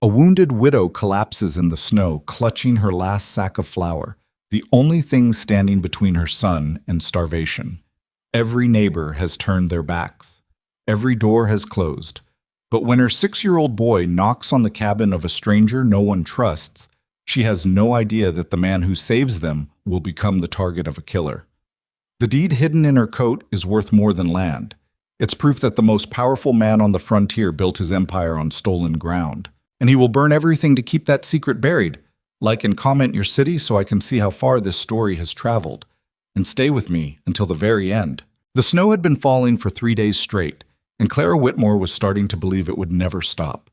A wounded widow collapses in the snow, clutching her last sack of flour, the only thing standing between her son and starvation. Every neighbor has turned their backs. Every door has closed. But when her 6-year-old boy knocks on the cabin of a stranger no one trusts, she has no idea that the man who saves them will become the target of a killer. The deed hidden in her coat is worth more than land. It's proof that the most powerful man on the frontier built his empire on stolen ground. And he will burn everything to keep that secret buried. Like and comment your city so I can see how far this story has traveled. And stay with me until the very end. The snow had been falling for 3 days straight, and Clara Whitmore was starting to believe it would never stop.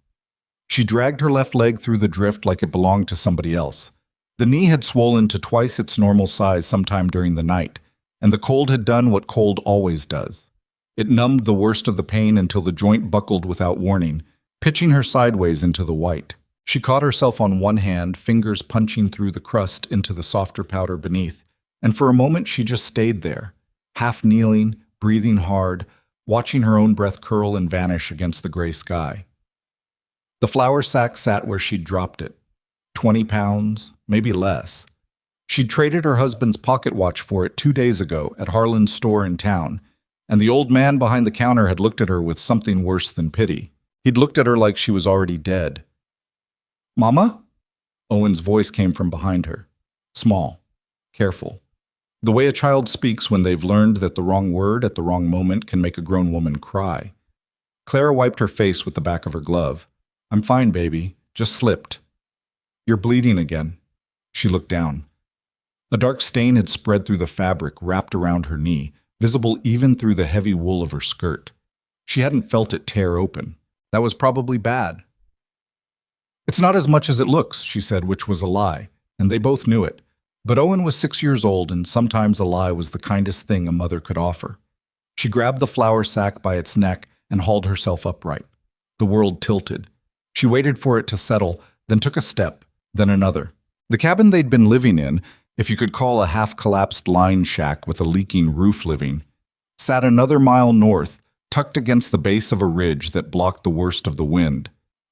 She dragged her left leg through the drift like it belonged to somebody else. The knee had swollen to twice its normal size sometime during the night, and the cold had done what cold always does. It numbed the worst of the pain until the joint buckled without warning, pitching her sideways into the white. She caught herself on one hand, fingers punching through the crust into the softer powder beneath, and for a moment she just stayed there, half kneeling, breathing hard, watching her own breath curl and vanish against the gray sky. The flour sack sat where she'd dropped it. 20 pounds, maybe less. She'd traded her husband's pocket watch for it 2 days ago at Harlan's store in town, and the old man behind the counter had looked at her with something worse than pity. He'd looked at her like she was already dead. "Mama?" Owen's voice came from behind her. Small, careful. The way a child speaks when they've learned that the wrong word at the wrong moment can make a grown woman cry. Clara wiped her face with the back of her glove. "I'm fine, baby. Just slipped." "You're bleeding again." She looked down. A dark stain had spread through the fabric wrapped around her knee, visible even through the heavy wool of her skirt. She hadn't felt it tear open. That was probably bad. "It's not as much as it looks," she said, which was a lie, and they both knew it. But Owen was 6 years old, and sometimes a lie was the kindest thing a mother could offer. She grabbed the flour sack by its neck and hauled herself upright. The world tilted. She waited for it to settle, then took a step, then another. The cabin they'd been living in, if you could call a half-collapsed line shack with a leaking roof living, sat another mile north, tucked against the base of a ridge that blocked the worst of the wind.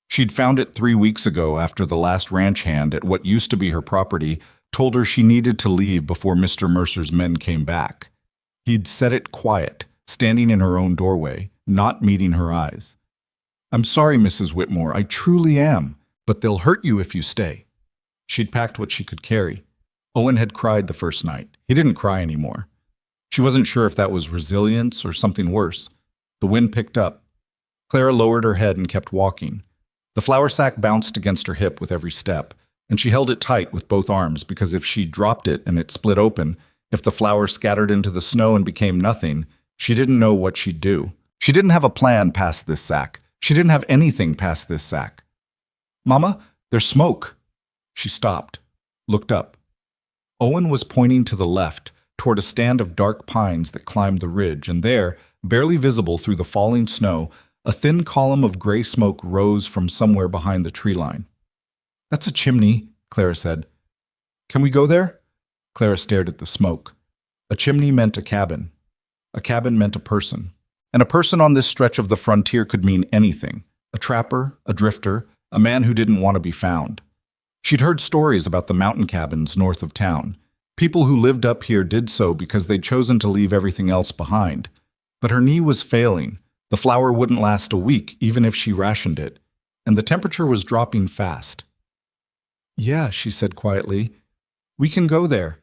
She'd found it 3 weeks ago after the last ranch hand at what used to be her property told her she needed to leave before Mr. Mercer's men came back. He'd said it quiet, standing in her own doorway, not meeting her eyes. "I'm sorry, Mrs. Whitmore, I truly am, but they'll hurt you if you stay." She'd packed what she could carry. Owen had cried the first night. He didn't cry anymore. She wasn't sure if that was resilience or something worse. The wind picked up. Clara lowered her head and kept walking. The flour sack bounced against her hip with every step, and she held it tight with both arms because if she dropped it and it split open, if the flour scattered into the snow and became nothing, she didn't know what she'd do. She didn't have a plan past this sack. She didn't have anything past this sack. "Mama, there's smoke." She stopped, looked up. Owen was pointing to the left, toward a stand of dark pines that climbed the ridge, and there, barely visible through the falling snow, a thin column of gray smoke rose from somewhere behind the tree line. "That's a chimney," Clara said. "Can we go there?" Clara stared at the smoke. A chimney meant a cabin. A cabin meant a person. And a person on this stretch of the frontier could mean anything. A trapper, a drifter, a man who didn't want to be found. She'd heard stories about the mountain cabins north of town. People who lived up here did so because they'd chosen to leave everything else behind. But her knee was failing. The flour wouldn't last a week, even if she rationed it. And the temperature was dropping fast. "Yeah," she said quietly. "We can go there."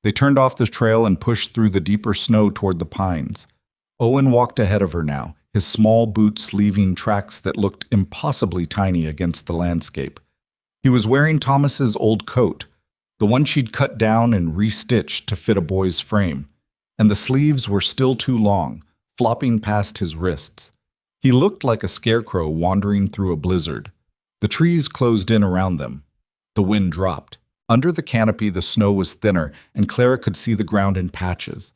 They turned off the trail and pushed through the deeper snow toward the pines. Owen walked ahead of her now, his small boots leaving tracks that looked impossibly tiny against the landscape. He was wearing Thomas's old coat, the one she'd cut down and restitched to fit a boy's frame, and the sleeves were still too long, flopping past his wrists. He looked like a scarecrow wandering through a blizzard. The trees closed in around them. The wind dropped. Under the canopy, the snow was thinner, and Clara could see the ground in patches.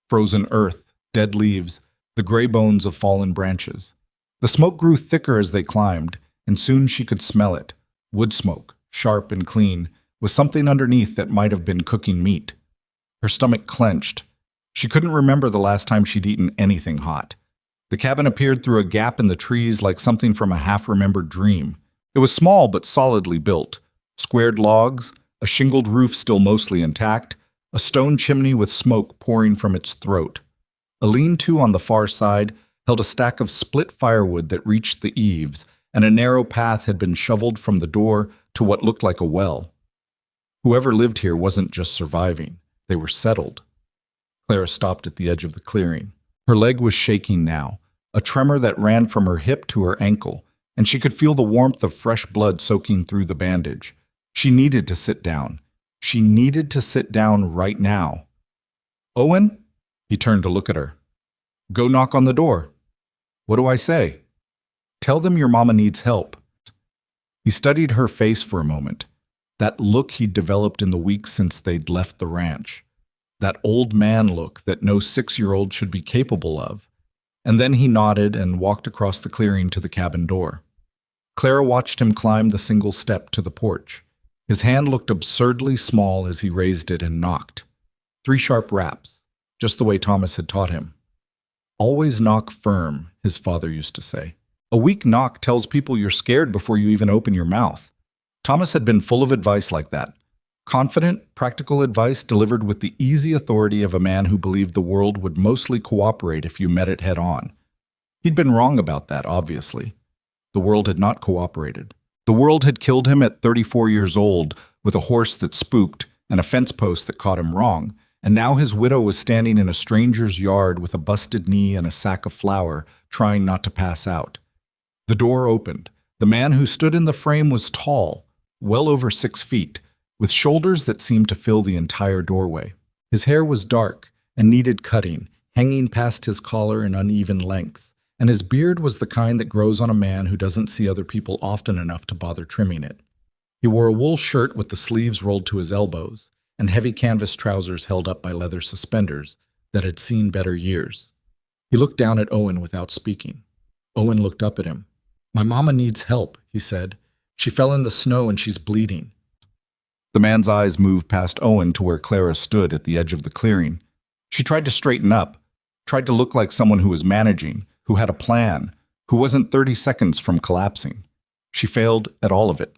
Frozen earth, dead leaves, the gray bones of fallen branches. The smoke grew thicker as they climbed, and soon she could smell it. Wood smoke, sharp and clean, with something underneath that might have been cooking meat. Her stomach clenched. She couldn't remember the last time she'd eaten anything hot. The cabin appeared through a gap in the trees like something from a half-remembered dream. It was small but solidly built. Squared logs, a shingled roof still mostly intact, a stone chimney with smoke pouring from its throat. A lean-to on the far side held a stack of split firewood that reached the eaves, and a narrow path had been shoveled from the door to what looked like a well. Whoever lived here wasn't just surviving, they were settled. Clara stopped at the edge of the clearing. Her leg was shaking now, a tremor that ran from her hip to her ankle, and she could feel the warmth of fresh blood soaking through the bandage. She needed to sit down. She needed to sit down right now. "Owen?" He turned to look at her. "Go knock on the door." "What do I say?" "Tell them your mama needs help." He studied her face for a moment, that look he'd developed in the weeks since they'd left the ranch, that old man look that no 6-year-old should be capable of. And then he nodded and walked across the clearing to the cabin door. Clara watched him climb the single step to the porch. His hand looked absurdly small as he raised it and knocked. 3 sharp raps, just the way Thomas had taught him. "Always knock firm," his father used to say. "A weak knock tells people you're scared before you even open your mouth." Thomas had been full of advice like that. Confident, practical advice delivered with the easy authority of a man who believed the world would mostly cooperate if you met it head on. He'd been wrong about that, obviously. The world had not cooperated. The world had killed him at 34 years old with a horse that spooked and a fence post that caught him wrong, and now his widow was standing in a stranger's yard with a busted knee and a sack of flour, trying not to pass out. The door opened. The man who stood in the frame was tall, well over 6 feet, with shoulders that seemed to fill the entire doorway. His hair was dark and needed cutting, hanging past his collar in uneven lengths, and his beard was the kind that grows on a man who doesn't see other people often enough to bother trimming it. He wore a wool shirt with the sleeves rolled to his elbows, and heavy canvas trousers held up by leather suspenders that had seen better years. He looked down at Owen without speaking. Owen looked up at him. "My mama needs help," he said. "She fell in the snow and she's bleeding." The man's eyes moved past Owen to where Clara stood at the edge of the clearing. She tried to straighten up, tried to look like someone who was managing, who had a plan, who wasn't 30 seconds from collapsing. She failed at all of it.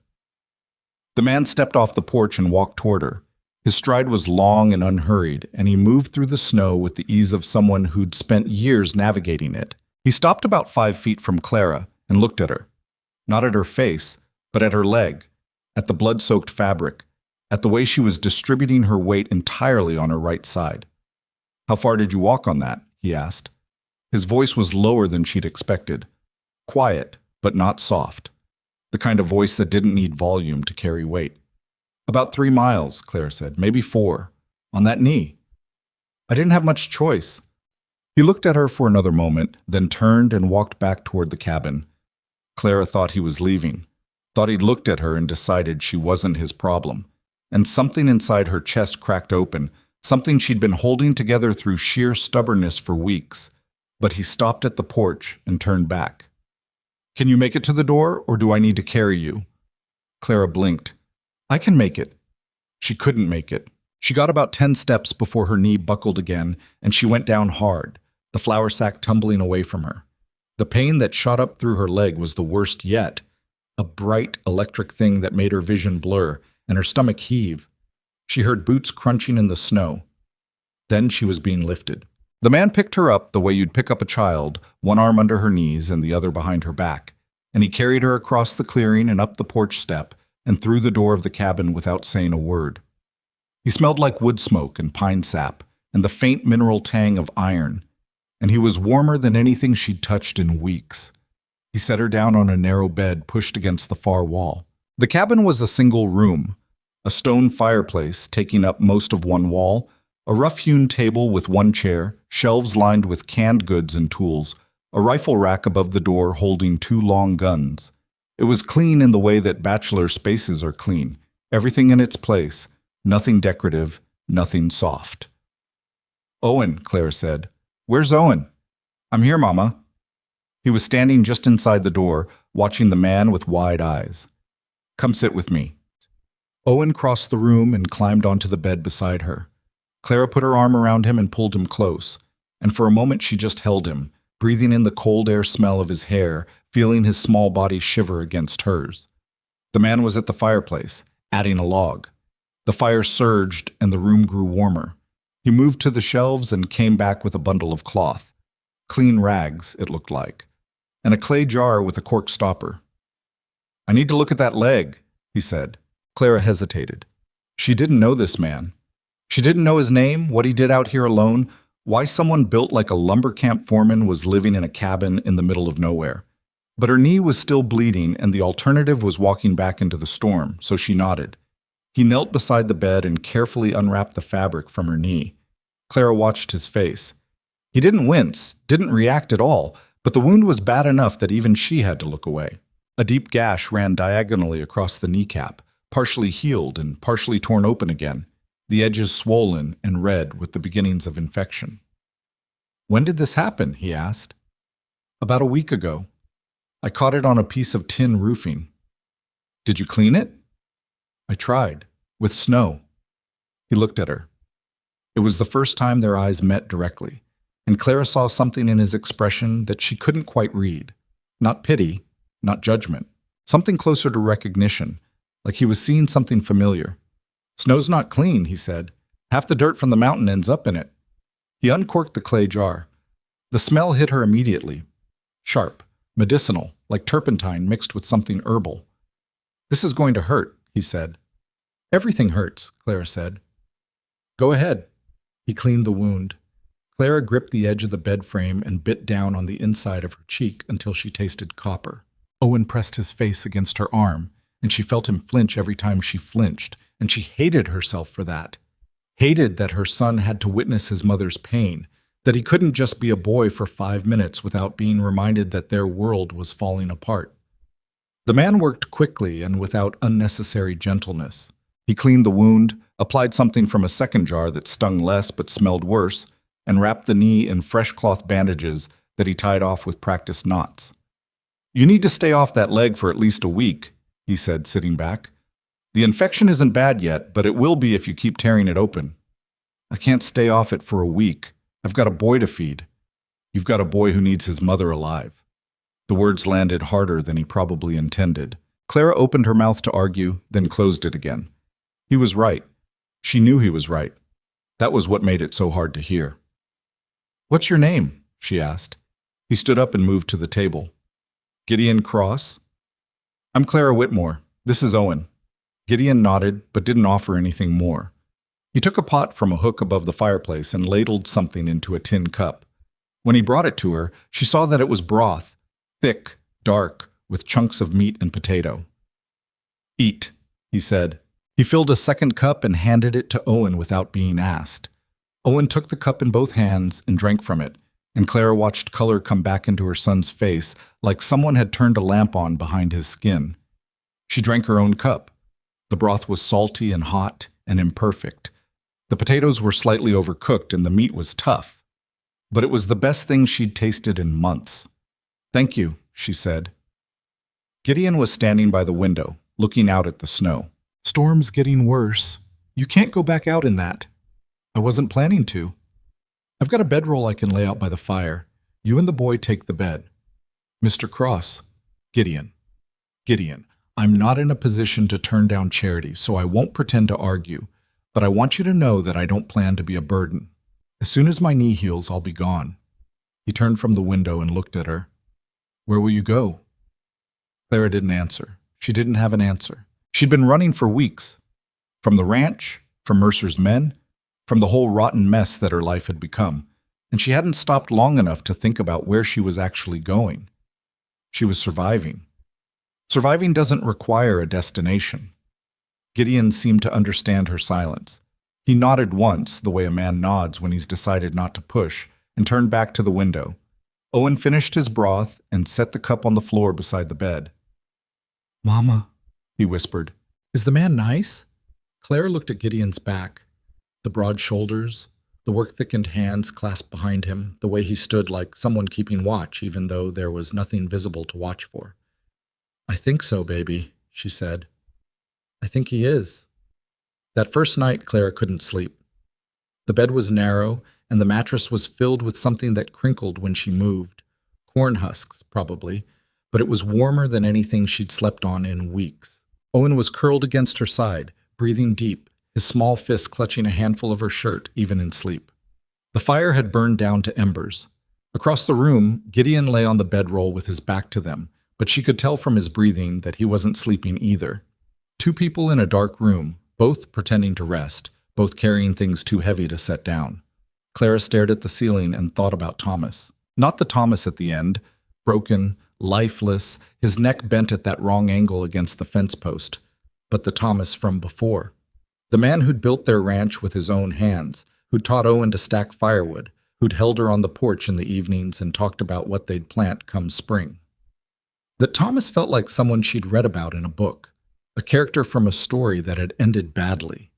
The man stepped off the porch and walked toward her. His stride was long and unhurried, and he moved through the snow with the ease of someone who'd spent years navigating it. He stopped about 5 feet from Clara and looked at her. Not at her face, but at her leg, at the blood-soaked fabric, at the way she was distributing her weight entirely on her right side. "How far did you walk on that?" he asked. His voice was lower than she'd expected. Quiet, but not soft. The kind of voice that didn't need volume to carry weight. "About 3 miles, Claire said, maybe 4. On that knee." "I didn't have much choice." He looked at her for another moment, then turned and walked back toward the cabin. Clara thought he was leaving, thought he'd looked at her and decided she wasn't his problem. And something inside her chest cracked open, something she'd been holding together through sheer stubbornness for weeks. But he stopped at the porch and turned back. "Can you make it to the door, or do I need to carry you?" Clara blinked. "I can make it." She couldn't make it. She got about 10 steps before her knee buckled again, and she went down hard, the flour sack tumbling away from her. The pain that shot up through her leg was the worst yet, a bright electric thing that made her vision blur, and her stomach heave. She heard boots crunching in the snow. Then she was being lifted. The man picked her up the way you'd pick up a child, one arm under her knees and the other behind her back, and he carried her across the clearing and up the porch step and through the door of the cabin without saying a word. He smelled like wood smoke and pine sap and the faint mineral tang of iron, and he was warmer than anything she'd touched in weeks. He set her down on a narrow bed pushed against the far wall. The cabin was a single room, a stone fireplace taking up most of one wall, a rough-hewn table with one chair, shelves lined with canned goods and tools, a rifle rack above the door holding 2 long guns. It was clean in the way that bachelor spaces are clean, everything in its place, nothing decorative, nothing soft. "Owen," Claire said. "Where's Owen?" "I'm here, Mama." He was standing just inside the door, watching the man with wide eyes. "Come sit with me." Owen crossed the room and climbed onto the bed beside her. Clara put her arm around him and pulled him close, and for a moment she just held him, breathing in the cold air smell of his hair, feeling his small body shiver against hers. The man was at the fireplace, adding a log. The fire surged and the room grew warmer. He moved to the shelves and came back with a bundle of cloth. Clean rags, it looked like, and a clay jar with a cork stopper. "I need to look at that leg," he said. Clara hesitated. She didn't know this man. She didn't know his name, what he did out here alone, why someone built like a lumber camp foreman was living in a cabin in the middle of nowhere. But her knee was still bleeding, and the alternative was walking back into the storm, so she nodded. He knelt beside the bed and carefully unwrapped the fabric from her knee. Clara watched his face. He didn't wince, didn't react at all, but the wound was bad enough that even she had to look away. A deep gash ran diagonally across the kneecap, partially healed and partially torn open again, the edges swollen and red with the beginnings of infection. "When did this happen?" he asked. "About a week ago. I caught it on a piece of tin roofing." "Did you clean it?" "I tried, with snow." He looked at her. It was the first time their eyes met directly, and Clara saw something in his expression that she couldn't quite read. Not pity, not judgment. Something closer to recognition, like he was seeing something familiar. "Snow's not clean," he said. "Half the dirt from the mountain ends up in it." He uncorked the clay jar. The smell hit her immediately. Sharp, medicinal, like turpentine mixed with something herbal. "This is going to hurt," he said. "Everything hurts," Clara said. "Go ahead." He cleaned the wound. Clara gripped the edge of the bed frame and bit down on the inside of her cheek until she tasted copper. Owen pressed his face against her arm, and she felt him flinch every time she flinched, and she hated herself for that. Hated that her son had to witness his mother's pain, that he couldn't just be a boy for 5 minutes without being reminded that their world was falling apart. The man worked quickly and without unnecessary gentleness. He cleaned the wound, applied something from a second jar that stung less but smelled worse, and wrapped the knee in fresh cloth bandages that he tied off with practiced knots. "You need to stay off that leg for at least a week," he said, sitting back. "The infection isn't bad yet, but it will be if you keep tearing it open." "I can't stay off it for a week. I've got a boy to feed." "You've got a boy who needs his mother alive." The words landed harder than he probably intended. Clara opened her mouth to argue, then closed it again. He was right. She knew he was right. That was what made it so hard to hear. "What's your name?" she asked. He stood up and moved to the table. "Gideon Cross?" "I'm Clara Whitmore. This is Owen." Gideon nodded, but didn't offer anything more. He took a pot from a hook above the fireplace and ladled something into a tin cup. When he brought it to her, she saw that it was broth, thick, dark, with chunks of meat and potato. "Eat," he said. He filled a second cup and handed it to Owen without being asked. Owen took the cup in both hands and drank from it, and Clara watched color come back into her son's face like someone had turned a lamp on behind his skin. She drank her own cup. The broth was salty and hot and imperfect. The potatoes were slightly overcooked and the meat was tough. But it was the best thing she'd tasted in months. "Thank you," she said. Gideon was standing by the window, looking out at the snow. "Storm's getting worse. You can't go back out in that." "I wasn't planning to." "I've got a bedroll I can lay out by the fire. You and the boy take the bed." "Mr. Cross." "Gideon. Gideon, I'm not in a position to turn down charity, so I won't pretend to argue. But I want you to know that I don't plan to be a burden. As soon as my knee heals, I'll be gone." He turned from the window and looked at her. "Where will you go?" Clara didn't answer. She didn't have an answer. She'd been running for weeks. From the ranch, from Mercer's men, from the whole rotten mess that her life had become, and she hadn't stopped long enough to think about where she was actually going. She was surviving. Surviving doesn't require a destination. Gideon seemed to understand her silence. He nodded once, the way a man nods when he's decided not to push, and turned back to the window. Owen finished his broth and set the cup on the floor beside the bed. "Mama," he whispered. "Is the man nice?" Clara looked at Gideon's back. The broad shoulders, the work-thickened hands clasped behind him, the way he stood like someone keeping watch even though there was nothing visible to watch for. "I think so, baby," she said. "I think he is." That first night, Clara couldn't sleep. The bed was narrow, and the mattress was filled with something that crinkled when she moved. Corn husks, probably, but it was warmer than anything she'd slept on in weeks. Owen was curled against her side, breathing deep, his small fist clutching a handful of her shirt, even in sleep. The fire had burned down to embers. Across the room, Gideon lay on the bedroll with his back to them, but she could tell from his breathing that he wasn't sleeping either. Two people in a dark room, both pretending to rest, both carrying things too heavy to set down. Clara stared at the ceiling and thought about Thomas. Not the Thomas at the end, broken, lifeless, his neck bent at that wrong angle against the fence post, but the Thomas from before. The man who'd built their ranch with his own hands, who'd taught Owen to stack firewood, who'd held her on the porch in the evenings and talked about what they'd plant come spring. That Thomas felt like someone she'd read about in a book, a character from a story that had ended badly.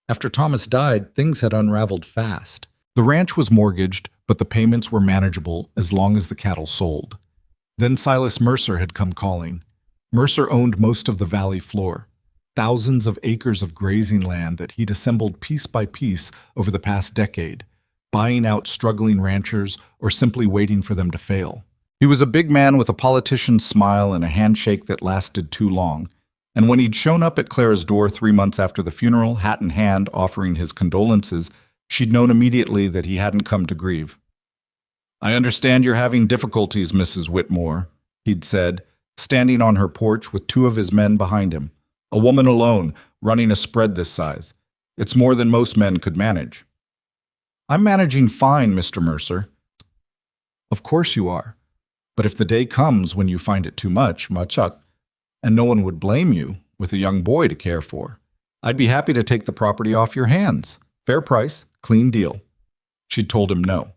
After Thomas died, things had unraveled fast. The ranch was mortgaged, but the payments were manageable as long as the cattle sold. Then Silas Mercer had come calling. Mercer owned most of the valley floor, thousands of acres of grazing land that he'd assembled piece by piece over the past decade, buying out struggling ranchers or simply waiting for them to fail. He was a big man with a politician's smile and a handshake that lasted too long, and when he'd shown up at Clara's door 3 months after the funeral, hat in hand, offering his condolences, she'd known immediately that he hadn't come to grieve. "I understand you're having difficulties, Mrs. Whitmore," he'd said, standing on her porch with 2 of his men behind him. "A woman alone, running a spread this size. It's more than most men could manage." "I'm managing fine, Mr. Mercer." "Of course you are. But if the day comes when you find it too much, and no one would blame you, with a young boy to care for, I'd be happy to take the property off your hands. Fair price, clean deal." She'd told him no.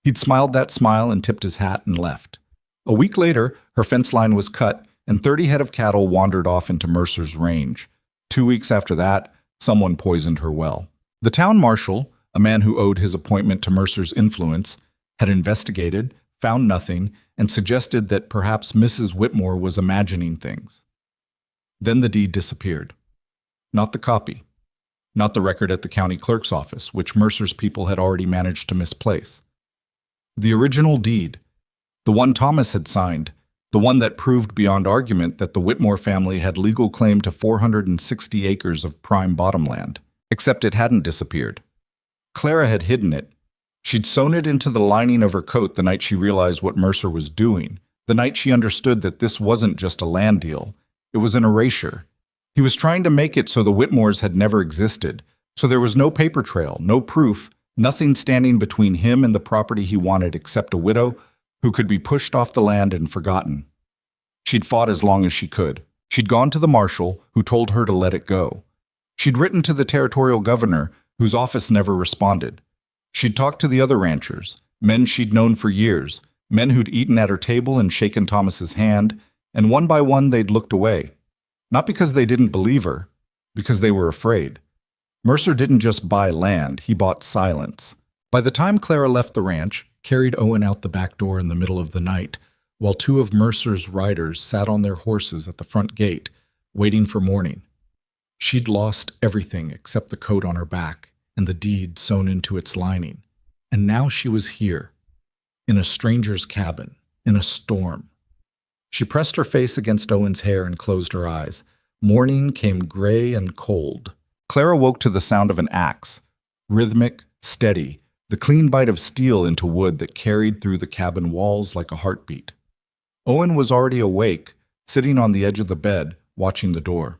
He'd smiled that smile and tipped his hat and left. A week later, her fence line was cut, and 30 head of cattle wandered off into Mercer's range. 2 weeks after that, someone poisoned her well. The town marshal, a man who owed his appointment to Mercer's influence, had investigated, found nothing, and suggested that perhaps Mrs. Whitmore was imagining things. Then the deed disappeared. Not the copy. Not the record at the county clerk's office, which Mercer's people had already managed to misplace. The original deed, the one Thomas had signed, the one that proved beyond argument that the Whitmore family had legal claim to 460 acres of prime bottomland, except it hadn't disappeared. Clara had hidden it. She'd sewn it into the lining of her coat the night she realized what Mercer was doing, the night she understood that this wasn't just a land deal. It was an erasure. He was trying to make it so the Whitmores had never existed, so there was no paper trail, no proof, nothing standing between him and the property he wanted except a widow who could be pushed off the land and forgotten. She'd fought as long as she could. She'd gone to the marshal, who told her to let it go. She'd written to the territorial governor, whose office never responded. She'd talked to the other ranchers, men she'd known for years, men who'd eaten at her table and shaken Thomas's hand, and one by one they'd looked away. Not because they didn't believe her, because they were afraid. Mercer didn't just buy land, he bought silence. By the time Clara left the ranch, carried Owen out the back door in the middle of the night, while 2 of Mercer's riders sat on their horses at the front gate, waiting for morning. She'd lost everything except the coat on her back and the deed sewn into its lining. And now she was here, in a stranger's cabin, in a storm. She pressed her face against Owen's hair and closed her eyes. Morning came gray and cold. Clara woke to the sound of an axe, rhythmic, steady, the clean bite of steel into wood that carried through the cabin walls like a heartbeat. Owen was already awake, sitting on the edge of the bed, watching the door.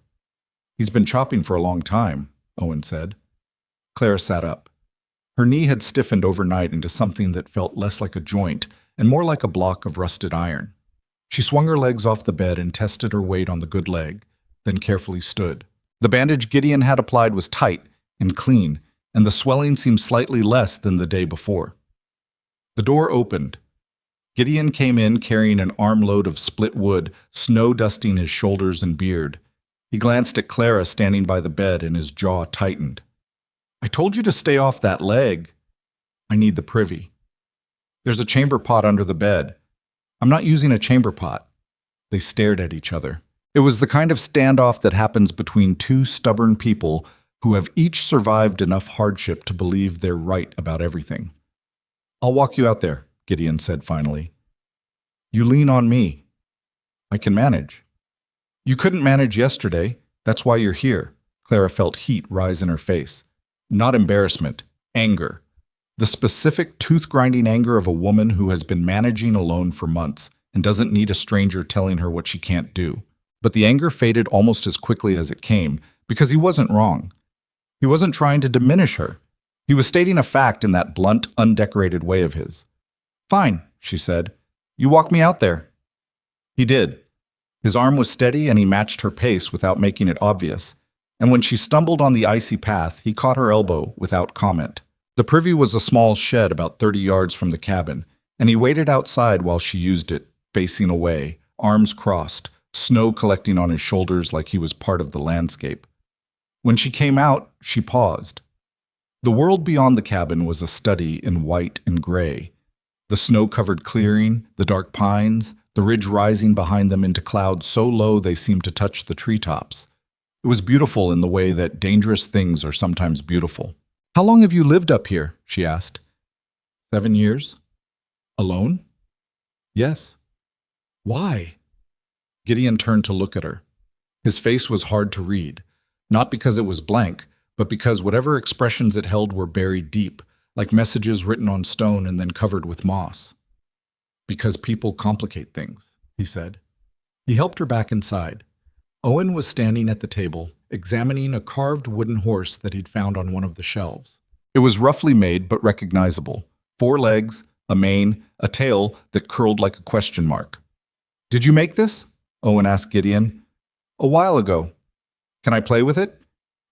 "He's been chopping for a long time," Owen said. Clara sat up. Her knee had stiffened overnight into something that felt less like a joint and more like a block of rusted iron. She swung her legs off the bed and tested her weight on the good leg, then carefully stood. The bandage Gideon had applied was tight and clean, and the swelling seemed slightly less than the day before. The door opened. Gideon came in carrying an armload of split wood, snow dusting his shoulders and beard. He glanced at Clara standing by the bed, and his jaw tightened. "I told you to stay off that leg." "I need the privy." "There's a chamber pot under the bed." "I'm not using a chamber pot." They stared at each other. It was the kind of standoff that happens between 2 stubborn people who have each survived enough hardship to believe they're right about everything. "I'll walk you out there," Gideon said finally. "You lean on me." "I can manage." "You couldn't manage yesterday. That's why you're here. Clara felt heat rise in her face. Not embarrassment, anger. The specific tooth-grinding anger of a woman who has been managing alone for months and doesn't need a stranger telling her what she can't do. But the anger faded almost as quickly as it came, because he wasn't wrong. He wasn't trying to diminish her. He was stating a fact in that blunt, undecorated way of his. "Fine," she said. "You walk me out there." He did. His arm was steady and he matched her pace without making it obvious. And when she stumbled on the icy path, he caught her elbow without comment. The privy was a small shed about 30 yards from the cabin, and he waited outside while she used it, facing away, arms crossed, snow collecting on his shoulders like he was part of the landscape. When she came out, she paused. The world beyond the cabin was a study in white and gray. The snow-covered clearing, the dark pines, the ridge rising behind them into clouds so low they seemed to touch the treetops. It was beautiful in the way that dangerous things are sometimes beautiful. "How long have you lived up here?" she asked. 7 years. "Alone?" "Yes." "Why?" Gideon turned to look at her. His face was hard to read, not because it was blank, but because whatever expressions it held were buried deep, like messages written on stone and then covered with moss. "Because people complicate things," he said. He helped her back inside. Owen was standing at the table, examining a carved wooden horse that he'd found on one of the shelves. It was roughly made but recognizable. 4 legs, a mane, a tail that curled like a question mark. "Did you make this?" Owen asked Gideon. "A while ago." "Can I play with it?"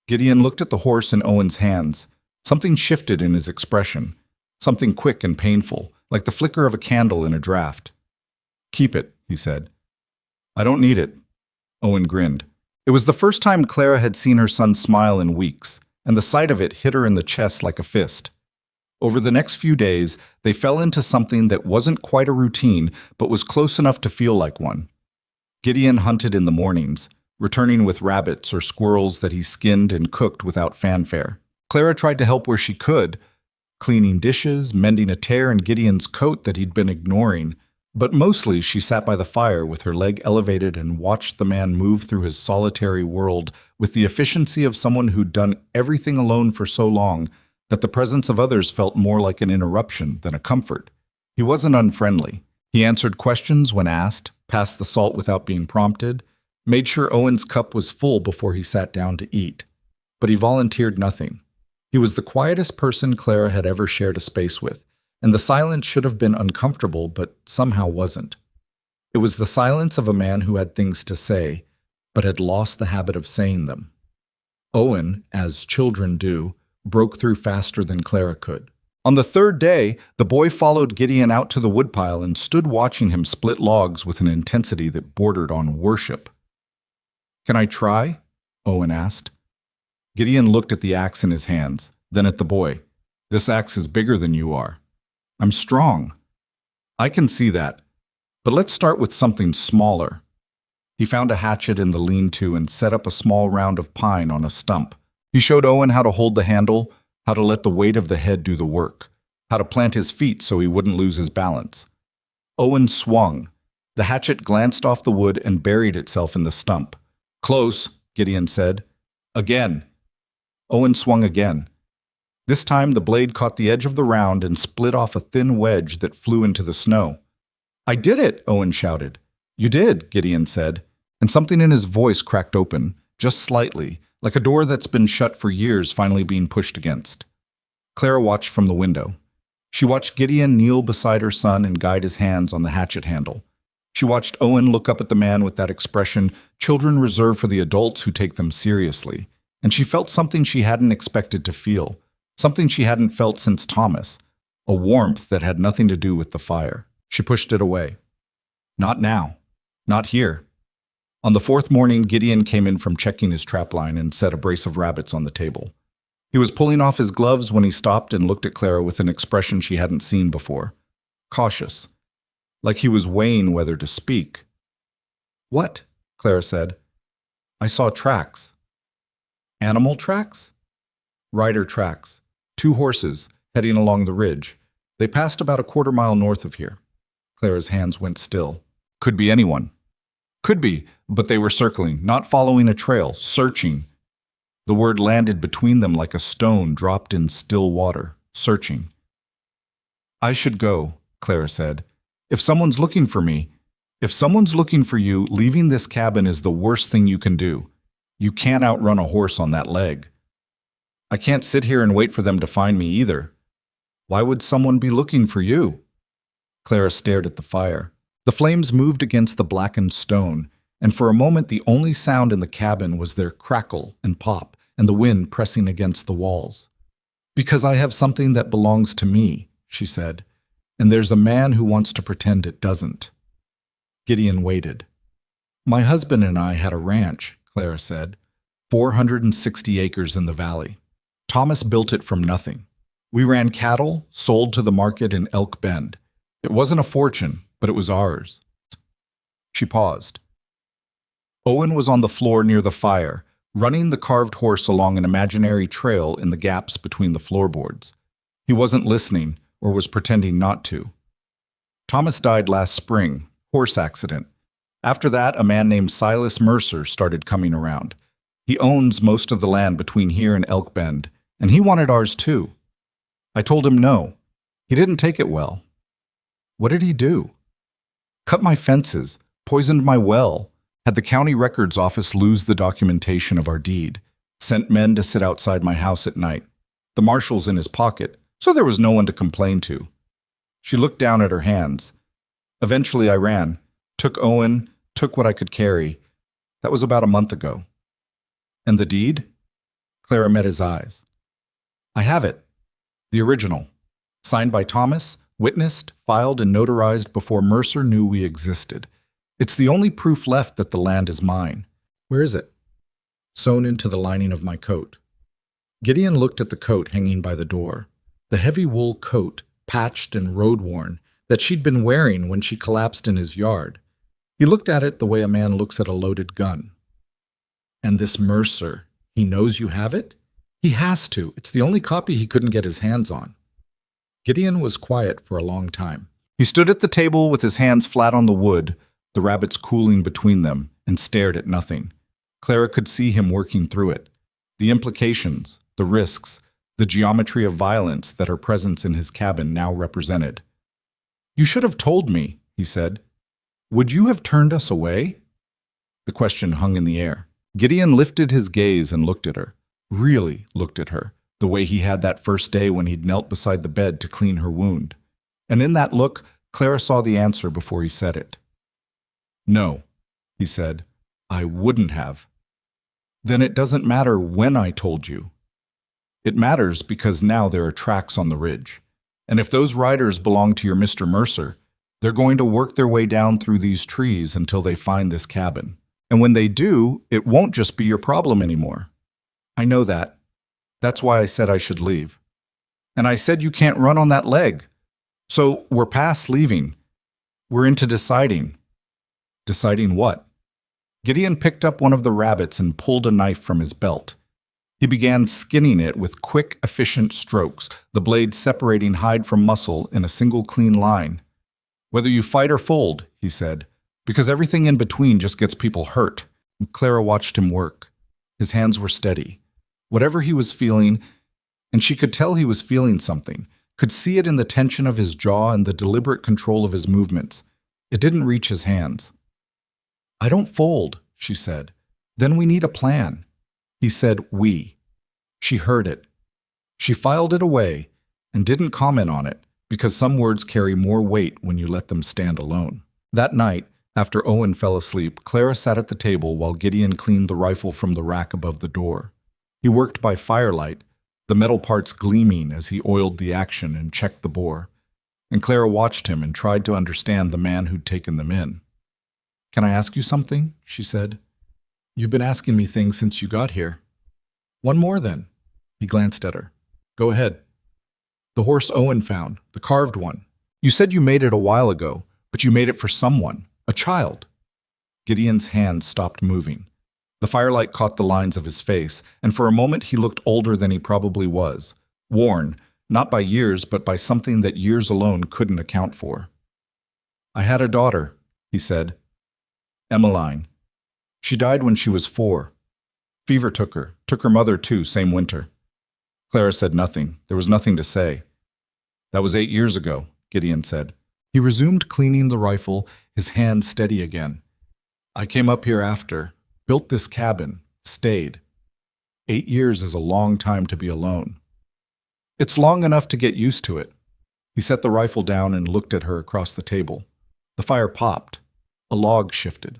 Gideon looked at the horse in Owen's hands. Something shifted in his expression. Something quick and painful, like the flicker of a candle in a draft. "Keep it," he said. "I don't need it." Owen grinned. It was the first time Clara had seen her son smile in weeks, and the sight of it hit her in the chest like a fist. Over the next few days, they fell into something that wasn't quite a routine, but was close enough to feel like one. Gideon hunted in the mornings, returning with rabbits or squirrels that he skinned and cooked without fanfare. Clara tried to help where she could, cleaning dishes, mending a tear in Gideon's coat that he'd been ignoring, but mostly she sat by the fire with her leg elevated and watched the man move through his solitary world with the efficiency of someone who'd done everything alone for so long that the presence of others felt more like an interruption than a comfort. He wasn't unfriendly. He answered questions when asked, passed the salt without being prompted, made sure Owen's cup was full before he sat down to eat. But he volunteered nothing. He was the quietest person Clara had ever shared a space with, and the silence should have been uncomfortable, but somehow wasn't. It was the silence of a man who had things to say, but had lost the habit of saying them. Owen, as children do, broke through faster than Clara could. On the 3rd day, the boy followed Gideon out to the woodpile and stood watching him split logs with an intensity that bordered on worship. "Can I try?" Owen asked. Gideon looked at the axe in his hands, then at the boy. "This axe is bigger than you are." "I'm strong." "I can see that. But let's start with something smaller." He found a hatchet in the lean-to and set up a small round of pine on a stump. He showed Owen how to hold the handle, how to let the weight of the head do the work, how to plant his feet so he wouldn't lose his balance. Owen swung. The hatchet glanced off the wood and buried itself in the stump. "Close," Gideon said. "Again." Owen swung again. This time the blade caught the edge of the round and split off a thin wedge that flew into the snow. "I did it!" Owen shouted. "You did," Gideon said, and something in his voice cracked open, just slightly, like a door that's been shut for years finally being pushed against. Clara watched from the window. She watched Gideon kneel beside her son and guide his hands on the hatchet handle. She watched Owen look up at the man with that expression children reserve for the adults who take them seriously, and she felt something she hadn't expected to feel. Something she hadn't felt since Thomas, a warmth that had nothing to do with the fire. She pushed it away. "Not now. Not here." On the 4th morning, Gideon came in from checking his trapline and set a brace of rabbits on the table. He was pulling off his gloves when he stopped and looked at Clara with an expression she hadn't seen before. Cautious. Like he was weighing whether to speak. "What?" Clara said. "I saw tracks." "Animal tracks?" "Rider tracks. 2 horses, heading along the ridge. They passed about a 1/4 mile north of here." Clara's hands went still. "Could be anyone." Could be, but they were circling, not following a trail, searching. The word landed between them like a stone dropped in still water. Searching. I should go, Clara said. If someone's looking for me, if someone's looking for you, leaving this cabin is the worst thing you can do. You can't outrun a horse on that leg. I can't sit here and wait for them to find me either. Why would someone be looking for you? Clara stared at the fire. The flames moved against the blackened stone, and for a moment the only sound in the cabin was their crackle and pop and the wind pressing against the walls. Because I have something that belongs to me, she said, and there's a man who wants to pretend it doesn't. Gideon waited. My husband and I had a ranch, Clara said, 460 acres in the valley. Thomas built it from nothing. We ran cattle, sold to the market in Elk Bend. It wasn't a fortune, but it was ours. She paused. Owen was on the floor near the fire, running the carved horse along an imaginary trail in the gaps between the floorboards. He wasn't listening, or was pretending not to. Thomas died last spring, horse accident. After that, a man named Silas Mercer started coming around. He owns most of the land between here and Elk Bend, and he wanted ours too. I told him no. He didn't take it well. What did he do? Cut my fences, poisoned my well, had the county records office lose the documentation of our deed, sent men to sit outside my house at night, the marshal's in his pocket, so there was no one to complain to. She looked down at her hands. Eventually I ran, took Owen, took what I could carry. That was about a month ago. And the deed? Clara met his eyes. I have it. The original. Signed by Thomas, witnessed, filed, and notarized before Mercer knew we existed. It's the only proof left that the land is mine. Where is it? Sewn into the lining of my coat. Gideon looked at the coat hanging by the door. The heavy wool coat, patched and road-worn, that she'd been wearing when she collapsed in his yard. He looked at it the way a man looks at a loaded gun. And this Mercer, he knows you have it? He has to. It's the only copy he couldn't get his hands on. Gideon was quiet for a long time. He stood at the table with his hands flat on the wood, the rabbits cooling between them, and stared at nothing. Clara could see him working through it. The implications, the risks, the geometry of violence that her presence in his cabin now represented. You should have told me, he said. Would you have turned us away? The question hung in the air. Gideon lifted his gaze and looked at her. Really looked at her, the way he had that first day when he'd knelt beside the bed to clean her wound. And in that look, Clara saw the answer before he said it. No, he said, I wouldn't have. Then it doesn't matter when I told you. It matters because now there are tracks on the ridge. And if those riders belong to your Mr. Mercer, they're going to work their way down through these trees until they find this cabin. And when they do, it won't just be your problem anymore. I know that. That's why I said I should leave. And I said you can't run on that leg. So we're past leaving. We're into deciding. Deciding what? Gideon picked up one of the rabbits and pulled a knife from his belt. He began skinning it with quick, efficient strokes, the blade separating hide from muscle in a single clean line. Whether you fight or fold, he said, because everything in between just gets people hurt. Clara watched him work. His hands were steady. Whatever he was feeling, and she could tell he was feeling something, could see it in the tension of his jaw and the deliberate control of his movements. It didn't reach his hands. I don't fold, she said. Then we need a plan. He said we. She heard it. She filed it away and didn't comment on it because some words carry more weight when you let them stand alone. That night, after Owen fell asleep, Clara sat at the table while Gideon cleaned the rifle from the rack above the door. He worked by firelight, the metal parts gleaming as he oiled the action and checked the bore. And Clara watched him and tried to understand the man who'd taken them in. Can I ask you something? She said. You've been asking me things since you got here. One more, then. He glanced at her. Go ahead. The horse Owen found, the carved one. You said you made it a while ago, but you made it for someone, a child. Gideon's hand stopped moving. The firelight caught the lines of his face, and for a moment he looked older than he probably was, worn, not by years, but by something that years alone couldn't account for. I had a daughter, he said. Emmeline. She died when she was 4. Fever took her mother too, same winter. Clara said nothing. There was nothing to say. That was 8 years ago, Gideon said. He resumed cleaning the rifle, his hand steady again. I came up here after, built this cabin, stayed. 8 years is a long time to be alone. It's long enough to get used to it. He set the rifle down and looked at her across the table. The fire popped. A log shifted.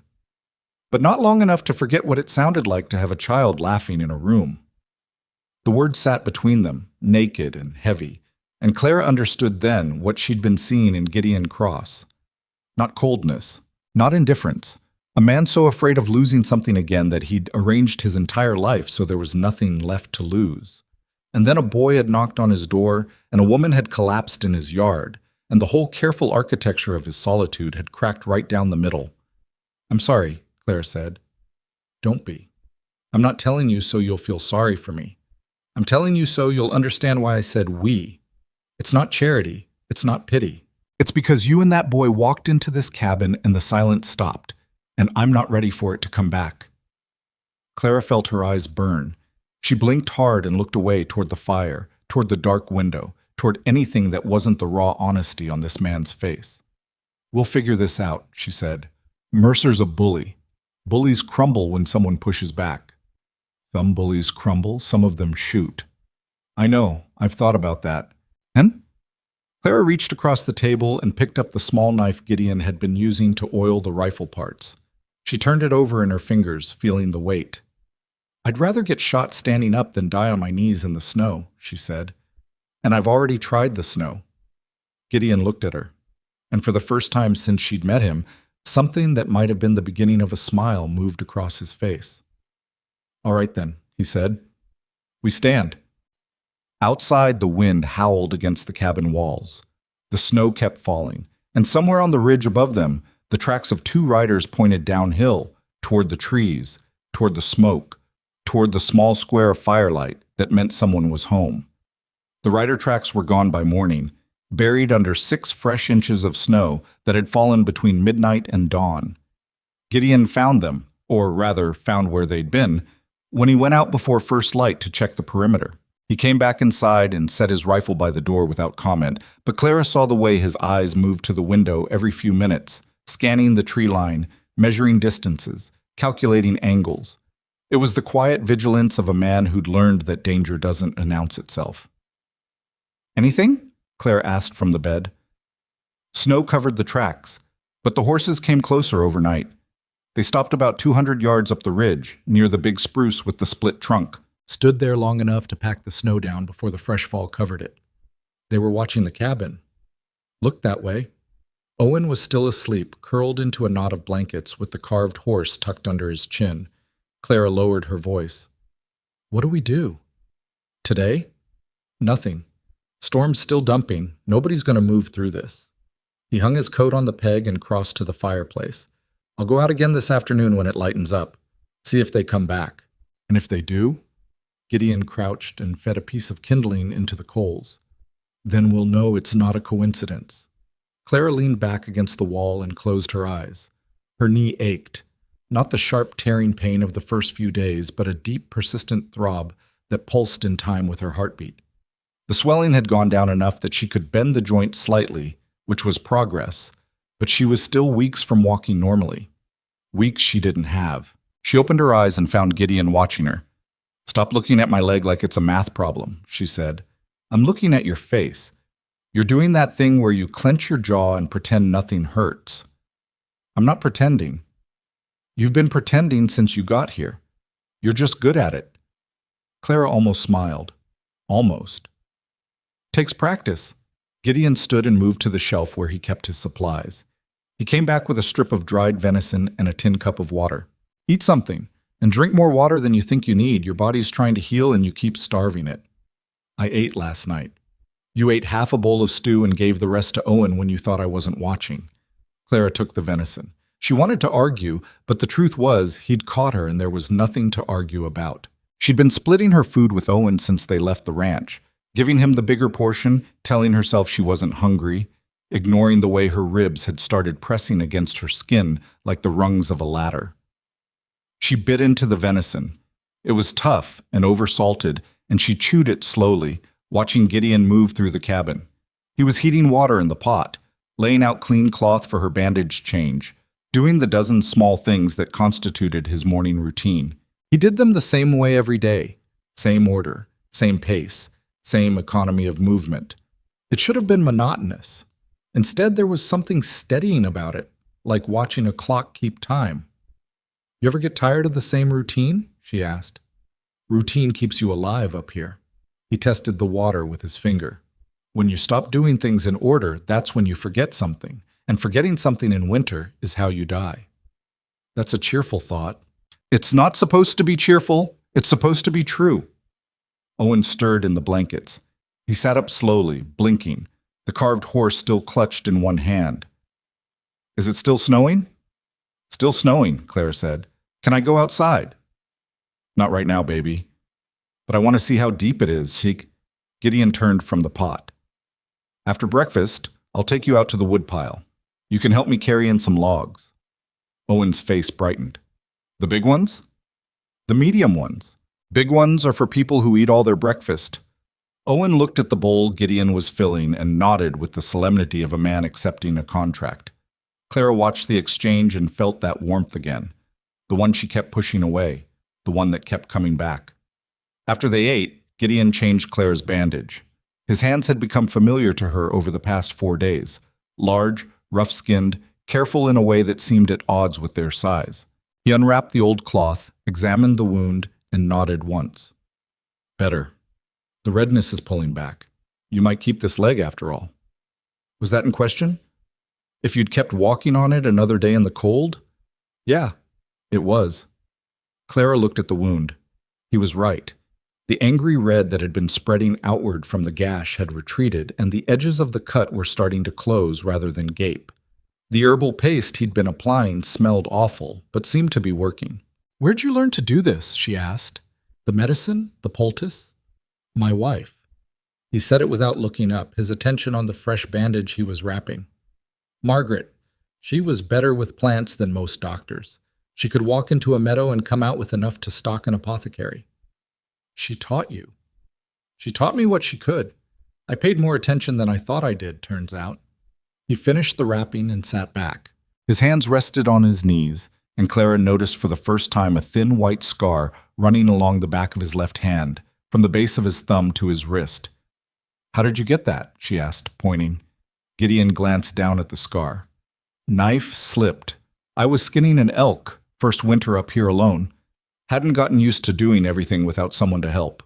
But not long enough to forget what it sounded like to have a child laughing in a room. The words sat between them, naked and heavy, and Clara understood then what she'd been seeing in Gideon Cross. Not coldness, not indifference. A man so afraid of losing something again that he'd arranged his entire life so there was nothing left to lose. And then a boy had knocked on his door, and a woman had collapsed in his yard, and the whole careful architecture of his solitude had cracked right down the middle. I'm sorry, Clara said. Don't be. I'm not telling you so you'll feel sorry for me. I'm telling you so you'll understand why I said we. It's not charity. It's not pity. It's because you and that boy walked into this cabin and the silence stopped, and I'm not ready for it to come back. Clara felt her eyes burn. She blinked hard and looked away toward the fire, toward the dark window, toward anything that wasn't the raw honesty on this man's face. We'll figure this out, she said. Mercer's a bully. Bullies crumble when someone pushes back. Some bullies crumble, some of them shoot. I know, I've thought about that. And? Clara reached across the table and picked up the small knife Gideon had been using to oil the rifle parts. She turned it over in her fingers, feeling the weight. I'd rather get shot standing up than die on my knees in the snow, she said. And I've already tried the snow. Gideon looked at her, and for the first time since she'd met him, something that might have been the beginning of a smile moved across his face. All right then, he said. We stand. Outside, the wind howled against the cabin walls. The snow kept falling, and somewhere on the ridge above them, the tracks of 2 riders pointed downhill, toward the trees, toward the smoke, toward the small square of firelight that meant someone was home. The rider tracks were gone by morning, buried under 6 fresh inches of snow that had fallen between midnight and dawn. Gideon found them, or rather found where they'd been, when he went out before first light to check the perimeter. He came back inside and set his rifle by the door without comment, but Clara saw the way his eyes moved to the window every few minutes, scanning the tree line, measuring distances, calculating angles. It was the quiet vigilance of a man who'd learned that danger doesn't announce itself. Anything? Claire asked from the bed. Snow covered the tracks, but the horses came closer overnight. They stopped about 200 yards up the ridge, near the big spruce with the split trunk, stood there long enough to pack the snow down before the fresh fall covered it. They were watching the cabin. Looked that way. Owen was still asleep, curled into a knot of blankets with the carved horse tucked under his chin. Clara lowered her voice. What do we do? Today? Nothing. Storm's still dumping. Nobody's going to move through this. He hung his coat on the peg and crossed to the fireplace. I'll go out again this afternoon when it lightens up. See if they come back. And if they do? Gideon crouched and fed a piece of kindling into the coals. Then we'll know it's not a coincidence. Clara leaned back against the wall and closed her eyes. Her knee ached. Not the sharp tearing pain of the first few days, but a deep, persistent throb that pulsed in time with her heartbeat. The swelling had gone down enough that she could bend the joint slightly, which was progress, but she was still weeks from walking normally. Weeks she didn't have. She opened her eyes and found Gideon watching her. Stop looking at my leg like it's a math problem, she said. I'm looking at your face. You're doing that thing where you clench your jaw and pretend nothing hurts. I'm not pretending. You've been pretending since you got here. You're just good at it. Clara almost smiled. Almost. Takes practice. Gideon stood and moved to the shelf where he kept his supplies. He came back with a strip of dried venison and a tin cup of water. Eat something, and drink more water than you think you need. Your body's trying to heal and you keep starving it. I ate last night. You ate half a bowl of stew and gave the rest to Owen when you thought I wasn't watching. Clara took the venison. She wanted to argue, but the truth was he'd caught her and there was nothing to argue about. She'd been splitting her food with Owen since they left the ranch, giving him the bigger portion, telling herself she wasn't hungry. ignoring the way her ribs had started pressing against her skin like the rungs of a ladder. She bit into the venison. It was tough and oversalted, and she chewed it slowly, watching Gideon move through the cabin. He was heating water in the pot, laying out clean cloth for her bandage change, doing the dozen small things that constituted his morning routine. He did them the same way every day, same order, same pace, same economy of movement. It should have been monotonous. Instead, there was something steadying about it, like watching a clock keep time. "You ever get tired of the same routine?" she asked. "Routine keeps you alive up here." He tested the water with his finger. "When you stop doing things in order, that's when you forget something. And forgetting something in winter is how you die." That's a cheerful thought. "It's not supposed to be cheerful. It's supposed to be true." Owen stirred in the blankets. He sat up slowly, blinking, the carved horse still clutched in one hand. "Is it still snowing?" "Still snowing," Claire said. "Can I go outside?" "Not right now, baby. But I want to see how deep it is." Gideon turned from the pot. "After breakfast, I'll take you out to the woodpile. You can help me carry in some logs." Owen's face brightened. "The big ones?" "The medium ones. Big ones are for people who eat all their breakfast." Owen looked at the bowl Gideon was filling and nodded with the solemnity of a man accepting a contract. Clara watched the exchange and felt that warmth again, the one she kept pushing away, the one that kept coming back. After they ate, Gideon changed Clara's bandage. His hands had become familiar to her over the past 4 days, large, rough-skinned, careful in a way that seemed at odds with their size. He unwrapped the old cloth, examined the wound, and nodded once. "Better. The redness is pulling back. You might keep this leg after all." "Was that in question?" "If you'd kept walking on it another day in the cold?" "Yeah, it was." Clara looked at the wound. He was right. The angry red that had been spreading outward from the gash had retreated, and the edges of the cut were starting to close rather than gape. The herbal paste he'd been applying smelled awful, but seemed to be working. "Where'd you learn to do this?" she asked. "The medicine? The poultice?" "My wife." He said it without looking up, his attention on the fresh bandage he was wrapping. "Margaret. She was better with plants than most doctors. She could walk into a meadow and come out with enough to stock an apothecary." "She taught you?" "She taught me what she could. I paid more attention than I thought I did, turns out." He finished the wrapping and sat back. His hands rested on his knees, and Clara noticed for the first time a thin white scar running along the back of his left hand, from the base of his thumb to his wrist. "How did you get that?" she asked, pointing. Gideon glanced down at the scar. "Knife slipped. I was skinning an elk, first winter up here alone. Hadn't gotten used to doing everything without someone to help."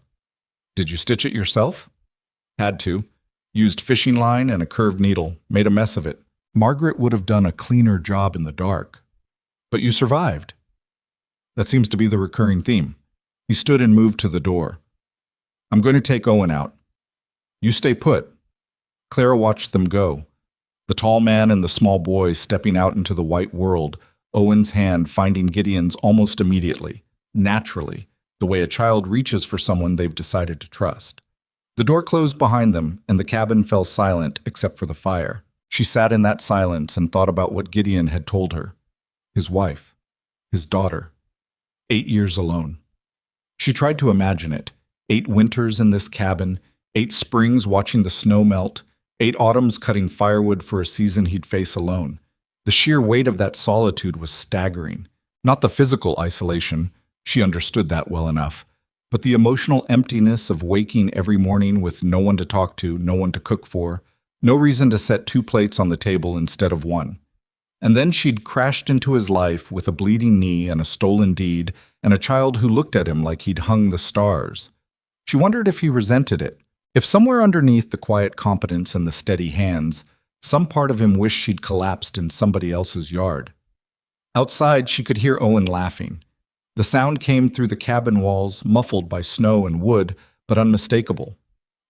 "Did you stitch it yourself?" "Had to. Used fishing line and a curved needle. Made a mess of it. Margaret would have done a cleaner job in the dark." "But you survived." "That seems to be the recurring theme." He stood and moved to the door. "I'm going to take Owen out. You stay put." Clara watched them go. The tall man and the small boy stepping out into the white world, Owen's hand finding Gideon's almost immediately, naturally, the way a child reaches for someone they've decided to trust. The door closed behind them, and the cabin fell silent except for the fire. She sat in that silence and thought about what Gideon had told her. His wife. His daughter. 8 years alone. She tried to imagine it. 8 winters in this cabin, 8 springs watching the snow melt, 8 autumns cutting firewood for a season he'd face alone. The sheer weight of that solitude was staggering. Not the physical isolation, she understood that well enough, but the emotional emptiness of waking every morning with no one to talk to, no one to cook for, no reason to set 2 plates on the table instead of 1. And then she'd crashed into his life with a bleeding knee and a stolen deed and a child who looked at him like he'd hung the stars. She wondered if he resented it, if somewhere underneath the quiet competence and the steady hands, some part of him wished she'd collapsed in somebody else's yard. Outside, she could hear Owen laughing. The sound came through the cabin walls, muffled by snow and wood, but unmistakable.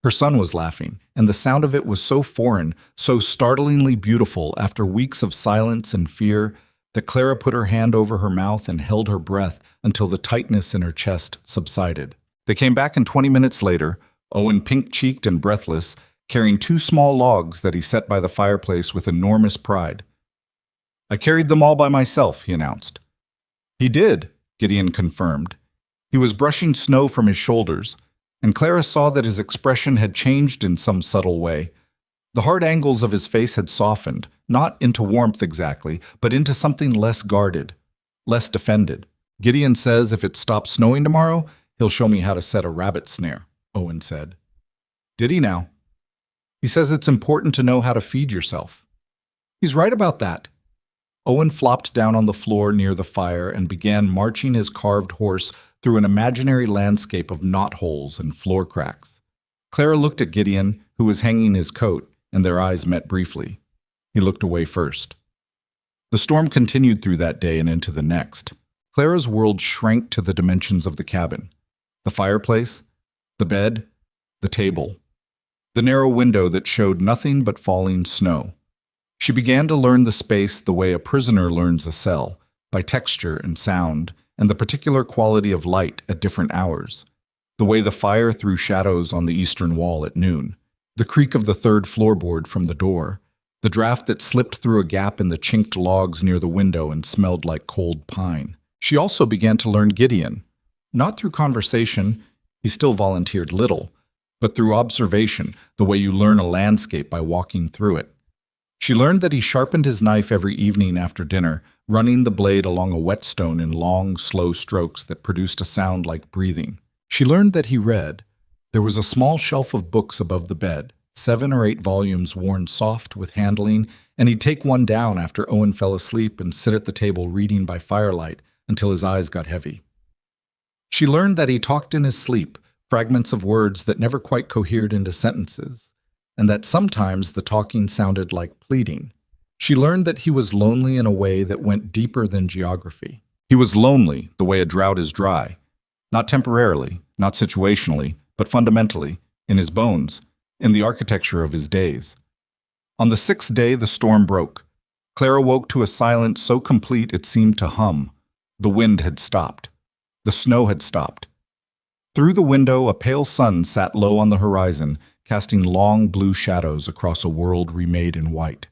Her son was laughing, and the sound of it was so foreign, so startlingly beautiful after weeks of silence and fear, that Clara put her hand over her mouth and held her breath until the tightness in her chest subsided. They came back, and 20 minutes later, Owen, pink-cheeked and breathless, carrying 2 small logs that he set by the fireplace with enormous pride. "I carried them all by myself," he announced. "He did," Gideon confirmed. He was brushing snow from his shoulders, and Clara saw that his expression had changed in some subtle way. The hard angles of his face had softened, not into warmth exactly, but into something less guarded, less defended. "Gideon says if it stops snowing tomorrow, he'll show me how to set a rabbit snare," Owen said. "Did he now?" "He says it's important to know how to feed yourself." "He's right about that." Owen flopped down on the floor near the fire and began marching his carved horse through an imaginary landscape of knotholes and floor cracks. Clara looked at Gideon, who was hanging his coat, and their eyes met briefly. He looked away first. The storm continued through that day and into the next. Clara's world shrank to the dimensions of the cabin. The fireplace, the bed, the table, the narrow window that showed nothing but falling snow. She began to learn the space the way a prisoner learns a cell, by texture and sound, and the particular quality of light at different hours. The way the fire threw shadows on the eastern wall at noon, the creak of the third floorboard from the door, the draft that slipped through a gap in the chinked logs near the window and smelled like cold pine. She also began to learn Gideon, not through conversation, he still volunteered little, but through observation, the way you learn a landscape by walking through it. She learned that he sharpened his knife every evening after dinner, running the blade along a whetstone in long, slow strokes that produced a sound like breathing. She learned that he read. There was a small shelf of books above the bed, 7 or 8 volumes worn soft with handling, and he'd take one down after Owen fell asleep and sit at the table reading by firelight until his eyes got heavy. She learned that he talked in his sleep, fragments of words that never quite cohered into sentences, and that sometimes the talking sounded like pleading. She learned that he was lonely in a way that went deeper than geography. He was lonely the way a drought is dry, not temporarily, not situationally, but fundamentally, in his bones, in the architecture of his days. On the 6th day, the storm broke. Clara woke to a silence so complete it seemed to hum. The wind had stopped. The snow had stopped. Through the window, a pale sun sat low on the horizon, casting long blue shadows across a world remade in white.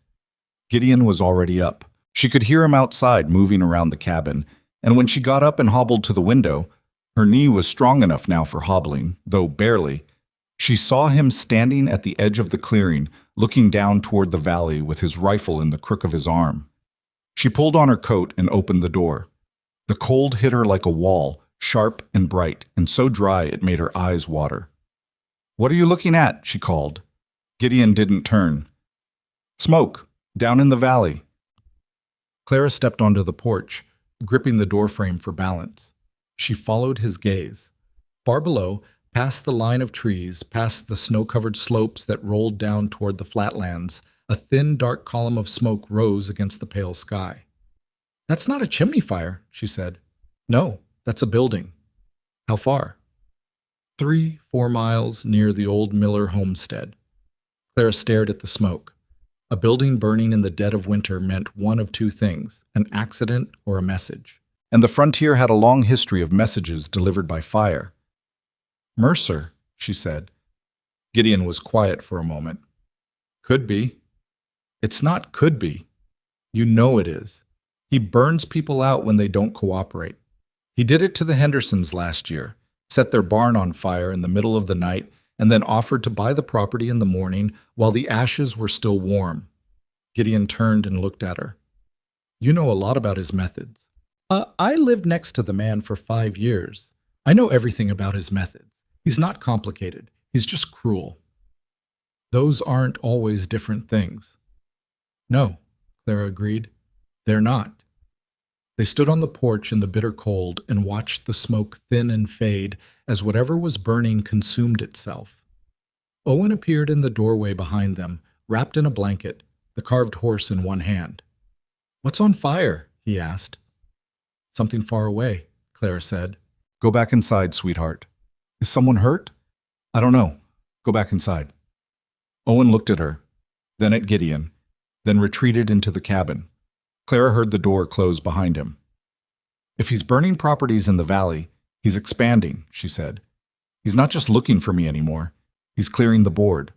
Gideon was already up. She could hear him outside moving around the cabin, and when she got up and hobbled to the window, her knee was strong enough now for hobbling, though barely. She saw him standing at the edge of the clearing, looking down toward the valley with his rifle in the crook of his arm. She pulled on her coat and opened the door. The cold hit her like a wall, sharp and bright, and so dry it made her eyes water. "What are you looking at?" she called. Gideon didn't turn. "Smoke, down in the valley." Clara stepped onto the porch, gripping the doorframe for balance. She followed his gaze. Far below, past the line of trees, past the snow-covered slopes that rolled down toward the flatlands, a thin, dark column of smoke rose against the pale sky. "That's not a chimney fire," she said. "No, that's a building." "How far?" 3-4 miles near the old Miller homestead. Clara stared at the smoke. A building burning in the dead of winter meant one of 2 things, an accident or a message. And the frontier had a long history of messages delivered by fire. "Mercer," she said. Gideon was quiet for a moment. "Could be." "It's not could be. You know it is. He burns people out when they don't cooperate. He did it to the Hendersons last year, set their barn on fire in the middle of the night, and then offered to buy the property in the morning while the ashes were still warm." Gideon turned and looked at her. "You know a lot about his methods." I lived next to the man for 5 years. I know everything about his methods. He's not complicated. He's just cruel." "Those aren't always different things." "No," Clara agreed. "They're not." They stood on the porch in the bitter cold and watched the smoke thin and fade as whatever was burning consumed itself. Owen appeared in the doorway behind them, wrapped in a blanket, the carved horse in one hand. "What's on fire?" he asked. "Something far away," Clara said. "Go back inside, sweetheart." "Is someone hurt?" "I don't know. Go back inside." Owen looked at her, then at Gideon, then retreated into the cabin. Clara heard the door close behind him. "If he's burning properties in the valley, he's expanding," she said. "He's not just looking for me anymore. He's clearing the board."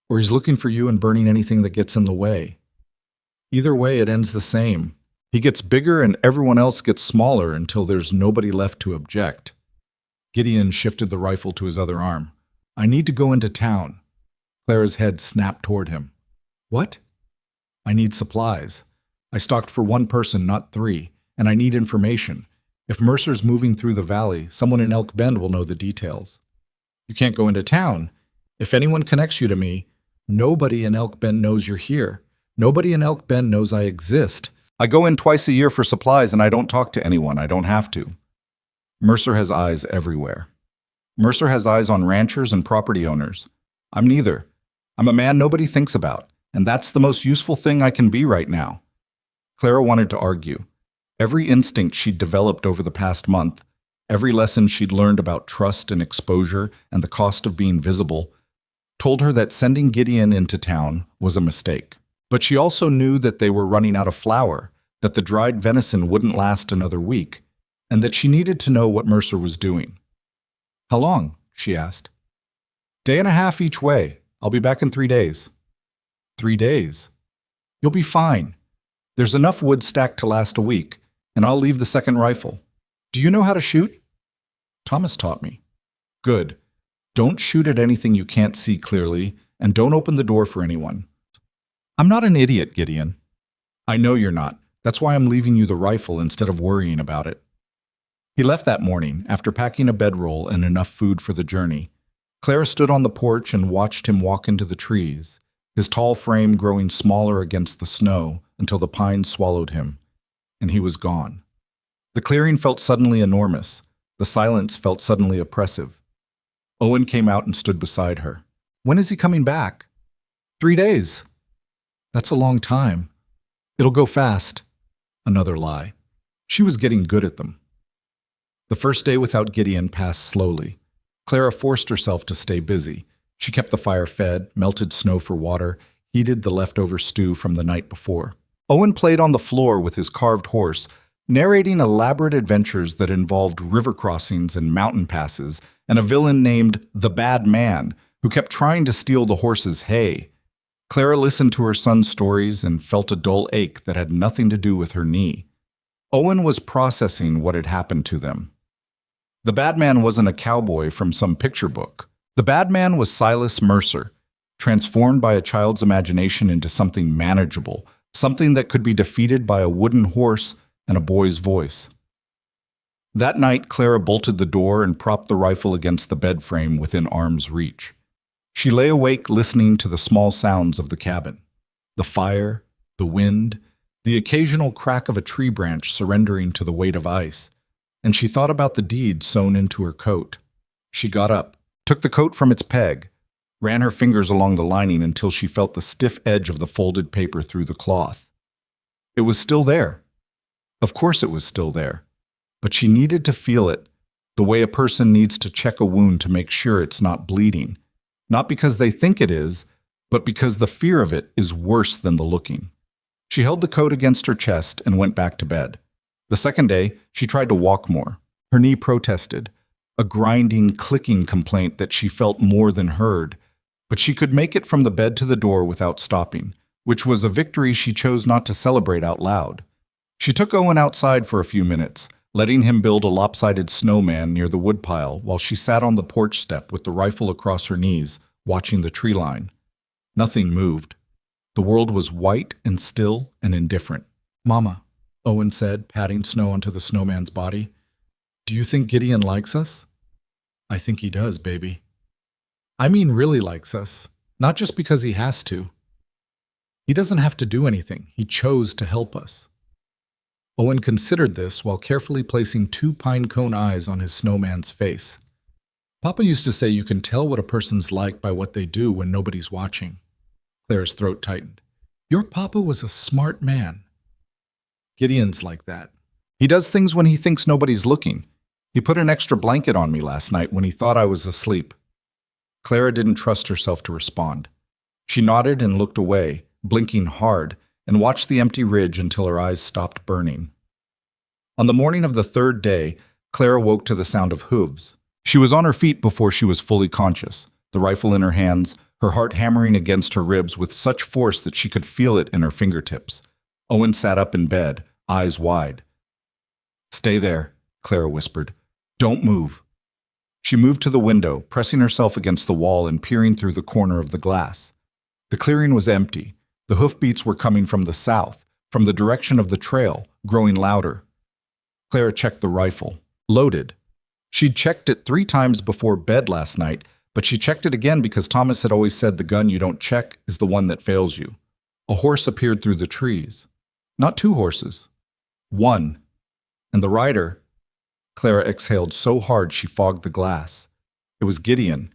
Or he's looking for you and burning anything that gets in the way. Either way, it ends the same. He gets bigger and everyone else gets smaller until there's nobody left to object. Gideon shifted the rifle to his other arm. I need to go into town. Clara's head snapped toward him. What? I need supplies. I stocked for one person, not three, and I need information. If Mercer's moving through the valley, someone in Elk Bend will know the details. You can't go into town. If anyone connects you to me, nobody in Elk Bend knows you're here. Nobody in Elk Bend knows I exist. I go in twice a year for supplies and I don't talk to anyone. I don't have to. Mercer has eyes everywhere. Mercer has eyes on ranchers and property owners. I'm neither. I'm a man nobody thinks about, and that's the most useful thing I can be right now. Clara wanted to argue. Every instinct she'd developed over the past month, every lesson she'd learned about trust and exposure and the cost of being visible, told her that sending Gideon into town was a mistake. But she also knew that they were running out of flour, that the dried venison wouldn't last another week, and that she needed to know what Mercer was doing. How long? She asked. Day and a half each way. I'll be back in 3 days. 3 days? You'll be fine. There's enough wood stacked to last a week, and I'll leave the second rifle. Do you know how to shoot? Thomas taught me. Good. Don't shoot at anything you can't see clearly, and don't open the door for anyone. I'm not an idiot, Gideon. I know you're not. That's why I'm leaving you the rifle instead of worrying about it. He left that morning, after packing a bedroll and enough food for the journey. Clara stood on the porch and watched him walk into the trees, his tall frame growing smaller against the snow until the pines swallowed him, and he was gone. The clearing felt suddenly enormous. The silence felt suddenly oppressive. Owen came out and stood beside her. When is he coming back? 3 days. That's a long time. It'll go fast. Another lie. She was getting good at them. The first day without Gideon passed slowly. Clara forced herself to stay busy. She kept the fire fed, melted snow for water, heated the leftover stew from the night before. Owen played on the floor with his carved horse, narrating elaborate adventures that involved river crossings and mountain passes, and a villain named the Bad Man, who kept trying to steal the horse's hay. Clara listened to her son's stories and felt a dull ache that had nothing to do with her knee. Owen was processing what had happened to them. The Bad Man wasn't a cowboy from some picture book. The Bad Man was Silas Mercer, transformed by a child's imagination into something manageable, something that could be defeated by a wooden horse and a boy's voice. That night, Clara bolted the door and propped the rifle against the bed frame within arm's reach. She lay awake listening to the small sounds of the cabin. The fire, the wind, the occasional crack of a tree branch surrendering to the weight of ice. And she thought about the deed sewn into her coat. She got up, took the coat from its peg, ran her fingers along the lining until she felt the stiff edge of the folded paper through the cloth. It was still there. Of course it was still there. But she needed to feel it, the way a person needs to check a wound to make sure it's not bleeding. Not because they think it is, but because the fear of it is worse than the looking. She held the coat against her chest and went back to bed. The second day, she tried to walk more. Her knee protested, a grinding, clicking complaint that she felt more than heard, but she could make it from the bed to the door without stopping, which was a victory she chose not to celebrate out loud. She took Owen outside for a few minutes, letting him build a lopsided snowman near the woodpile while she sat on the porch step with the rifle across her knees, watching the tree line. Nothing moved. The world was white and still and indifferent. Mama, Owen said, patting snow onto the snowman's body. Do you think Gideon likes us? I think he does, baby. I mean really likes us, not just because he has to. He doesn't have to do anything. He chose to help us. Owen considered this while carefully placing 2 pine cone eyes on his snowman's face. Papa used to say you can tell what a person's like by what they do when nobody's watching. Clara's throat tightened. Your papa was a smart man. Gideon's like that. He does things when he thinks nobody's looking. He put an extra blanket on me last night when he thought I was asleep. Clara didn't trust herself to respond. She nodded and looked away, blinking hard, and watched the empty ridge until her eyes stopped burning. On the morning of the 3rd day, Clara woke to the sound of hooves. She was on her feet before she was fully conscious, the rifle in her hands, her heart hammering against her ribs with such force that she could feel it in her fingertips. Owen sat up in bed, eyes wide. "Stay there," Clara whispered. "Don't move." She moved to the window, pressing herself against the wall and peering through the corner of the glass. The clearing was empty. The hoofbeats were coming from the south, from the direction of the trail, growing louder. Clara checked the rifle. Loaded. She'd checked it 3 times before bed last night, but she checked it again because Thomas had always said the gun you don't check is the one that fails you. A horse appeared through the trees. Not 2 horses. 1. And the rider... Clara exhaled so hard she fogged the glass. It was Gideon.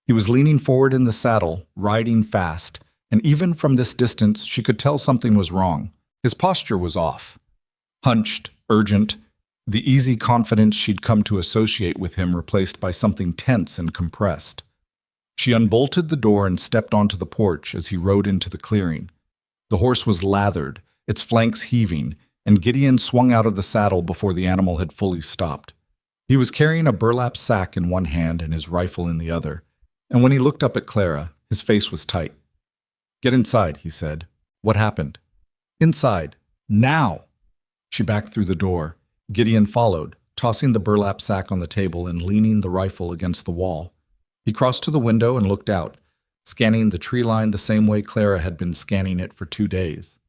He was leaning forward in the saddle, riding fast, and even from this distance she could tell something was wrong. His posture was off. Hunched, urgent, the easy confidence she'd come to associate with him replaced by something tense and compressed. She unbolted the door and stepped onto the porch as he rode into the clearing. The horse was lathered, its flanks heaving, and Gideon swung out of the saddle before the animal had fully stopped. He was carrying a burlap sack in one hand and his rifle in the other, and when he looked up at Clara, his face was tight. "Get inside," he said. "What happened?" "Inside. Now!" She backed through the door. Gideon followed, tossing the burlap sack on the table and leaning the rifle against the wall. He crossed to the window and looked out, scanning the tree line the same way Clara had been scanning it for 2 days.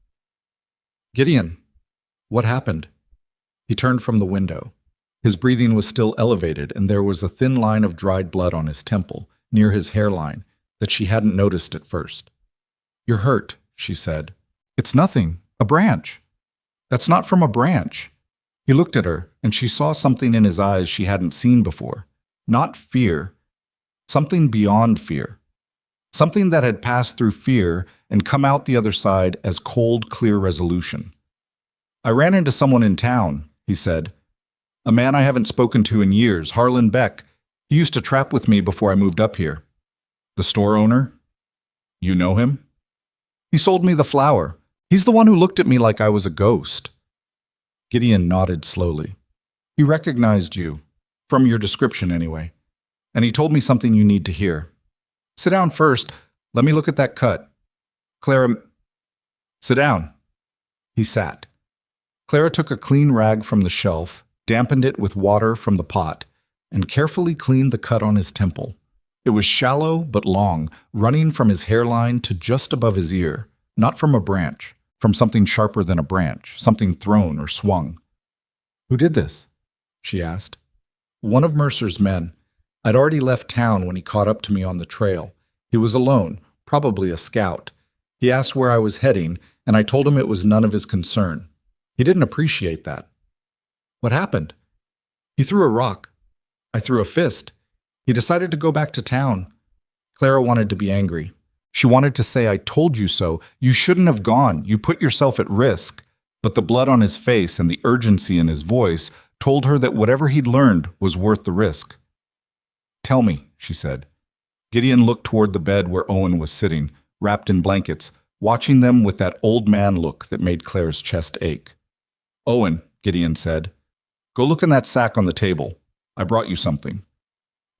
"Gideon, what happened?" He turned from the window. His breathing was still elevated, and there was a thin line of dried blood on his temple, near his hairline, that she hadn't noticed at first. "You're hurt," she said. "It's nothing. A branch." "That's not from a branch." He looked at her, and she saw something in his eyes she hadn't seen before. Not fear. Something beyond fear. Something that had passed through fear and come out the other side as cold, clear resolution. "I ran into someone in town," he said. "A man I haven't spoken to in years, Harlan Beck. He used to trap with me before I moved up here." "The store owner?" "You know him?" "He sold me the flour. He's the one who looked at me like I was a ghost." Gideon nodded slowly. "He recognized you. From your description, anyway. And he told me something you need to hear. Sit down first. Let me look at that cut. Clara..." "Sit down." He sat. Clara took a clean rag from the shelf, dampened it with water from the pot, and carefully cleaned the cut on his temple. It was shallow but long, running from his hairline to just above his ear, not from a branch, from something sharper than a branch, something thrown or swung. "Who did this?" she asked. "One of Mercer's men. I'd already left town when he caught up to me on the trail. He was alone, probably a scout. He asked where I was heading, and I told him it was none of his concern. He didn't appreciate that." "What happened?" "He threw a rock. I threw a fist. He decided to go back to town." Clara wanted to be angry. She wanted to say, "I told you so. You shouldn't have gone. You put yourself at risk." But the blood on his face and the urgency in his voice told her that whatever he'd learned was worth the risk. "Tell me," she said. Gideon looked toward the bed where Owen was sitting, wrapped in blankets, watching them with that old man look that made Clara's chest ache. "Owen," Gideon said, "go look in that sack on the table. I brought you something."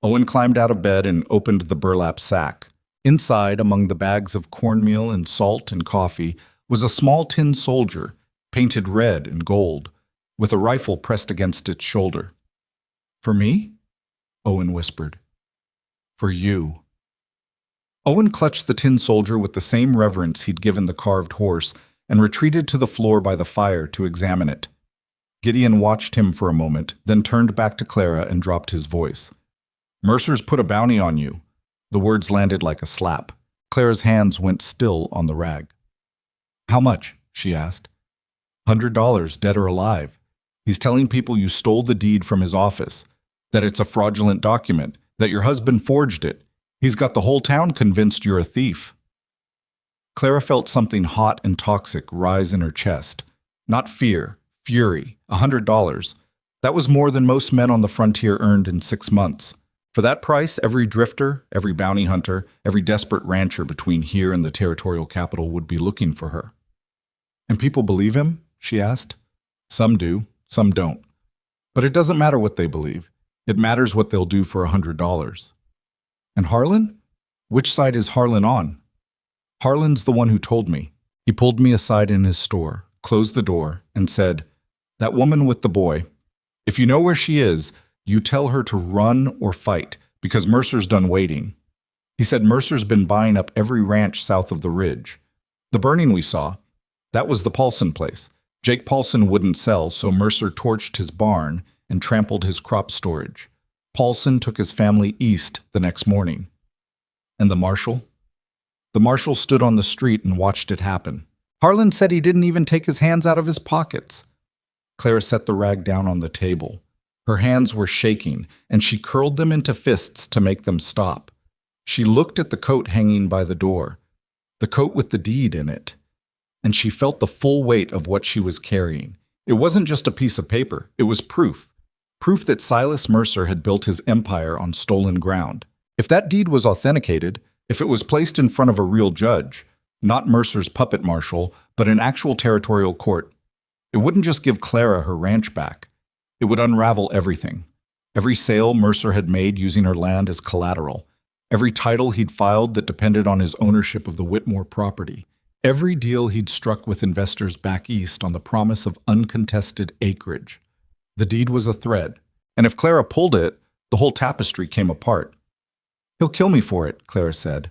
Owen climbed out of bed and opened the burlap sack. Inside, among the bags of cornmeal and salt and coffee, was a small tin soldier, painted red and gold, with a rifle pressed against its shoulder. "For me?" Owen whispered. "For you." Owen clutched the tin soldier with the same reverence he'd given the carved horse and retreated to the floor by the fire to examine it. Gideon watched him for a moment, then turned back to Clara and dropped his voice. "Mercer's put a bounty on you." The words landed like a slap. Clara's hands went still on the rag. "How much?" she asked. $100, dead or alive. He's telling people you stole the deed from his office, that it's a fraudulent document, that your husband forged it. He's got the whole town convinced you're a thief." Clara felt something hot and toxic rise in her chest. Not fear, fury. $100. That was more than most men on the frontier earned in 6 months. For that price, every drifter, every bounty hunter, every desperate rancher between here and the territorial capital would be looking for her. "And people believe him?" she asked. "Some do, some don't. But it doesn't matter what they believe. It matters what they'll do for $100. "And Harlan?" Which side is Harlan on? Harlan's the one who told me. He pulled me aside in his store, closed the door, and said, "That woman with the boy, if you know where she is, you tell her to run or fight, because Mercer's done waiting." He said Mercer's been buying up every ranch south of the ridge. The burning we saw, that was the Paulson place. Jake Paulson wouldn't sell, so Mercer torched his barn and trampled his crop storage. Paulson took his family east the next morning. And the marshal? The marshal stood on the street and watched it happen. Harlan said he didn't even take his hands out of his pockets. Clara set the rag down on the table. Her hands were shaking, and she curled them into fists to make them stop. She looked at the coat hanging by the door, the coat with the deed in it, and she felt the full weight of what she was carrying. It wasn't just a piece of paper, it was proof. Proof that Silas Mercer had built his empire on stolen ground. If that deed was authenticated, if it was placed in front of a real judge, not Mercer's puppet marshal, but an actual territorial court, it wouldn't just give Clara her ranch back. It would unravel everything. Every sale Mercer had made using her land as collateral. Every title he'd filed that depended on his ownership of the Whitmore property. Every deal he'd struck with investors back east on the promise of uncontested acreage. The deed was a thread, and if Clara pulled it, the whole tapestry came apart. "He'll kill me for it," Clara said.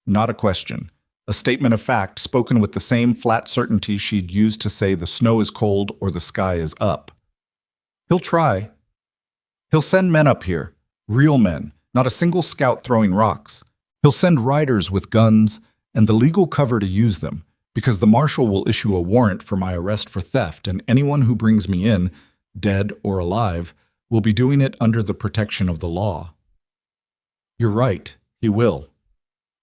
Not a question. A statement of fact spoken with the same flat certainty she'd used to say the snow is cold or the sky is up. "He'll try. He'll send men up here, real men, not a single scout throwing rocks. He'll send riders with guns and the legal cover to use them, because the marshal will issue a warrant for my arrest for theft, and anyone who brings me in, dead or alive, will be doing it under the protection of the law." "You're right, he will."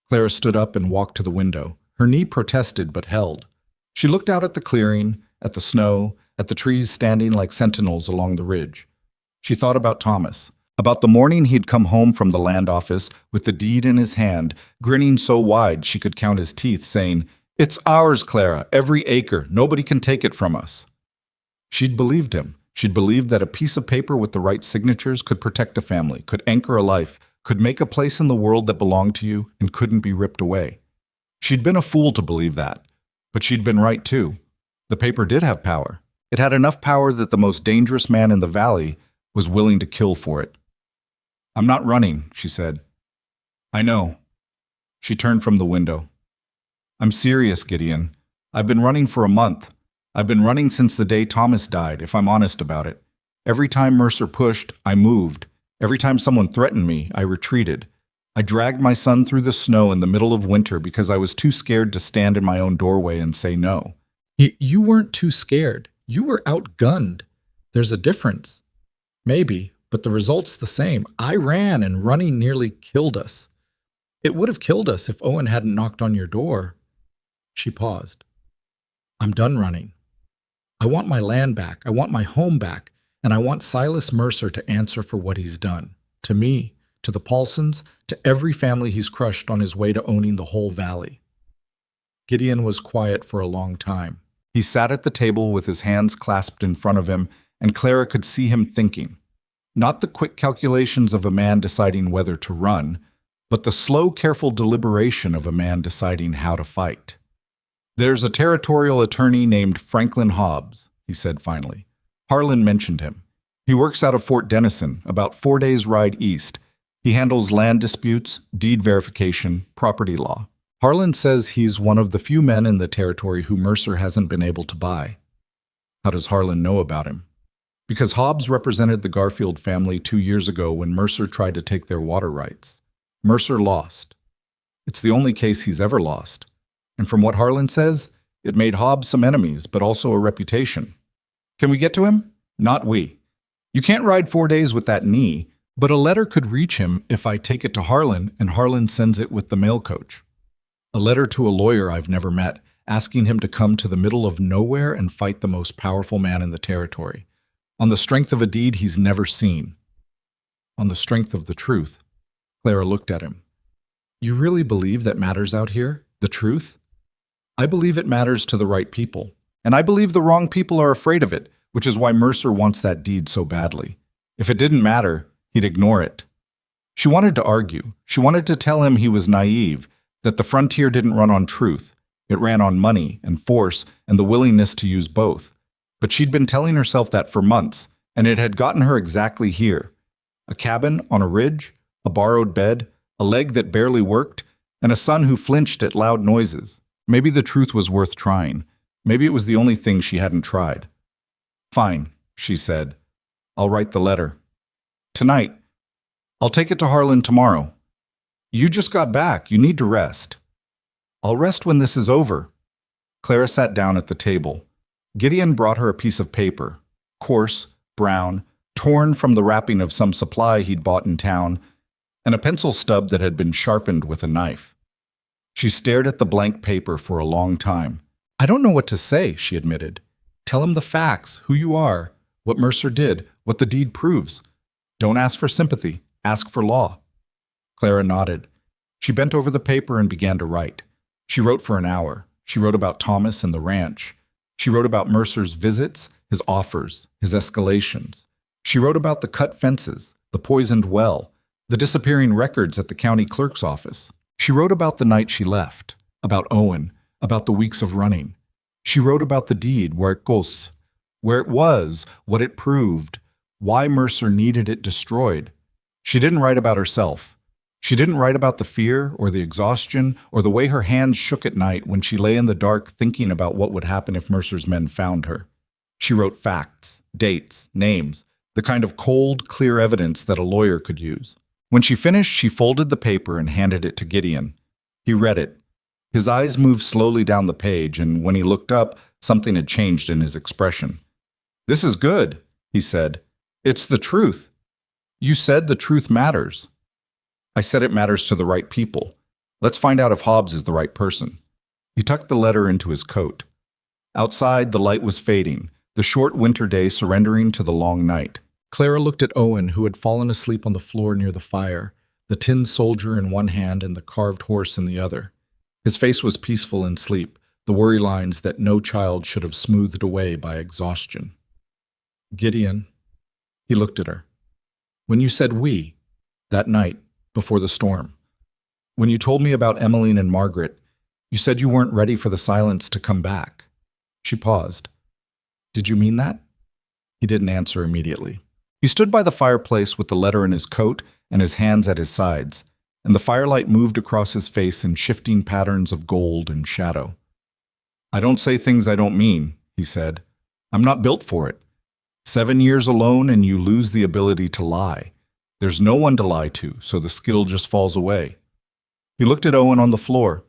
Clara stood up and walked to the window. Her knee protested but held. She looked out at the clearing, at the snow, at the trees standing like sentinels along the ridge. She thought about Thomas, about the morning he'd come home from the land office with the deed in his hand, grinning so wide she could count his teeth, saying, "It's ours, Clara, every acre. Nobody can take it from us." She'd believed him. She'd believed that a piece of paper with the right signatures could protect a family, could anchor a life, could make a place in the world that belonged to you and couldn't be ripped away. She'd been a fool to believe that, but she'd been right too. The paper did have power. It had enough power that the most dangerous man in the valley was willing to kill for it. "I'm not running," she said. "I know." She turned from the window. "I'm serious, Gideon. I've been running for a month. I've been running since the day Thomas died, if I'm honest about it. Every time Mercer pushed, I moved. Every time someone threatened me, I retreated. I dragged my son through the snow in the middle of winter because I was too scared to stand in my own doorway and say no." You weren't too scared. You were outgunned. There's a difference. Maybe, but the result's the same. I ran, and running nearly killed us. It would have killed us if Owen hadn't knocked on your door. She paused. "I'm done running. I want my land back. I want my home back. And I want Silas Mercer to answer for what he's done. To me, to the Paulsons, to every family he's crushed on his way to owning the whole valley." Gideon was quiet for a long time. He sat at the table with his hands clasped in front of him, and Clara could see him thinking. Not the quick calculations of a man deciding whether to run, but the slow, careful deliberation of a man deciding how to fight. "There's a territorial attorney named Franklin Hobbs," he said finally. Harlan mentioned him. "He works out of Fort Denison, about 4 days' ride east. He handles land disputes, deed verification, property law. Harlan says he's one of the few men in the territory who Mercer hasn't been able to buy." "How does Harlan know about him?" "Because Hobbs represented the Garfield family 2 years ago when Mercer tried to take their water rights. Mercer lost. It's the only case he's ever lost. And from what Harlan says, it made Hobbs some enemies, but also a reputation. Can we get to him?" "Not we. You can't ride 4 days with that knee, but a letter could reach him if I take it to Harlan and Harlan sends it with the mail coach. A letter to a lawyer I've never met, asking him to come to the middle of nowhere and fight the most powerful man in the territory, on the strength of a deed he's never seen. On the strength of the truth." Clara looked at him. "You really believe that matters out here? The truth?" "I believe it matters to the right people. And I believe the wrong people are afraid of it, which is why Mercer wants that deed so badly. If it didn't matter, he'd ignore it." She wanted to argue. She wanted to tell him he was naive, that the frontier didn't run on truth. It ran on money and force and the willingness to use both. But she'd been telling herself that for months, and it had gotten her exactly here. A cabin on a ridge, a borrowed bed, a leg that barely worked, and a son who flinched at loud noises. Maybe the truth was worth trying. Maybe it was the only thing she hadn't tried. "Fine," she said. "I'll write the letter. Tonight. I'll take it to Harlan tomorrow. You just got back. You need to rest." "I'll rest when this is over." Clara sat down at the table. Gideon brought her a piece of paper, coarse, brown, torn from the wrapping of some supply he'd bought in town, and a pencil stub that had been sharpened with a knife. She stared at the blank paper for a long time. "I don't know what to say," she admitted. "Tell him the facts, who you are, what Mercer did, what the deed proves. Don't ask for sympathy, ask for law." Clara nodded. She bent over the paper and began to write. She wrote for an hour. She wrote about Thomas and the ranch. She wrote about Mercer's visits, his offers, his escalations. She wrote about the cut fences, the poisoned well, the disappearing records at the county clerk's office. She wrote about the night she left, about Owen, about the weeks of running. She wrote about the deed, where it goes, where it was, what it proved, why Mercer needed it destroyed. She didn't write about herself. She didn't write about the fear or the exhaustion or the way her hands shook at night when she lay in the dark thinking about what would happen if Mercer's men found her. She wrote facts, dates, names, the kind of cold, clear evidence that a lawyer could use. When she finished, she folded the paper and handed it to Gideon. He read it. His eyes moved slowly down the page, and when he looked up, something had changed in his expression. "This is good," he said. "It's the truth. You said the truth matters." "I said it matters to the right people. Let's find out if Hobbs is the right person." He tucked the letter into his coat. Outside, the light was fading, the short winter day surrendering to the long night. Clara looked at Owen, who had fallen asleep on the floor near the fire, the tin soldier in one hand and the carved horse in the other. His face was peaceful in sleep, the worry lines that no child should have smoothed away by exhaustion. "Gideon," he looked at her. "When you said we, that night, before the storm, when you told me about Emmeline and Margaret, you said you weren't ready for the silence to come back." She paused. "Did you mean that?" He didn't answer immediately. He stood by the fireplace with the letter in his coat and his hands at his sides, and the firelight moved across his face in shifting patterns of gold and shadow. "I don't say things I don't mean," he said. "I'm not built for it. 7 years alone and you lose the ability to lie. There's no one to lie to, so the skill just falls away." He looked at Owen on the floor.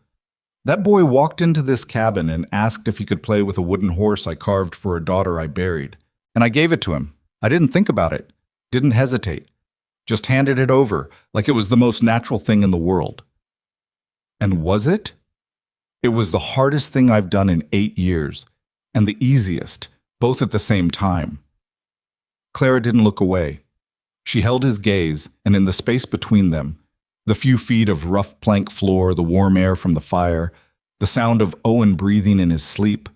"That boy walked into this cabin and asked if he could play with a wooden horse I carved for a daughter I buried. And I gave it to him. I didn't think about it. Didn't hesitate. Just handed it over, like it was the most natural thing in the world." And was it? It was the hardest thing I've done in 8 years, and the easiest, both at the same time. Clara didn't look away. She held his gaze, and in the space between them, the few feet of rough plank floor, the warm air from the fire, the sound of Owen breathing in his sleep,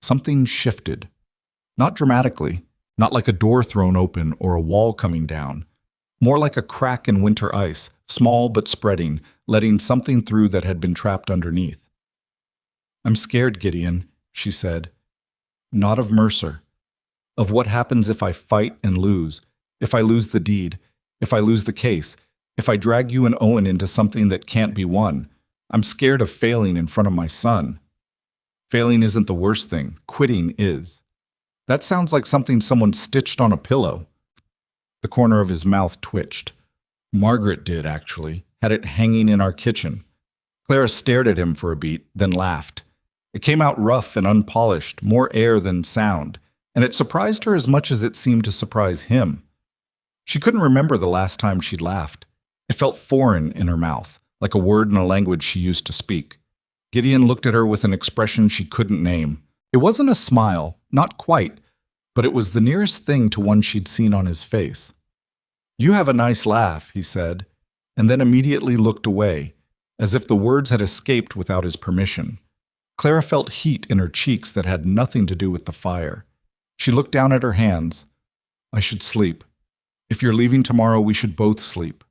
something shifted. Not dramatically, not like a door thrown open or a wall coming down, more like a crack in winter ice, small but spreading, letting something through that had been trapped underneath. "I'm scared, Gideon," she said. "Not of Mercer. Of what happens if I fight and lose, if I lose the deed, if I lose the case, if I drag you and Owen into something that can't be won. I'm scared of failing in front of my son. Failing isn't the worst thing. Quitting is." That sounds like something someone stitched on a pillow. The corner of his mouth twitched. "Margaret did, actually. Had it hanging in our kitchen." Clara stared at him for a beat, then laughed. It came out rough and unpolished, more air than sound, and it surprised her as much as it seemed to surprise him. She couldn't remember the last time she'd laughed. It felt foreign in her mouth, like a word in a language she used to speak. Gideon looked at her with an expression she couldn't name. It wasn't a smile, not quite, but it was the nearest thing to one she'd seen on his face. "You have a nice laugh," he said, and then immediately looked away, as if the words had escaped without his permission. Clara felt heat in her cheeks that had nothing to do with the fire. She looked down at her hands. "I should sleep. If you're leaving tomorrow, we should both sleep."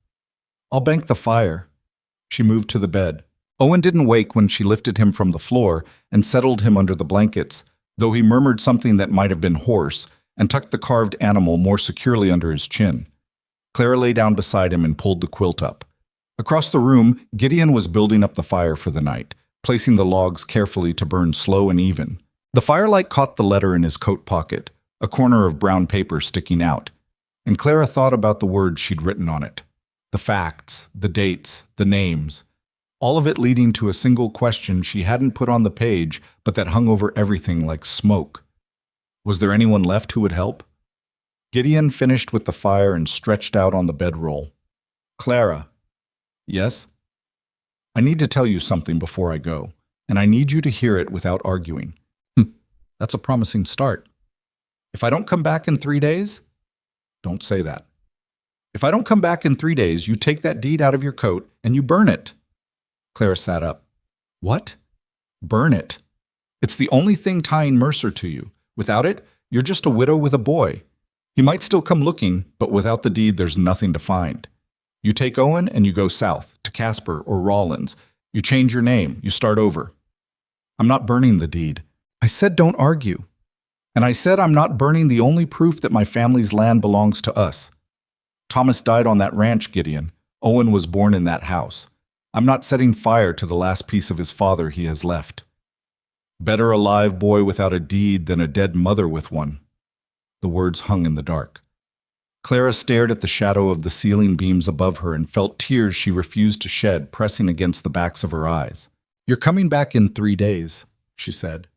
I'll bank the fire. She moved to the bed. Owen didn't wake when she lifted him from the floor and settled him under the blankets, though he murmured something that might have been hoarse and tucked the carved animal more securely under his chin. Clara lay down beside him and pulled the quilt up. Across the room, Gideon was building up the fire for the night, placing the logs carefully to burn slow and even. The firelight caught the letter in his coat pocket, a corner of brown paper sticking out, and Clara thought about the words she'd written on it. The facts, the dates, the names, all of it leading to a single question she hadn't put on the page, but that hung over everything like smoke. Was there anyone left who would help? Gideon finished with the fire and stretched out on the bedroll. Clara. Yes? I need to tell you something before I go, and I need you to hear it without arguing. That's a promising start. If I don't come back in 3 days, don't say that. If I don't come back in 3 days, you take that deed out of your coat and you burn it. Clara sat up. What? Burn it. It's the only thing tying Mercer to you. Without it, you're just a widow with a boy. He might still come looking, but without the deed, there's nothing to find. You take Owen and you go south, to Casper or Rawlins. You change your name, you start over. I'm not burning the deed. I said don't argue. And I said I'm not burning the only proof that my family's land belongs to us. Thomas died on that ranch, Gideon. Owen was born in that house. I'm not setting fire to the last piece of his father he has left. Better a live boy without a deed than a dead mother with one. The words hung in the dark. Clara stared at the shadow of the ceiling beams above her and felt tears she refused to shed pressing against the backs of her eyes. You're coming back in 3 days, she said.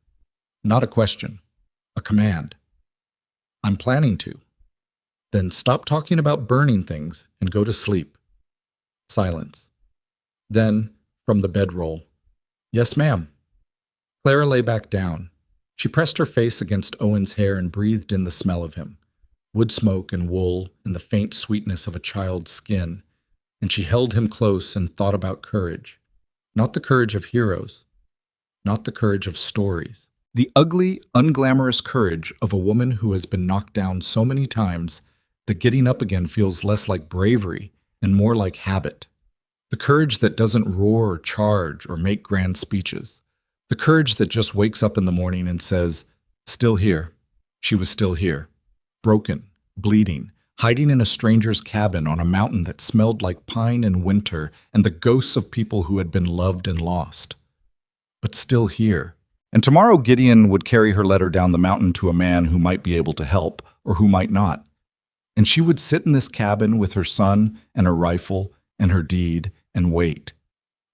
Not a question, a command. I'm planning to. Then stop talking about burning things and go to sleep. Silence. Then, from the bedroll, yes, ma'am. Clara lay back down. She pressed her face against Owen's hair and breathed in the smell of him, wood smoke and wool and the faint sweetness of a child's skin, and she held him close and thought about courage. Not the courage of heroes, not the courage of stories. The ugly, unglamorous courage of a woman who has been knocked down so many times that getting up again feels less like bravery and more like habit. The courage that doesn't roar or charge or make grand speeches. The courage that just wakes up in the morning and says, still here. She was still here. Broken, bleeding, hiding in a stranger's cabin on a mountain that smelled like pine and winter and the ghosts of people who had been loved and lost. But still here. And tomorrow Gideon would carry her letter down the mountain to a man who might be able to help or who might not. And she would sit in this cabin with her son and her rifle and her deed and wait.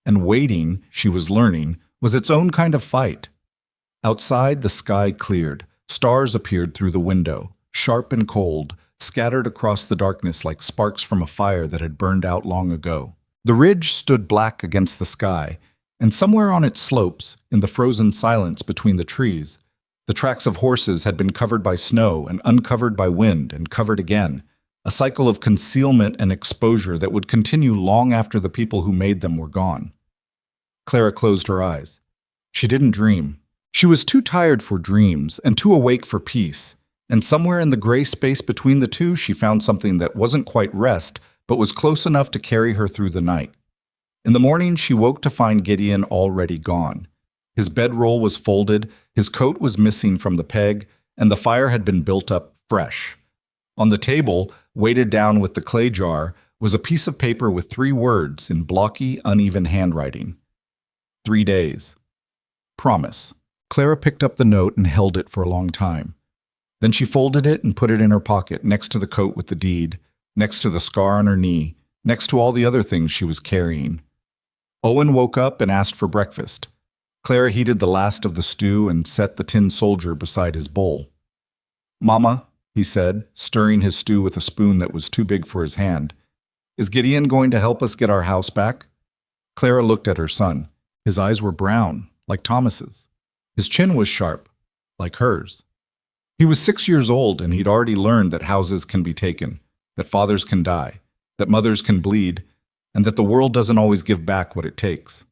And waiting, she was learning, was its own kind of fight. Outside, the sky cleared. Stars appeared through the window, sharp and cold, scattered across the darkness like sparks from a fire that had burned out long ago. The ridge stood black against the sky, and somewhere on its slopes, in the frozen silence between the trees, the tracks of horses had been covered by snow and uncovered by wind and covered again, a cycle of concealment and exposure that would continue long after the people who made them were gone. Clara closed her eyes. She didn't dream. She was too tired for dreams and too awake for peace, and somewhere in the gray space between the two she found something that wasn't quite rest, but was close enough to carry her through the night. In the morning she woke to find Gideon already gone. His bedroll was folded, his coat was missing from the peg, and the fire had been built up fresh. On the table, weighted down with the clay jar, was a piece of paper with 3 words in blocky, uneven handwriting. 3 days. Promise. Clara picked up the note and held it for a long time. Then she folded it and put it in her pocket next to the coat with the deed, next to the scar on her knee, next to all the other things she was carrying. Owen woke up and asked for breakfast. Clara heated the last of the stew and set the tin soldier beside his bowl. Mama, he said, stirring his stew with a spoon that was too big for his hand, is Gideon going to help us get our house back? Clara looked at her son. His eyes were brown, like Thomas's. His chin was sharp, like hers. He was 6 years old, and he'd already learned that houses can be taken, that fathers can die, that mothers can bleed, and that the world doesn't always give back what it takes.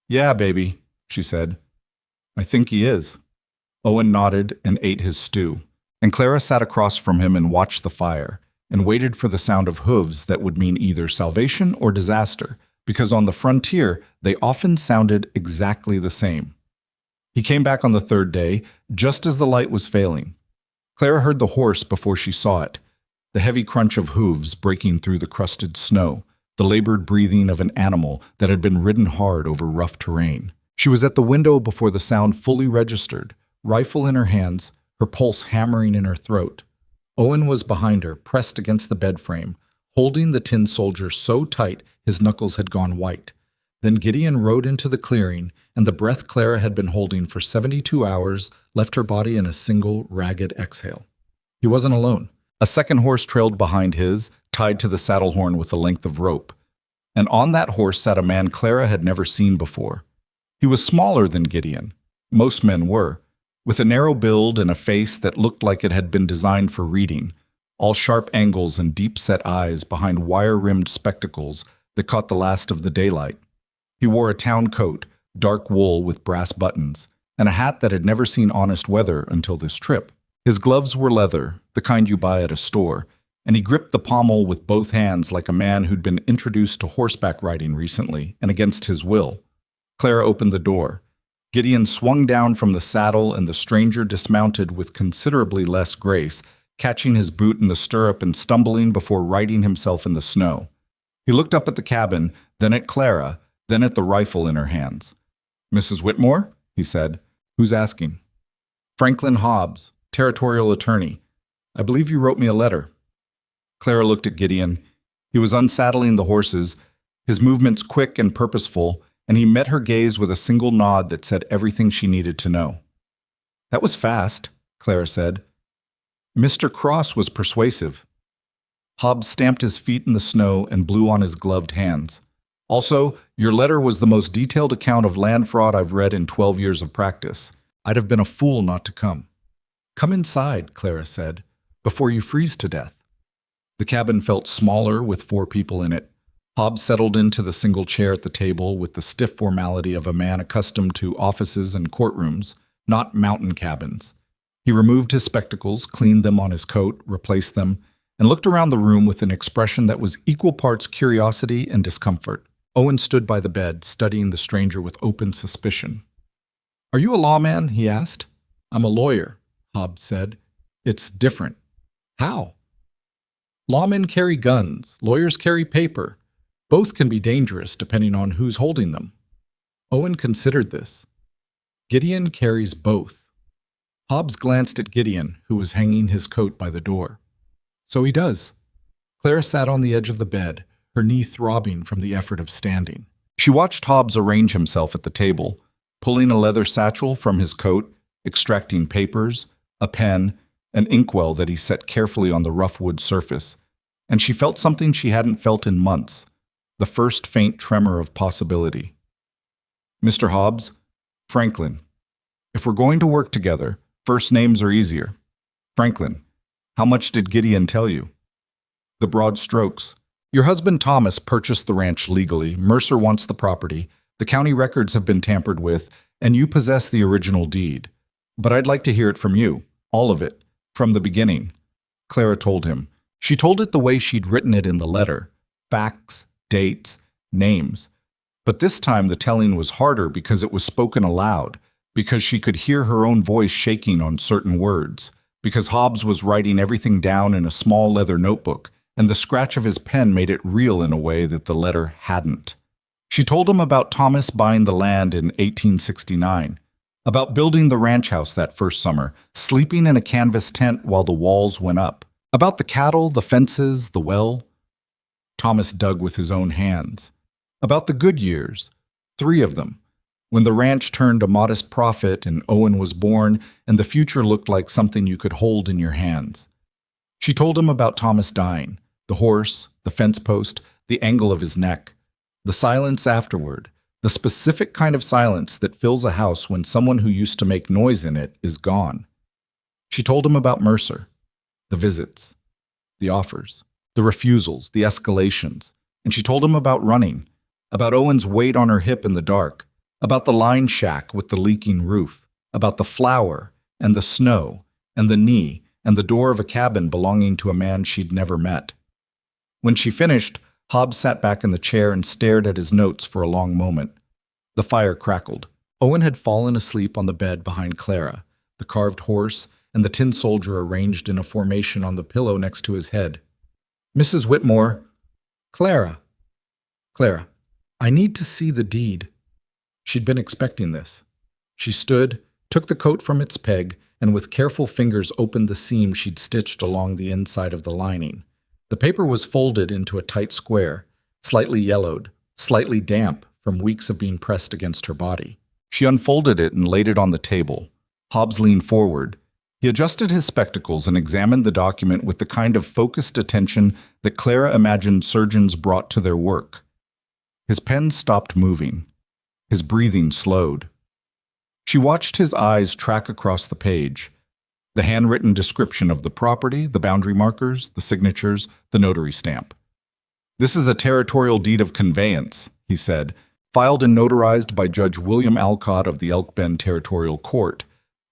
Yeah, baby, she said. I think he is. Owen nodded and ate his stew, and Clara sat across from him and watched the fire, and waited for the sound of hooves that would mean either salvation or disaster, because on the frontier they often sounded exactly the same. He came back on the third day, just as the light was failing. Clara heard the horse before she saw it, the heavy crunch of hooves breaking through the crusted snow, the labored breathing of an animal that had been ridden hard over rough terrain. She was at the window before the sound fully registered, rifle in her hands, her pulse hammering in her throat. Owen was behind her, pressed against the bed frame, holding the tin soldier so tight his knuckles had gone white. Then Gideon rode into the clearing, and the breath Clara had been holding for 72 hours left her body in a single, ragged exhale. He wasn't alone. A second horse trailed behind his, tied to the saddle horn with a length of rope. And on that horse sat a man Clara had never seen before. He was smaller than Gideon. Most men were, with a narrow build and a face that looked like it had been designed for reading, all sharp angles and deep-set eyes behind wire-rimmed spectacles that caught the last of the daylight. He wore a town coat, dark wool with brass buttons, and a hat that had never seen honest weather until this trip. His gloves were leather, the kind you buy at a store, and he gripped the pommel with both hands like a man who'd been introduced to horseback riding recently and against his will. Clara opened the door. Gideon swung down from the saddle, and the stranger dismounted with considerably less grace, catching his boot in the stirrup and stumbling before righting himself in the snow. He looked up at the cabin, then at Clara, then at the rifle in her hands. "Mrs. Whitmore?" he said. "Who's asking?" "Franklin Hobbs, territorial attorney. I believe you wrote me a letter." Clara looked at Gideon. He was unsaddling the horses, his movements quick and purposeful, and he met her gaze with a single nod that said everything she needed to know. "That was fast," Clara said. Mr. Cross was persuasive. Hobbs stamped his feet in the snow and blew on his gloved hands. "Also, your letter was the most detailed account of land fraud I've read in 12 years of practice. I'd have been a fool not to come." "Come inside," Clara said, "before you freeze to death." The cabin felt smaller with 4 people in it. Hobbs settled into the single chair at the table with the stiff formality of a man accustomed to offices and courtrooms, not mountain cabins. He removed his spectacles, cleaned them on his coat, replaced them, and looked around the room with an expression that was equal parts curiosity and discomfort. Owen stood by the bed, studying the stranger with open suspicion. "Are you a lawman?" he asked. "I'm a lawyer," Hobbs said. "It's different." "How?" "Lawmen carry guns, lawyers carry paper. Both can be dangerous depending on who's holding them." Owen considered this. "Gideon carries both." Hobbs glanced at Gideon, who was hanging his coat by the door. "So he does." Clara sat on the edge of the bed, her knee throbbing from the effort of standing. She watched Hobbs arrange himself at the table, pulling a leather satchel from his coat, extracting papers, a pen, an inkwell that he set carefully on the rough wood surface, and she felt something she hadn't felt in months, the first faint tremor of possibility. "Mr. Hobbs, Franklin. If we're going to work together, first names are easier. Franklin, how much did Gideon tell you?" "The broad strokes. Your husband Thomas purchased the ranch legally, Mercer wants the property, the county records have been tampered with, and you possess the original deed. But I'd like to hear it from you, all of it, from the beginning." Clara told him. She told it the way she'd written it in the letter. Facts, dates, names. But this time the telling was harder because it was spoken aloud, because she could hear her own voice shaking on certain words, because Hobbs was writing everything down in a small leather notebook, and the scratch of his pen made it real in a way that the letter hadn't. She told him about Thomas buying the land in 1869, about building the ranch house that first summer, sleeping in a canvas tent while the walls went up, about the cattle, the fences, the well. Thomas dug with his own hands. About the good years, 3 of them, when the ranch turned a modest profit and Owen was born and the future looked like something you could hold in your hands. She told him about Thomas dying, the horse, the fence post, the angle of his neck, the silence afterward, the specific kind of silence that fills a house when someone who used to make noise in it is gone. She told him about Mercer, the visits, the offers, the refusals, the escalations, and she told him about running, about Owen's weight on her hip in the dark, about the line shack with the leaking roof, about the flour and the snow and the knee and the door of a cabin belonging to a man she'd never met. When she finished, Hobbs sat back in the chair and stared at his notes for a long moment. The fire crackled. Owen had fallen asleep on the bed behind Clara, the carved horse and the tin soldier arranged in a formation on the pillow next to his head. "Mrs. Whitmore." "Clara." "Clara, I need to see the deed." She'd been expecting this. She stood, took the coat from its peg, and with careful fingers opened the seam she'd stitched along the inside of the lining. The paper was folded into a tight square, slightly yellowed, slightly damp from weeks of being pressed against her body. She unfolded it and laid it on the table. Hobbs leaned forward. He adjusted his spectacles and examined the document with the kind of focused attention that Clara imagined surgeons brought to their work. His pen stopped moving. His breathing slowed. She watched his eyes track across the page. The handwritten description of the property, the boundary markers, the signatures, the notary stamp. "This is a territorial deed of conveyance," he said, "filed and notarized by Judge William Alcott of the Elk Bend Territorial Court,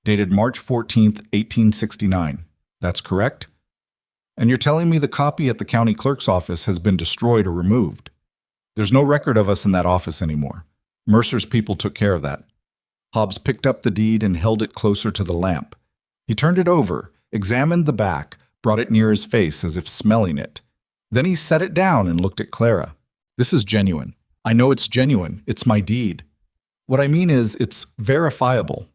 dated March 14th, 1869. That's correct? And you're telling me the copy at the county clerk's office has been destroyed or removed? There's no record of us in that office anymore. Mercer's people took care of that." Hobbs picked up the deed and held it closer to the lamp. He turned it over, examined the back, brought it near his face as if smelling it. Then he set it down and looked at Clara. "This is genuine. I know it's genuine. It's my deed. What I mean is, it's verifiable.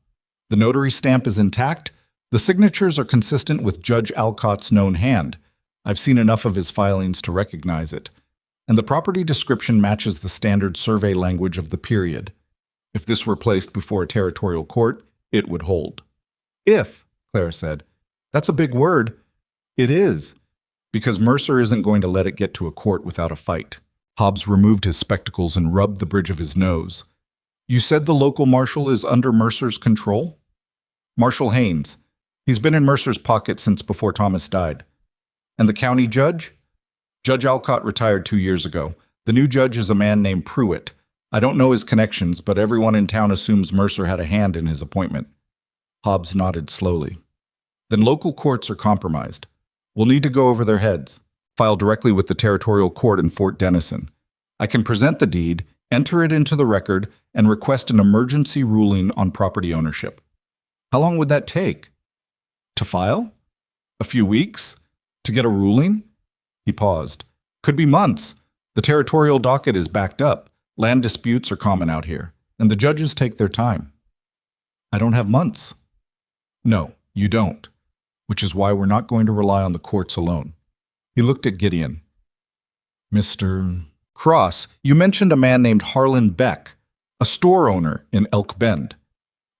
The notary stamp is intact. The signatures are consistent with Judge Alcott's known hand. I've seen enough of his filings to recognize it. And the property description matches the standard survey language of the period. If this were placed before a territorial court, it would hold." "If," Clara said. "That's a big word." "It is, because Mercer isn't going to let it get to a court without a fight." Hobbs removed his spectacles and rubbed the bridge of his nose. "You said the local marshal is under Mercer's control?" "Marshal Haynes. He's been in Mercer's pocket since before Thomas died." "And the county judge?" "Judge Alcott retired 2 years ago. The new judge is a man named Pruitt. I don't know his connections, but everyone in town assumes Mercer had a hand in his appointment." Hobbs nodded slowly. "Then local courts are compromised. We'll need to go over their heads. File directly with the territorial court in Fort Denison. I can present the deed, enter it into the record, and request an emergency ruling on property ownership." "How long would that take?" "To file? A few weeks? To get a ruling?" He paused. "Could be months. The territorial docket is backed up. Land disputes are common out here, and the judges take their time." "I don't have months." "No, you don't, which is why we're not going to rely on the courts alone." He looked at Gideon. "Mr. Cross, you mentioned a man named Harlan Beck, a store owner in Elk Bend."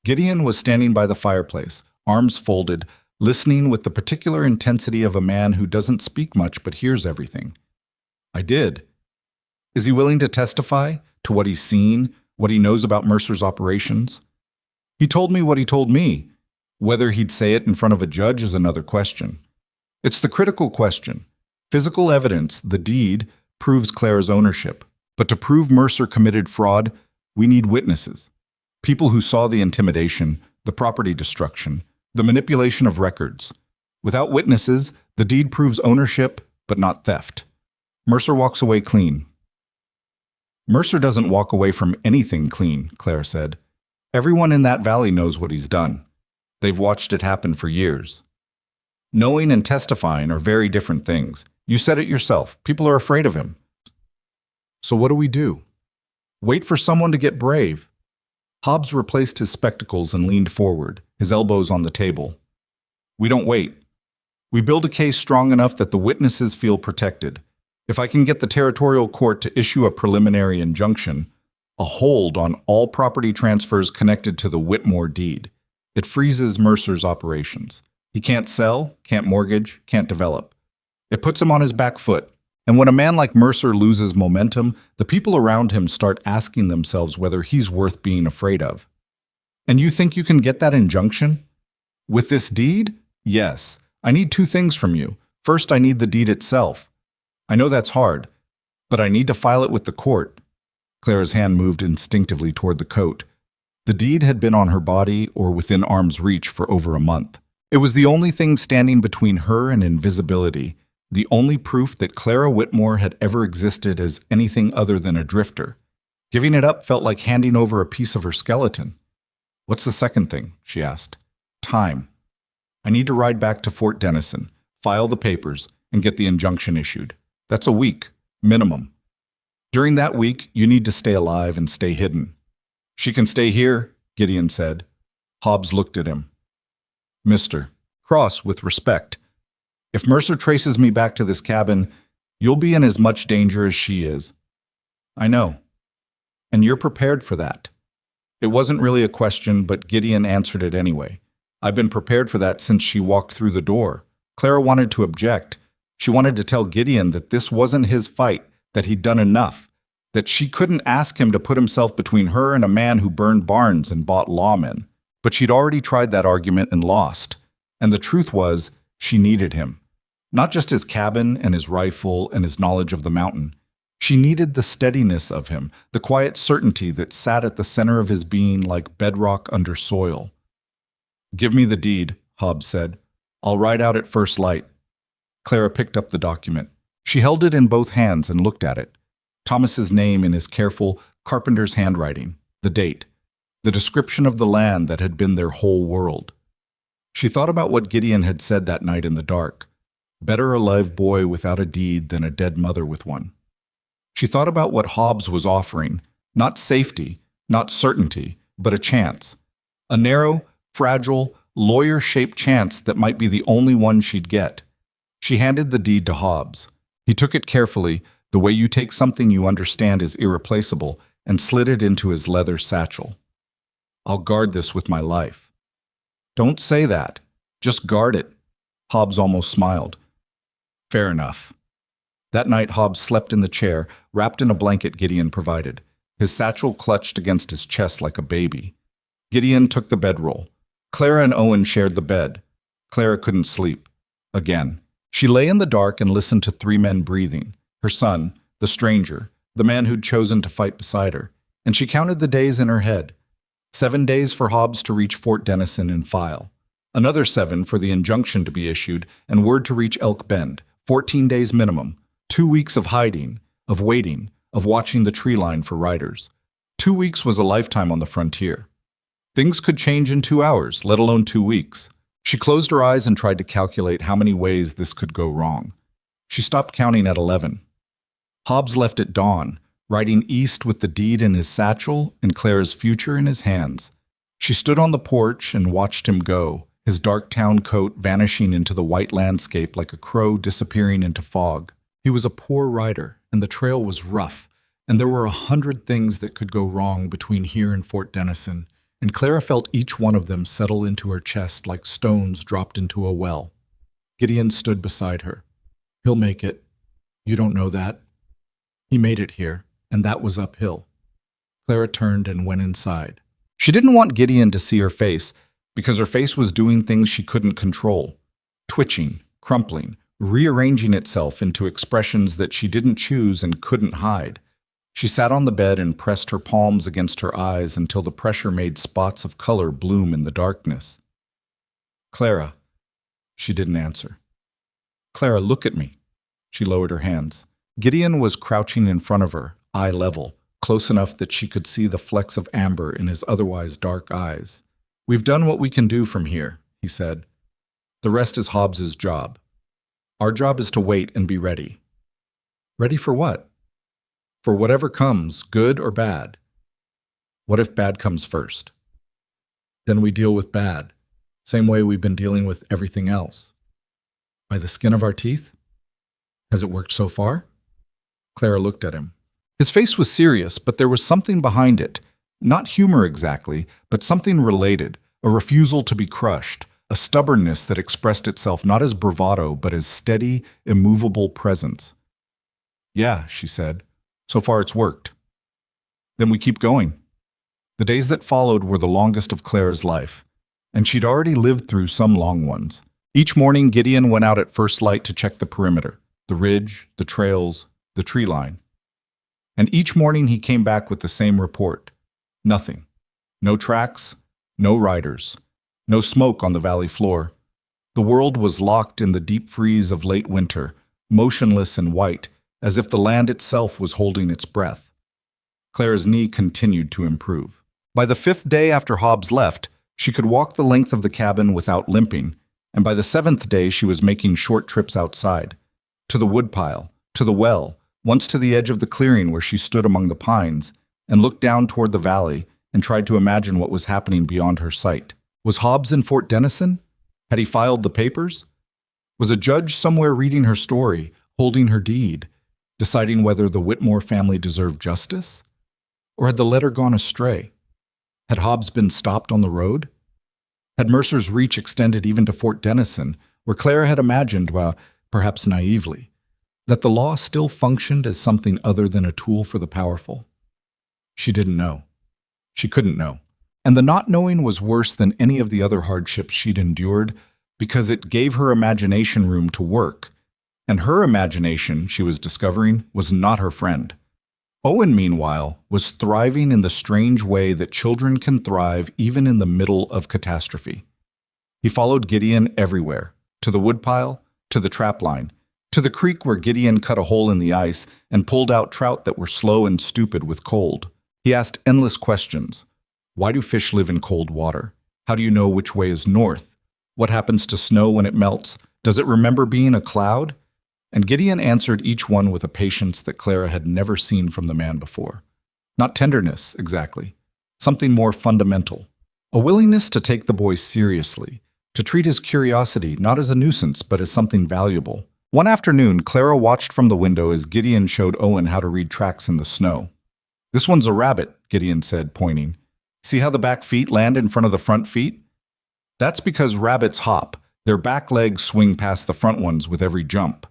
Gideon was standing by the fireplace, arms folded, listening with the particular intensity of a man who doesn't speak much but hears everything. "I did." "Is he willing to testify to what he's seen, what he knows about Mercer's operations?" "He told me what he told me. Whether he'd say it in front of a judge is another question." "It's the critical question. Physical evidence, the deed, proves Clara's ownership. But to prove Mercer committed fraud, we need witnesses. People who saw the intimidation, the property destruction, the manipulation of records. Without witnesses, the deed proves ownership, but not theft. Mercer walks away clean." "Mercer doesn't walk away from anything clean," Claire said. "Everyone in that valley knows what he's done. They've watched it happen for years." "Knowing and testifying are very different things. You said it yourself. People are afraid of him." "So what do we do?" "Wait for someone to get brave." Hobbs replaced his spectacles and leaned forward, his elbows on the table. "We don't wait. We build a case strong enough that the witnesses feel protected. If I can get the territorial court to issue a preliminary injunction, a hold on all property transfers connected to the Whitmore deed, it freezes Mercer's operations. He can't sell, can't mortgage, can't develop. It puts him on his back foot. And when a man like Mercer loses momentum, the people around him start asking themselves whether he's worth being afraid of." "And you think you can get that injunction?" "With this deed? Yes. I need 2 things from you. First, I need the deed itself. I know that's hard, but I need to file it with the court." Clara's hand moved instinctively toward the coat. The deed had been on her body or within arm's reach for over a month. It was the only thing standing between her and invisibility, the only proof that Clara Whitmore had ever existed as anything other than a drifter. Giving it up felt like handing over a piece of her skeleton. "What's the second thing?" she asked. "Time. I need to ride back to Fort Denison, file the papers, and get the injunction issued. That's a week, minimum. During that week, you need to stay alive and stay hidden." "She can stay here," Gideon said. Hobbs looked at him. "Mister, cross with respect. If Mercer traces me back to this cabin, you'll be in as much danger as she is." "I know. And you're prepared for that." It wasn't really a question, but Gideon answered it anyway. "I've been prepared for that since she walked through the door." Clara wanted to object. She wanted to tell Gideon that this wasn't his fight, that he'd done enough, that she couldn't ask him to put himself between her and a man who burned barns and bought lawmen. But she'd already tried that argument and lost. And the truth was, she needed him. Not just his cabin and his rifle and his knowledge of the mountain. She needed the steadiness of him, the quiet certainty that sat at the center of his being like bedrock under soil. "Give me the deed," Hobbs said. "I'll ride out at first light." Clara picked up the document. She held it in both hands and looked at it. Thomas's name in his careful, carpenter's handwriting, the date, the description of the land that had been their whole world. She thought about what Gideon had said that night in the dark. Better a live boy without a deed than a dead mother with one. She thought about what Hobbs was offering, not safety, not certainty, but a chance. A narrow, fragile, lawyer-shaped chance that might be the only one she'd get. She handed the deed to Hobbs. He took it carefully, the way you take something you understand is irreplaceable, and slid it into his leather satchel. "I'll guard this with my life." "Don't say that. Just guard it." Hobbs almost smiled. "Fair enough." That night, Hobbs slept in the chair, wrapped in a blanket Gideon provided. His satchel clutched against his chest like a baby. Gideon took the bedroll. Clara and Owen shared the bed. Clara couldn't sleep. Again. She lay in the dark and listened to three men breathing. Her son, the stranger, the man who'd chosen to fight beside her. And she counted the days in her head. 7 days for Hobbs to reach Fort Denison and file. Another 7 for the injunction to be issued and word to reach Elk Bend. 14 days minimum. 2 weeks of hiding, of waiting, of watching the tree line for riders. 2 weeks was a lifetime on the frontier. Things could change in 2 hours, let alone 2 weeks. She closed her eyes and tried to calculate how many ways this could go wrong. She stopped counting at 11. Hobbs left at dawn, riding east with the deed in his satchel and Clara's future in his hands. She stood on the porch and watched him go, his dark town coat vanishing into the white landscape like a crow disappearing into fog. He was a poor rider, and the trail was rough, and there were 100 things that could go wrong between here and Fort Denison, and Clara felt each one of them settle into her chest like stones dropped into a well. Gideon stood beside her. "He'll make it. You don't know that. He made it here, and that was uphill." Clara turned and went inside. She didn't want Gideon to see her face, because her face was doing things she couldn't control. Twitching, crumpling, rearranging itself into expressions that she didn't choose and couldn't hide. She sat on the bed and pressed her palms against her eyes until the pressure made spots of color bloom in the darkness. "Clara." She didn't answer. "Clara, look at me." She lowered her hands. Gideon was crouching in front of her, eye level, close enough that she could see the flecks of amber in his otherwise dark eyes. "We've done what we can do from here," he said. "The rest is Hobbs's job. Our job is to wait and be ready." "Ready for what?" "For whatever comes, good or bad." "What if bad comes first?" "Then we deal with bad, same way we've been dealing with everything else. By the skin of our teeth? Has it worked so far?" Clara looked at him. His face was serious, but there was something behind it. Not humor exactly, but something related, a refusal to be crushed, a stubbornness that expressed itself not as bravado, but as steady, immovable presence. "Yeah," she said. "So far it's worked." "Then we keep going." The days that followed were the longest of Clara's life, and she'd already lived through some long ones. Each morning, Gideon went out at first light to check the perimeter, the ridge, the trails, the tree line. And each morning he came back with the same report. Nothing. No tracks, no riders, no smoke on the valley floor. The world was locked in the deep freeze of late winter, motionless and white, as if the land itself was holding its breath. Clara's knee continued to improve. By the 5th day after Hobbs left, she could walk the length of the cabin without limping, and by the 7th day she was making short trips outside, to the woodpile, to the well, once to the edge of the clearing where she stood among the pines, and looked down toward the valley and tried to imagine what was happening beyond her sight. Was Hobbs in Fort Denison? Had he filed the papers? Was a judge somewhere reading her story, holding her deed, deciding whether the Whitmore family deserved justice? Or had the letter gone astray? Had Hobbs been stopped on the road? Had Mercer's reach extended even to Fort Denison, where Clara had imagined, well, perhaps naively, that the law still functioned as something other than a tool for the powerful? She didn't know. She couldn't know. And the not knowing was worse than any of the other hardships she'd endured because it gave her imagination room to work. And her imagination, she was discovering, was not her friend. Owen, meanwhile, was thriving in the strange way that children can thrive even in the middle of catastrophe. He followed Gideon everywhere, to the woodpile, to the trapline, to the creek where Gideon cut a hole in the ice and pulled out trout that were slow and stupid with cold. He asked endless questions. Why do fish live in cold water? How do you know which way is north? What happens to snow when it melts? Does it remember being a cloud? And Gideon answered each one with a patience that Clara had never seen from the man before. Not tenderness, exactly. Something more fundamental. A willingness to take the boy seriously, to treat his curiosity not as a nuisance but as something valuable. One afternoon, Clara watched from the window as Gideon showed Owen how to read tracks in the snow. "This one's a rabbit," Gideon said, pointing. "See how the back feet land in front of the front feet? That's because rabbits hop. Their back legs swing past the front ones with every jump."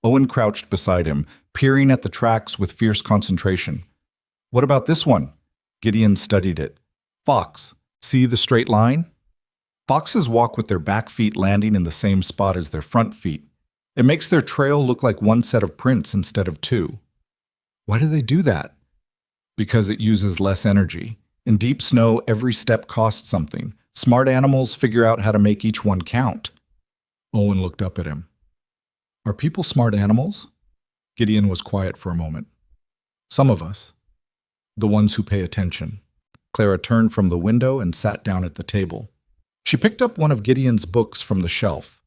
Owen crouched beside him, peering at the tracks with fierce concentration. "What about this one?" Gideon studied it. "Fox. See the straight line? Foxes walk with their back feet landing in the same spot as their front feet. It makes their trail look like one set of prints instead of two." "Why do they do that?" "Because it uses less energy. In deep snow, every step costs something. Smart animals figure out how to make each one count." Owen looked up at him. "Are people smart animals?" Gideon was quiet for a moment. "Some of us. The ones who pay attention." Clara turned from the window and sat down at the table. She picked up one of Gideon's books from the shelf,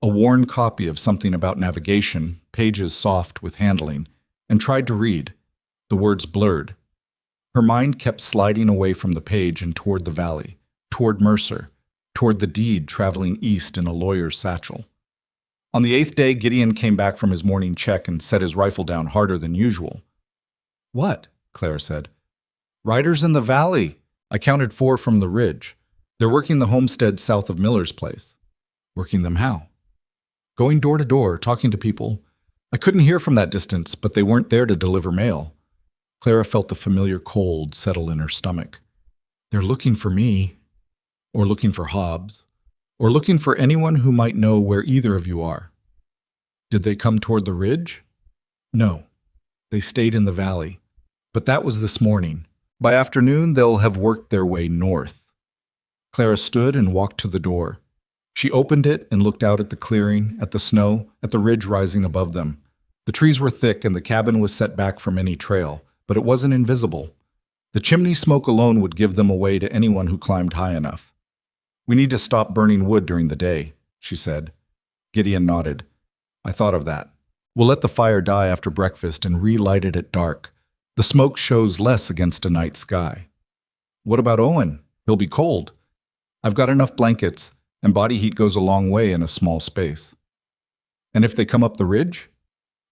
a worn copy of something about navigation, pages soft with handling, and tried to read. The words blurred. Her mind kept sliding away from the page and toward the valley, toward Mercer, toward the deed traveling east in a lawyer's satchel. On the 8th day, Gideon came back from his morning check and set his rifle down harder than usual. "What?" Clara said. "Riders in the valley. I counted 4 from the ridge. They're working the homestead south of Miller's place." "Working them how?" "Going door to door, talking to people. I couldn't hear from that distance, but they weren't there to deliver mail." Clara felt the familiar cold settle in her stomach. "They're looking for me, or looking for Hobbs, or looking for anyone who might know where either of you are." "Did they come toward the ridge?" "No. They stayed in the valley. But that was this morning. By afternoon, they'll have worked their way north." Clara stood and walked to the door. She opened it and looked out at the clearing, at the snow, at the ridge rising above them. The trees were thick and the cabin was set back from any trail, but it wasn't invisible. The chimney smoke alone would give them away to anyone who climbed high enough. "We need to stop burning wood during the day," she said. Gideon nodded. "I thought of that. We'll let the fire die after breakfast and relight it at dark. The smoke shows less against a night sky." "What about Owen? He'll be cold." "I've got enough blankets, and body heat goes a long way in a small space." "And if they come up the ridge?"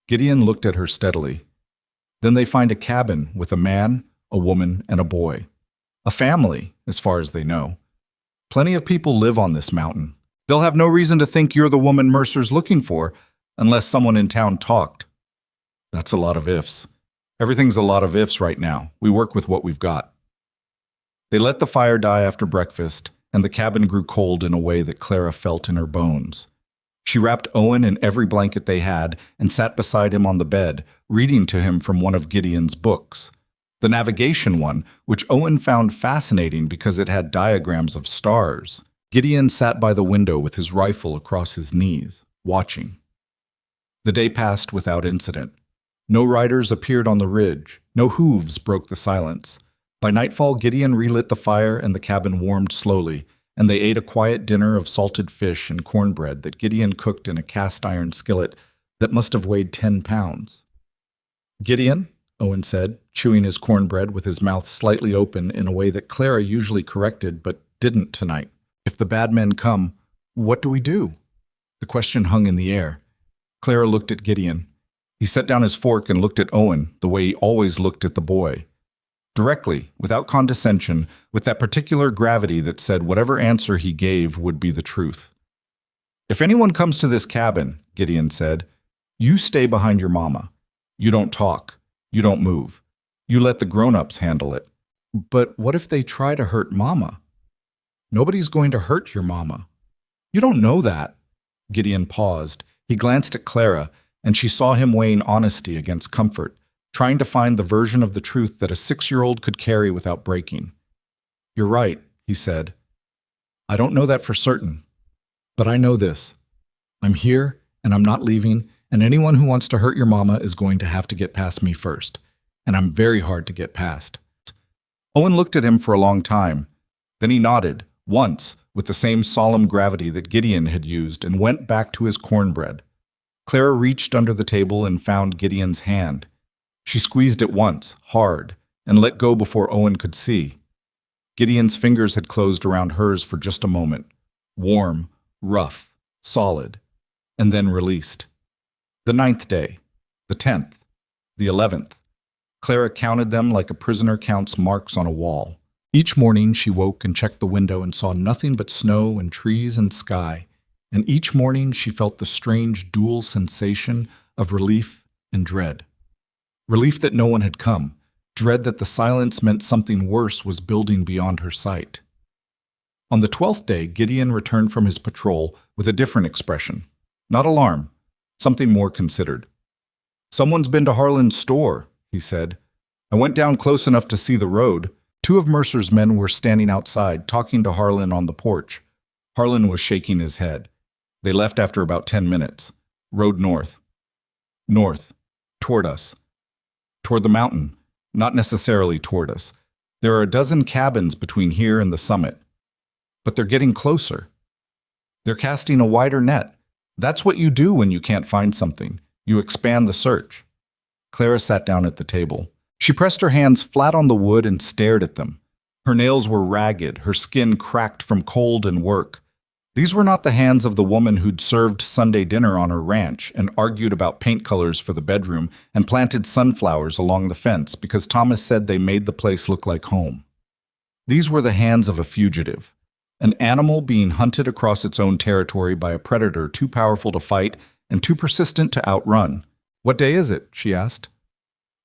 Gideon looked at her steadily. "Then they find a cabin with a man, a woman, and a boy. A family, as far as they know. Plenty of people live on this mountain. They'll have no reason to think you're the woman Mercer's looking for, unless someone in town talked." "That's a lot of ifs. Everything's a lot of ifs right now. We work with what we've got." They let the fire die after breakfast, and the cabin grew cold in a way that Clara felt in her bones. She wrapped Owen in every blanket they had and sat beside him on the bed, reading to him from one of Gideon's books. The navigation one, which Owen found fascinating because it had diagrams of stars. Gideon sat by the window with his rifle across his knees, watching. The day passed without incident. No riders appeared on the ridge. No hooves broke the silence. By nightfall, Gideon relit the fire and the cabin warmed slowly, and they ate a quiet dinner of salted fish and cornbread that Gideon cooked in a cast-iron skillet that must have weighed 10 pounds. "Gideon," Owen said, chewing his cornbread with his mouth slightly open in a way that Clara usually corrected but didn't tonight. "If the bad men come, what do we do?" The question hung in the air. Clara looked at Gideon. He set down his fork and looked at Owen the way he always looked at the boy. Directly, without condescension, with that particular gravity that said whatever answer he gave would be the truth. "If anyone comes to this cabin," Gideon said, "you stay behind your mama. You don't talk. You don't move. You let the grown-ups handle it." "But what if they try to hurt Mama?" "Nobody's going to hurt your mama." "You don't know that." Gideon paused. He glanced at Clara, and she saw him weighing honesty against comfort, trying to find the version of the truth that a 6-year-old could carry without breaking. "You're right," he said. "I don't know that for certain. But I know this. I'm here, and I'm not leaving, and anyone who wants to hurt your mama is going to have to get past me first. And I'm very hard to get past." Owen looked at him for a long time. Then he nodded, once, with the same solemn gravity that Gideon had used, and went back to his cornbread. Clara reached under the table and found Gideon's hand. She squeezed it once, hard, and let go before Owen could see. Gideon's fingers had closed around hers for just a moment, warm, rough, solid, and then released. The 9th day, the 10th, the 11th. Clara counted them like a prisoner counts marks on a wall. Each morning she woke and checked the window and saw nothing but snow and trees and sky, and each morning she felt the strange dual sensation of relief and dread. Relief that no one had come, dread that the silence meant something worse was building beyond her sight. On the 12th day, Gideon returned from his patrol with a different expression. Not alarm, something more considered. "Someone's been to Harlan's store," he said. "I went down close enough to see the road. 2 of Mercer's men were standing outside, talking to Harlan on the porch. Harlan was shaking his head. They left after about 10 minutes. Rode north. North. Toward us. Toward the mountain. Not necessarily toward us. There are a dozen cabins between here and the summit. But they're getting closer. They're casting a wider net. That's what you do when you can't find something. You expand the search." Clara sat down at the table. She pressed her hands flat on the wood and stared at them. Her nails were ragged, her skin cracked from cold and work. These were not the hands of the woman who'd served Sunday dinner on her ranch and argued about paint colors for the bedroom and planted sunflowers along the fence because Thomas said they made the place look like home. These were the hands of a fugitive, an animal being hunted across its own territory by a predator too powerful to fight and too persistent to outrun. "What day is it?" she asked.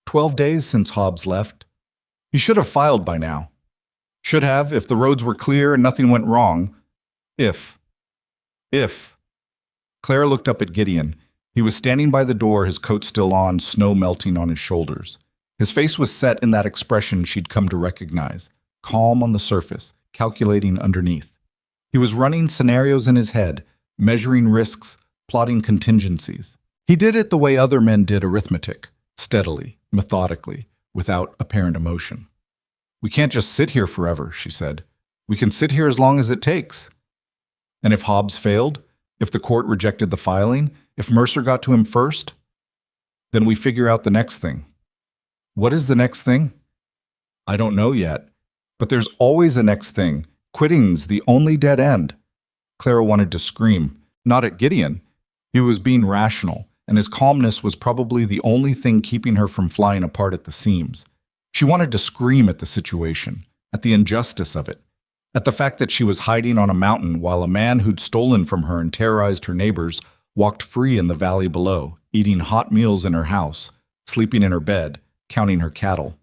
12 days since Hobbs left. He should have filed by now. Should have, if the roads were clear and nothing went wrong. If. Clara looked up at Gideon. He was standing by the door, his coat still on, snow melting on his shoulders. His face was set in that expression she'd come to recognize, calm on the surface, calculating underneath. He was running scenarios in his head, measuring risks, plotting contingencies. He did it the way other men did arithmetic, steadily, methodically, without apparent emotion. "We can't just sit here forever," she said. "We can sit here as long as it takes." And if Hobbs failed, if the court rejected the filing, if Mercer got to him first, then we figure out the next thing. What is the next thing? I don't know yet, but there's always a next thing. Quitting's the only dead end. Clara wanted to scream, not at Gideon. He was being rational, and his calmness was probably the only thing keeping her from flying apart at the seams. She wanted to scream at the situation, at the injustice of it, at the fact that she was hiding on a mountain while a man who'd stolen from her and terrorized her neighbors walked free in the valley below, eating hot meals in her house, sleeping in her bed, counting her cattle.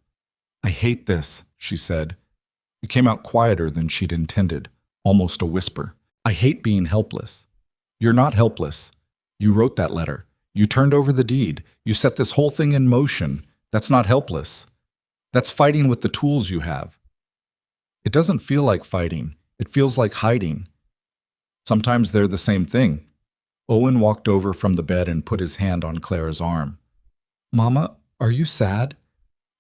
"I hate this," she said. It came out quieter than she'd intended, almost a whisper. "I hate being helpless." "You're not helpless. You wrote that letter. You turned over the deed. You set this whole thing in motion. That's not helpless. That's fighting with the tools you have." "It doesn't feel like fighting. It feels like hiding." Sometimes they're the same thing. Owen walked over from the bed and put his hand on Clara's arm. Mama, are you sad?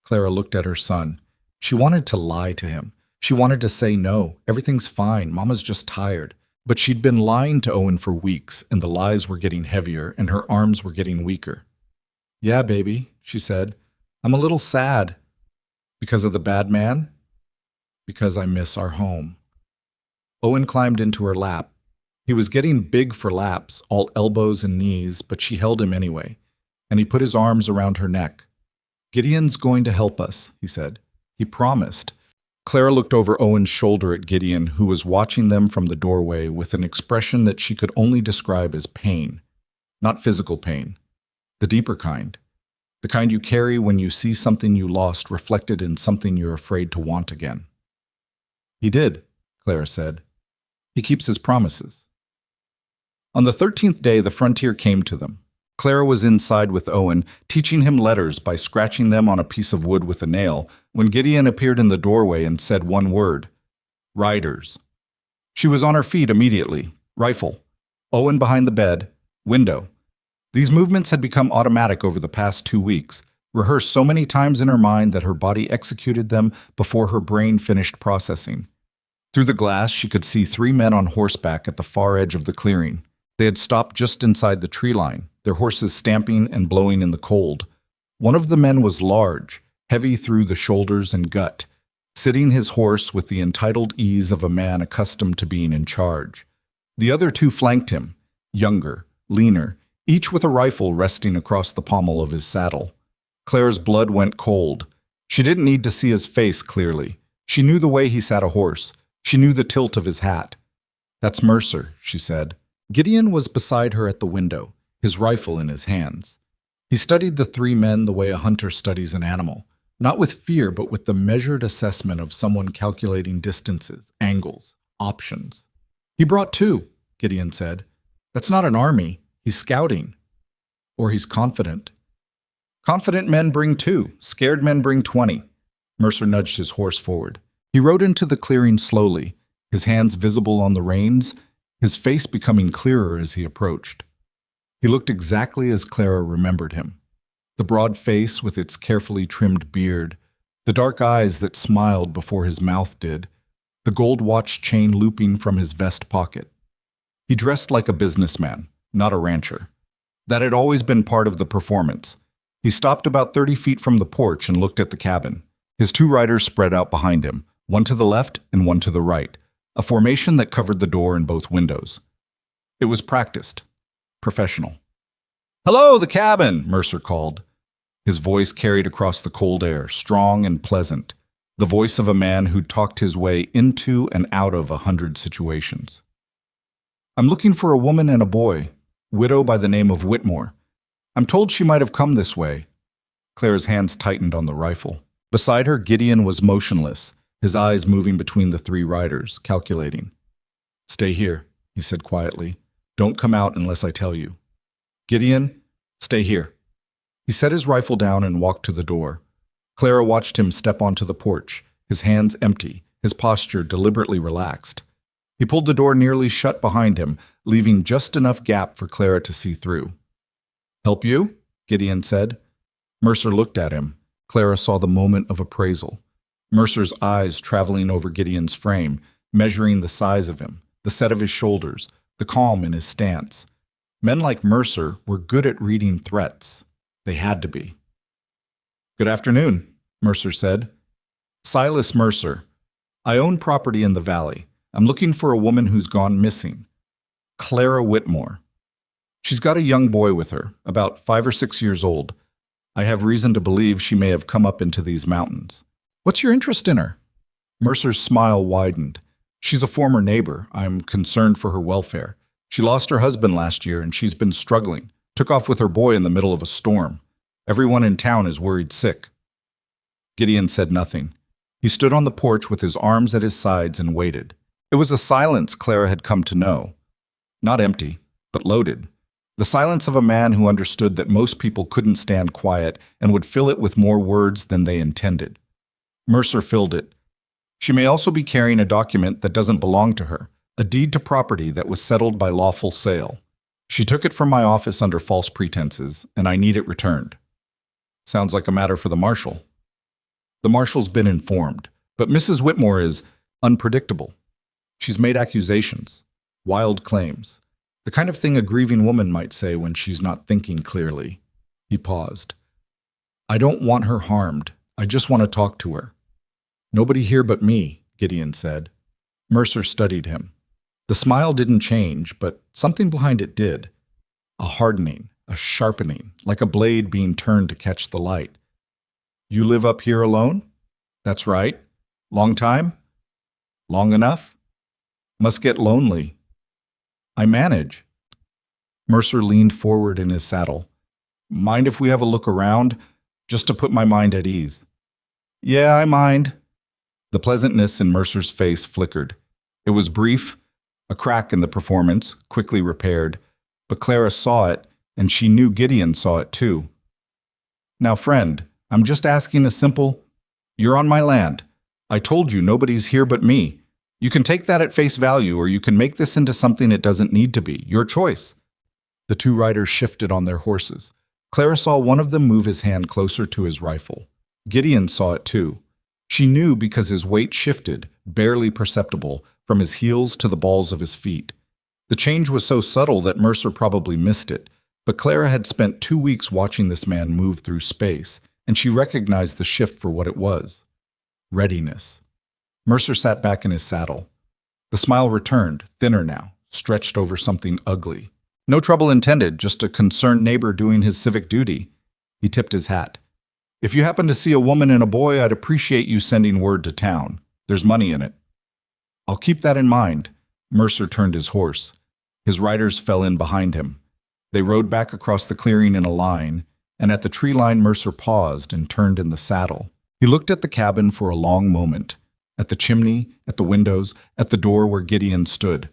Clara looked at her son. She wanted to lie to him. She wanted to say no, everything's fine, Mama's just tired. But she'd been lying to Owen for weeks, and the lies were getting heavier, and her arms were getting weaker. Yeah, baby, she said. I'm a little sad. Because of the bad man? Because I miss our home. Owen climbed into her lap. He was getting big for laps, all elbows and knees, but she held him anyway, and he put his arms around her neck. Gideon's going to help us, he said. He promised. Clara looked over Owen's shoulder at Gideon, who was watching them from the doorway with an expression that she could only describe as pain. Not physical pain. The deeper kind. The kind you carry when you see something you lost reflected in something you're afraid to want again. He did, Clara said. He keeps his promises. On the 13th day, the frontier came to them. Clara was inside with Owen, teaching him letters by scratching them on a piece of wood with a nail, when Gideon appeared in the doorway and said one word. Riders. She was on her feet immediately. Rifle. Owen behind the bed. Window. These movements had become automatic over the past 2 weeks, rehearsed so many times in her mind that her body executed them before her brain finished processing. Through the glass, she could see 3 men on horseback at the far edge of the clearing. They had stopped just inside the tree line, their horses stamping and blowing in the cold. One of the men was large, heavy through the shoulders and gut, sitting his horse with the entitled ease of a man accustomed to being in charge. The other 2 flanked him, younger, leaner, each with a rifle resting across the pommel of his saddle. Clara's blood went cold. She didn't need to see his face clearly. She knew the way he sat a horse. She knew the tilt of his hat. That's Mercer, she said. Gideon was beside her at the window, his rifle in his hands. He studied the 3 men the way a hunter studies an animal, not with fear but with the measured assessment of someone calculating distances, angles, options. He brought 2, Gideon said. That's not an army. He's scouting. Or he's confident. Confident men bring 2. Scared men bring 20. Mercer nudged his horse forward. He rode into the clearing slowly, his hands visible on the reins, his face becoming clearer as he approached. He looked exactly as Clara remembered him. The broad face with its carefully trimmed beard, the dark eyes that smiled before his mouth did, the gold watch chain looping from his vest pocket. He dressed like a businessman, not a rancher. That had always been part of the performance. He stopped about 30 feet from the porch and looked at the cabin. His 2 riders spread out behind him, one to the left and one to the right, a formation that covered the door and both windows. It was practiced, professional. "Hello, the cabin," Mercer called. His voice carried across the cold air, strong and pleasant, the voice of a man who'd talked his way into and out of 100 situations. "I'm looking for a woman and a boy, widow by the name of Whitmore. I'm told she might have come this way." Clara's hands tightened on the rifle. Beside her, Gideon was motionless, his eyes moving between the 3 riders, calculating. "Stay here," he said quietly. "Don't come out unless I tell you." "Gideon, stay here." He set his rifle down and walked to the door. Clara watched him step onto the porch, his hands empty, his posture deliberately relaxed. He pulled the door nearly shut behind him, leaving just enough gap for Clara to see through. "Help you?" Gideon said. Mercer looked at him. Clara saw the moment of appraisal. Mercer's eyes traveling over Gideon's frame, measuring the size of him, the set of his shoulders, the calm in his stance. Men like Mercer were good at reading threats. They had to be. "Good afternoon," Mercer said. "Silas Mercer. I own property in the valley. I'm looking for a woman who's gone missing. Clara Whitmore. She's got a young boy with her, about 5 or 6 years old. I have reason to believe she may have come up into these mountains. What's your interest in her?" Mercer's smile widened. "She's a former neighbor. I'm concerned for her welfare. She lost her husband last year and she's been struggling. Took off with her boy in the middle of a storm. Everyone in town is worried sick." Gideon said nothing. He stood on the porch with his arms at his sides and waited. It was a silence Clara had come to know. Not empty, but loaded. The silence of a man who understood that most people couldn't stand quiet and would fill it with more words than they intended. Mercer filled it. "She may also be carrying a document that doesn't belong to her. A deed to property that was settled by lawful sale. She took it from my office under false pretenses, and I need it returned. Sounds like a matter for the marshal. The marshal's been informed, but Mrs. Whitmore is unpredictable. She's made accusations, wild claims, the kind of thing a grieving woman might say when she's not thinking clearly. He paused. I don't want her harmed. I just want to talk to her. Nobody here but me, Gideon said. Mercer studied him. The smile didn't change, but something behind it did. A hardening, a sharpening, like a blade being turned to catch the light. You live up here alone? That's right. Long time? Long enough? Must get lonely. I manage. Mercer leaned forward in his saddle. Mind if we have a look around, just to put my mind at ease? Yeah, I mind. The pleasantness in Mercer's face flickered. It was brief, a crack in the performance, quickly repaired, but Clara saw it, and she knew Gideon saw it too. Now, friend, I'm just asking a simple, you're on my land. I told you nobody's here but me. You can take that at face value, or you can make this into something it doesn't need to be. Your choice. The two riders shifted on their horses. Clara saw one of them move his hand closer to his rifle. Gideon saw it too. She knew because his weight shifted, barely perceptible, from his heels to the balls of his feet. The change was so subtle that Mercer probably missed it, but Clara had spent 2 weeks watching this man move through space, and she recognized the shift for what it was. Readiness. Mercer sat back in his saddle. The smile returned, thinner now, stretched over something ugly. No trouble intended, just a concerned neighbor doing his civic duty. He tipped his hat. If you happen to see a woman and a boy, I'd appreciate you sending word to town. There's money in it. I'll keep that in mind. Mercer turned his horse. His riders fell in behind him. They rode back across the clearing in a line, and at the tree line Mercer paused and turned in the saddle. He looked at the cabin for a long moment, at the chimney, at the windows, at the door where Gideon stood.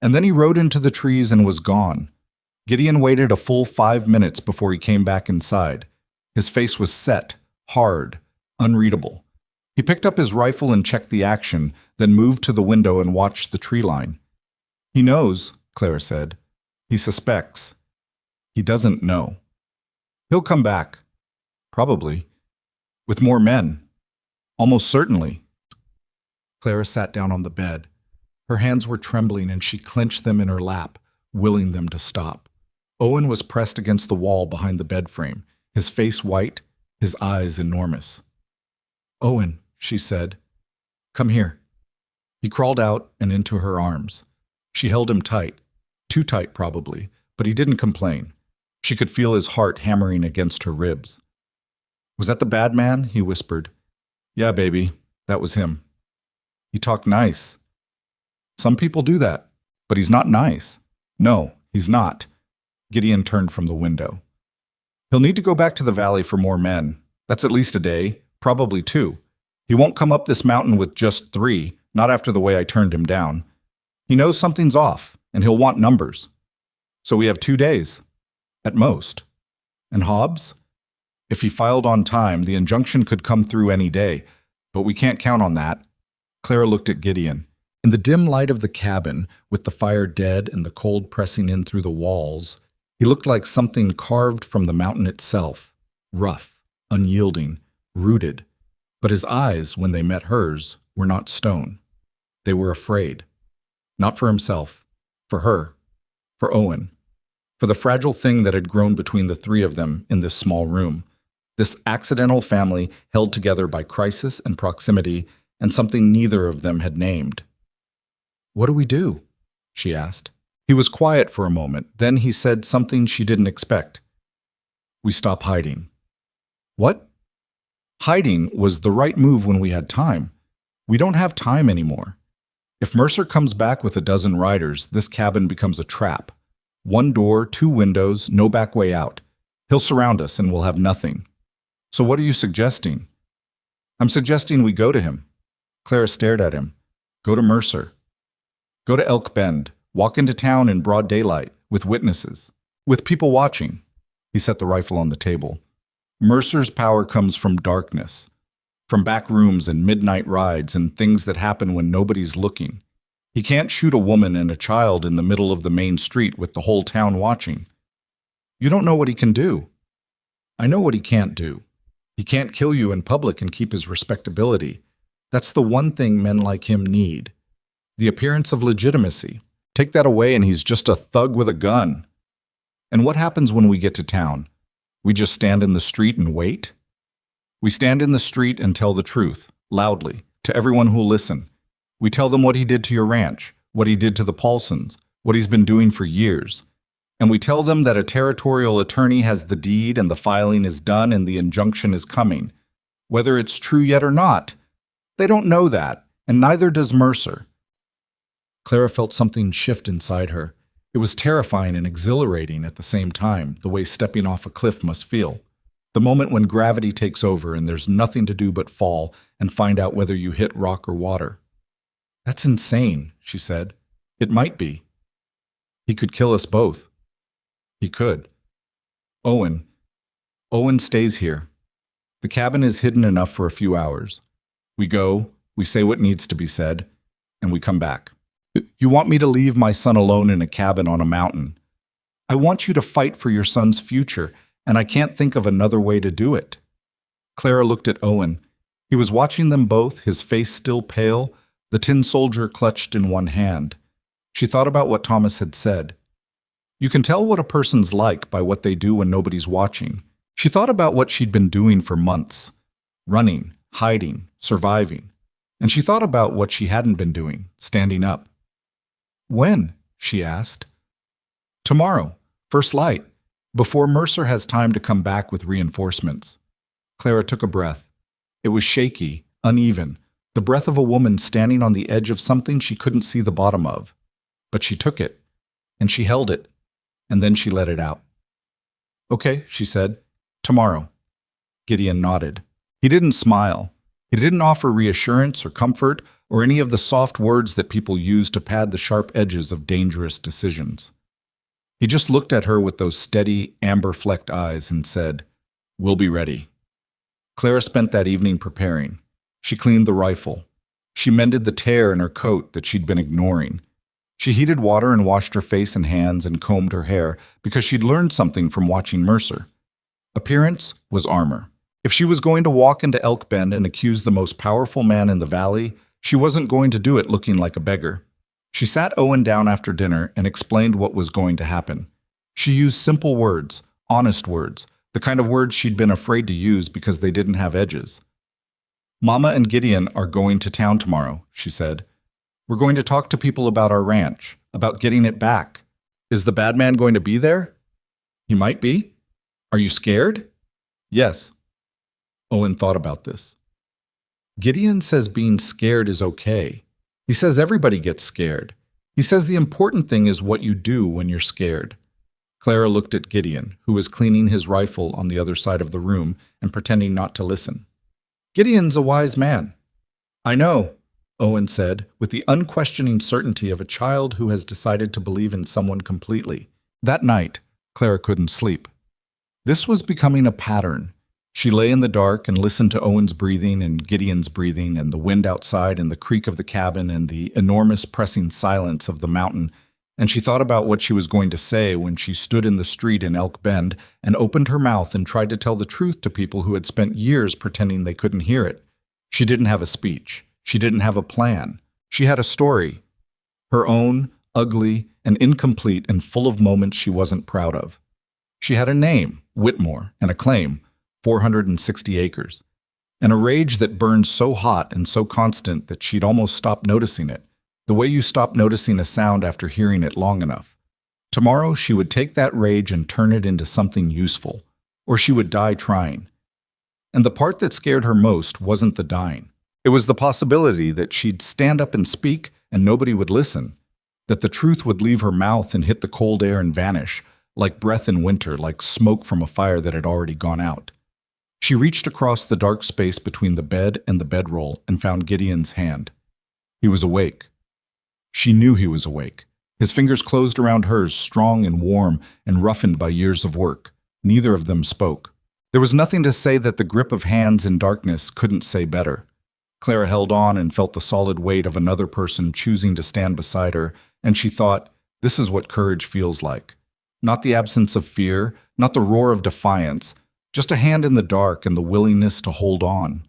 And then he rode into the trees and was gone. Gideon waited a full 5 minutes before he came back inside. His face was set, hard, unreadable. He picked up his rifle and checked the action, then moved to the window and watched the tree line. He knows, Clara said. He suspects. He doesn't know. He'll come back. Probably. With more men. Almost certainly. Clara sat down on the bed. Her hands were trembling and she clenched them in her lap, willing them to stop. Owen was pressed against the wall behind the bed frame, his face white, his eyes enormous. Owen, she said, come here. He crawled out and into her arms. She held him tight, too tight probably, but he didn't complain. She could feel his heart hammering against her ribs. Was that the bad man? He whispered. Yeah, baby, that was him. He talked nice. Some people do that, but he's not nice. No, he's not. Gideon turned from the window. He'll need to go back to the valley for more men. That's at least a day, probably 2. He won't come up this mountain with just 3, not after the way I turned him down. He knows something's off, and he'll want numbers. So we have 2 days, at most. And Hobbs? If he filed on time, the injunction could come through any day, but we can't count on that. Clara looked at Gideon. In the dim light of the cabin, with the fire dead and the cold pressing in through the walls, he looked like something carved from the mountain itself, rough, unyielding, rooted. But his eyes, when they met hers, were not stone. They were afraid. Not for himself, for her, for Owen, for the fragile thing that had grown between the 3 of them in this small room, this accidental family held together by crisis and proximity and something neither of them had named. What do we do? She asked. He was quiet for a moment. Then he said something she didn't expect. We stop hiding. What? Hiding was the right move when we had time. We don't have time anymore. If Mercer comes back with a dozen riders, this cabin becomes a trap. 1 door, 2 windows, no back way out. He'll surround us and we'll have nothing. So what are you suggesting? I'm suggesting we go to him. Clara stared at him. Go to Mercer. Go to Elk Bend. Walk into town in broad daylight, with witnesses, with people watching. He set the rifle on the table. Mercer's power comes from darkness, from back rooms and midnight rides and things that happen when nobody's looking. He can't shoot a woman and a child in the middle of the main street with the whole town watching. You don't know what he can do. I know what he can't do. He can't kill you in public and keep his respectability. That's the one thing men like him need. The appearance of legitimacy. Take that away and he's just a thug with a gun. And what happens when we get to town? We just stand in the street and wait? We stand in the street and tell the truth, loudly, to everyone who'll listen. We tell them what he did to your ranch, what he did to the Paulsons, what he's been doing for years. And we tell them that a territorial attorney has the deed and the filing is done and the injunction is coming. Whether it's true yet or not, they don't know that, and neither does Mercer. Clara felt something shift inside her. It was terrifying and exhilarating at the same time, the way stepping off a cliff must feel. The moment when gravity takes over and there's nothing to do but fall and find out whether you hit rock or water. That's insane, she said. It might be. He could kill us both. He could. Owen stays here. The cabin is hidden enough for a few hours. We go, we say what needs to be said, and we come back. You want me to leave my son alone in a cabin on a mountain. I want you to fight for your son's future, and I can't think of another way to do it. Clara looked at Owen. He was watching them both, his face still pale, the tin soldier clutched in one hand. She thought about what Thomas had said. You can tell what a person's like by what they do when nobody's watching. She thought about what she'd been doing for months. Running, hiding, surviving. And she thought about what she hadn't been doing, standing up. When? She asked. Tomorrow, first light, before Mercer has time to come back with reinforcements. Clara took a breath. It was shaky, uneven, the breath of a woman standing on the edge of something she couldn't see the bottom of. But she took it, and she held it, and then she let it out. Okay, she said. Tomorrow. Gideon nodded. He didn't smile. He didn't offer reassurance or comfort or any of the soft words that people use to pad the sharp edges of dangerous decisions. He just looked at her with those steady, amber-flecked eyes and said, "We'll be ready." Clara spent that evening preparing. She cleaned the rifle. She mended the tear in her coat that she'd been ignoring. She heated water and washed her face and hands and combed her hair because she'd learned something from watching Mercer. Appearance was armor. If she was going to walk into Elk Bend and accuse the most powerful man in the valley, she wasn't going to do it looking like a beggar. She sat Owen down after dinner and explained what was going to happen. She used simple words, honest words, the kind of words she'd been afraid to use because they didn't have edges. Mama and Gideon are going to town tomorrow, she said. We're going to talk to people about our ranch, about getting it back. Is the bad man going to be there? He might be. Are you scared? Yes. Owen thought about this. Gideon says being scared is okay. He says everybody gets scared. He says the important thing is what you do when you're scared. Clara looked at Gideon, who was cleaning his rifle on the other side of the room and pretending not to listen. Gideon's a wise man. I know, Owen said, with the unquestioning certainty of a child who has decided to believe in someone completely. That night, Clara couldn't sleep. This was becoming a pattern. She lay in the dark and listened to Owen's breathing and Gideon's breathing and the wind outside and the creak of the cabin and the enormous pressing silence of the mountain, and she thought about what she was going to say when she stood in the street in Elk Bend and opened her mouth and tried to tell the truth to people who had spent years pretending they couldn't hear it. She didn't have a speech. She didn't have a plan. She had a story. Her own, ugly, and incomplete and full of moments she wasn't proud of. She had a name, Whitmore, and a claim, 460 acres, and a rage that burned so hot and so constant that she'd almost stopped noticing it, the way you stop noticing a sound after hearing it long enough. Tomorrow she would take that rage and turn it into something useful, or she would die trying. And the part that scared her most wasn't the dying. It was the possibility that she'd stand up and speak and nobody would listen, that the truth would leave her mouth and hit the cold air and vanish, like breath in winter, like smoke from a fire that had already gone out. She reached across the dark space between the bed and the bedroll and found Gideon's hand. He was awake. She knew he was awake. His fingers closed around hers, strong and warm and roughened by years of work. Neither of them spoke. There was nothing to say that the grip of hands in darkness couldn't say better. Clara held on and felt the solid weight of another person choosing to stand beside her, and she thought, this is what courage feels like. Not the absence of fear, not the roar of defiance, just a hand in the dark and the willingness to hold on.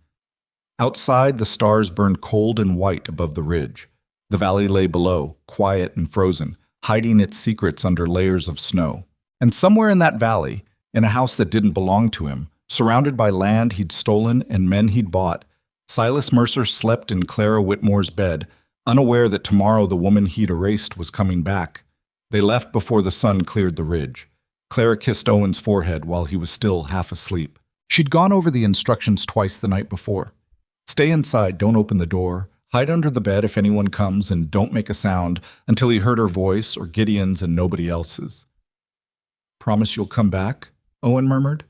Outside, the stars burned cold and white above the ridge. The valley lay below, quiet and frozen, hiding its secrets under layers of snow. And somewhere in that valley, in a house that didn't belong to him, surrounded by land he'd stolen and men he'd bought, Silas Mercer slept in Clara Whitmore's bed, unaware that tomorrow the woman he'd erased was coming back. They left before the sun cleared the ridge. Clara kissed Owen's forehead while he was still half asleep. She'd gone over the instructions twice the night before. Stay inside, don't open the door, hide under the bed if anyone comes, and don't make a sound until he heard her voice or Gideon's and nobody else's. Promise you'll come back? Owen murmured.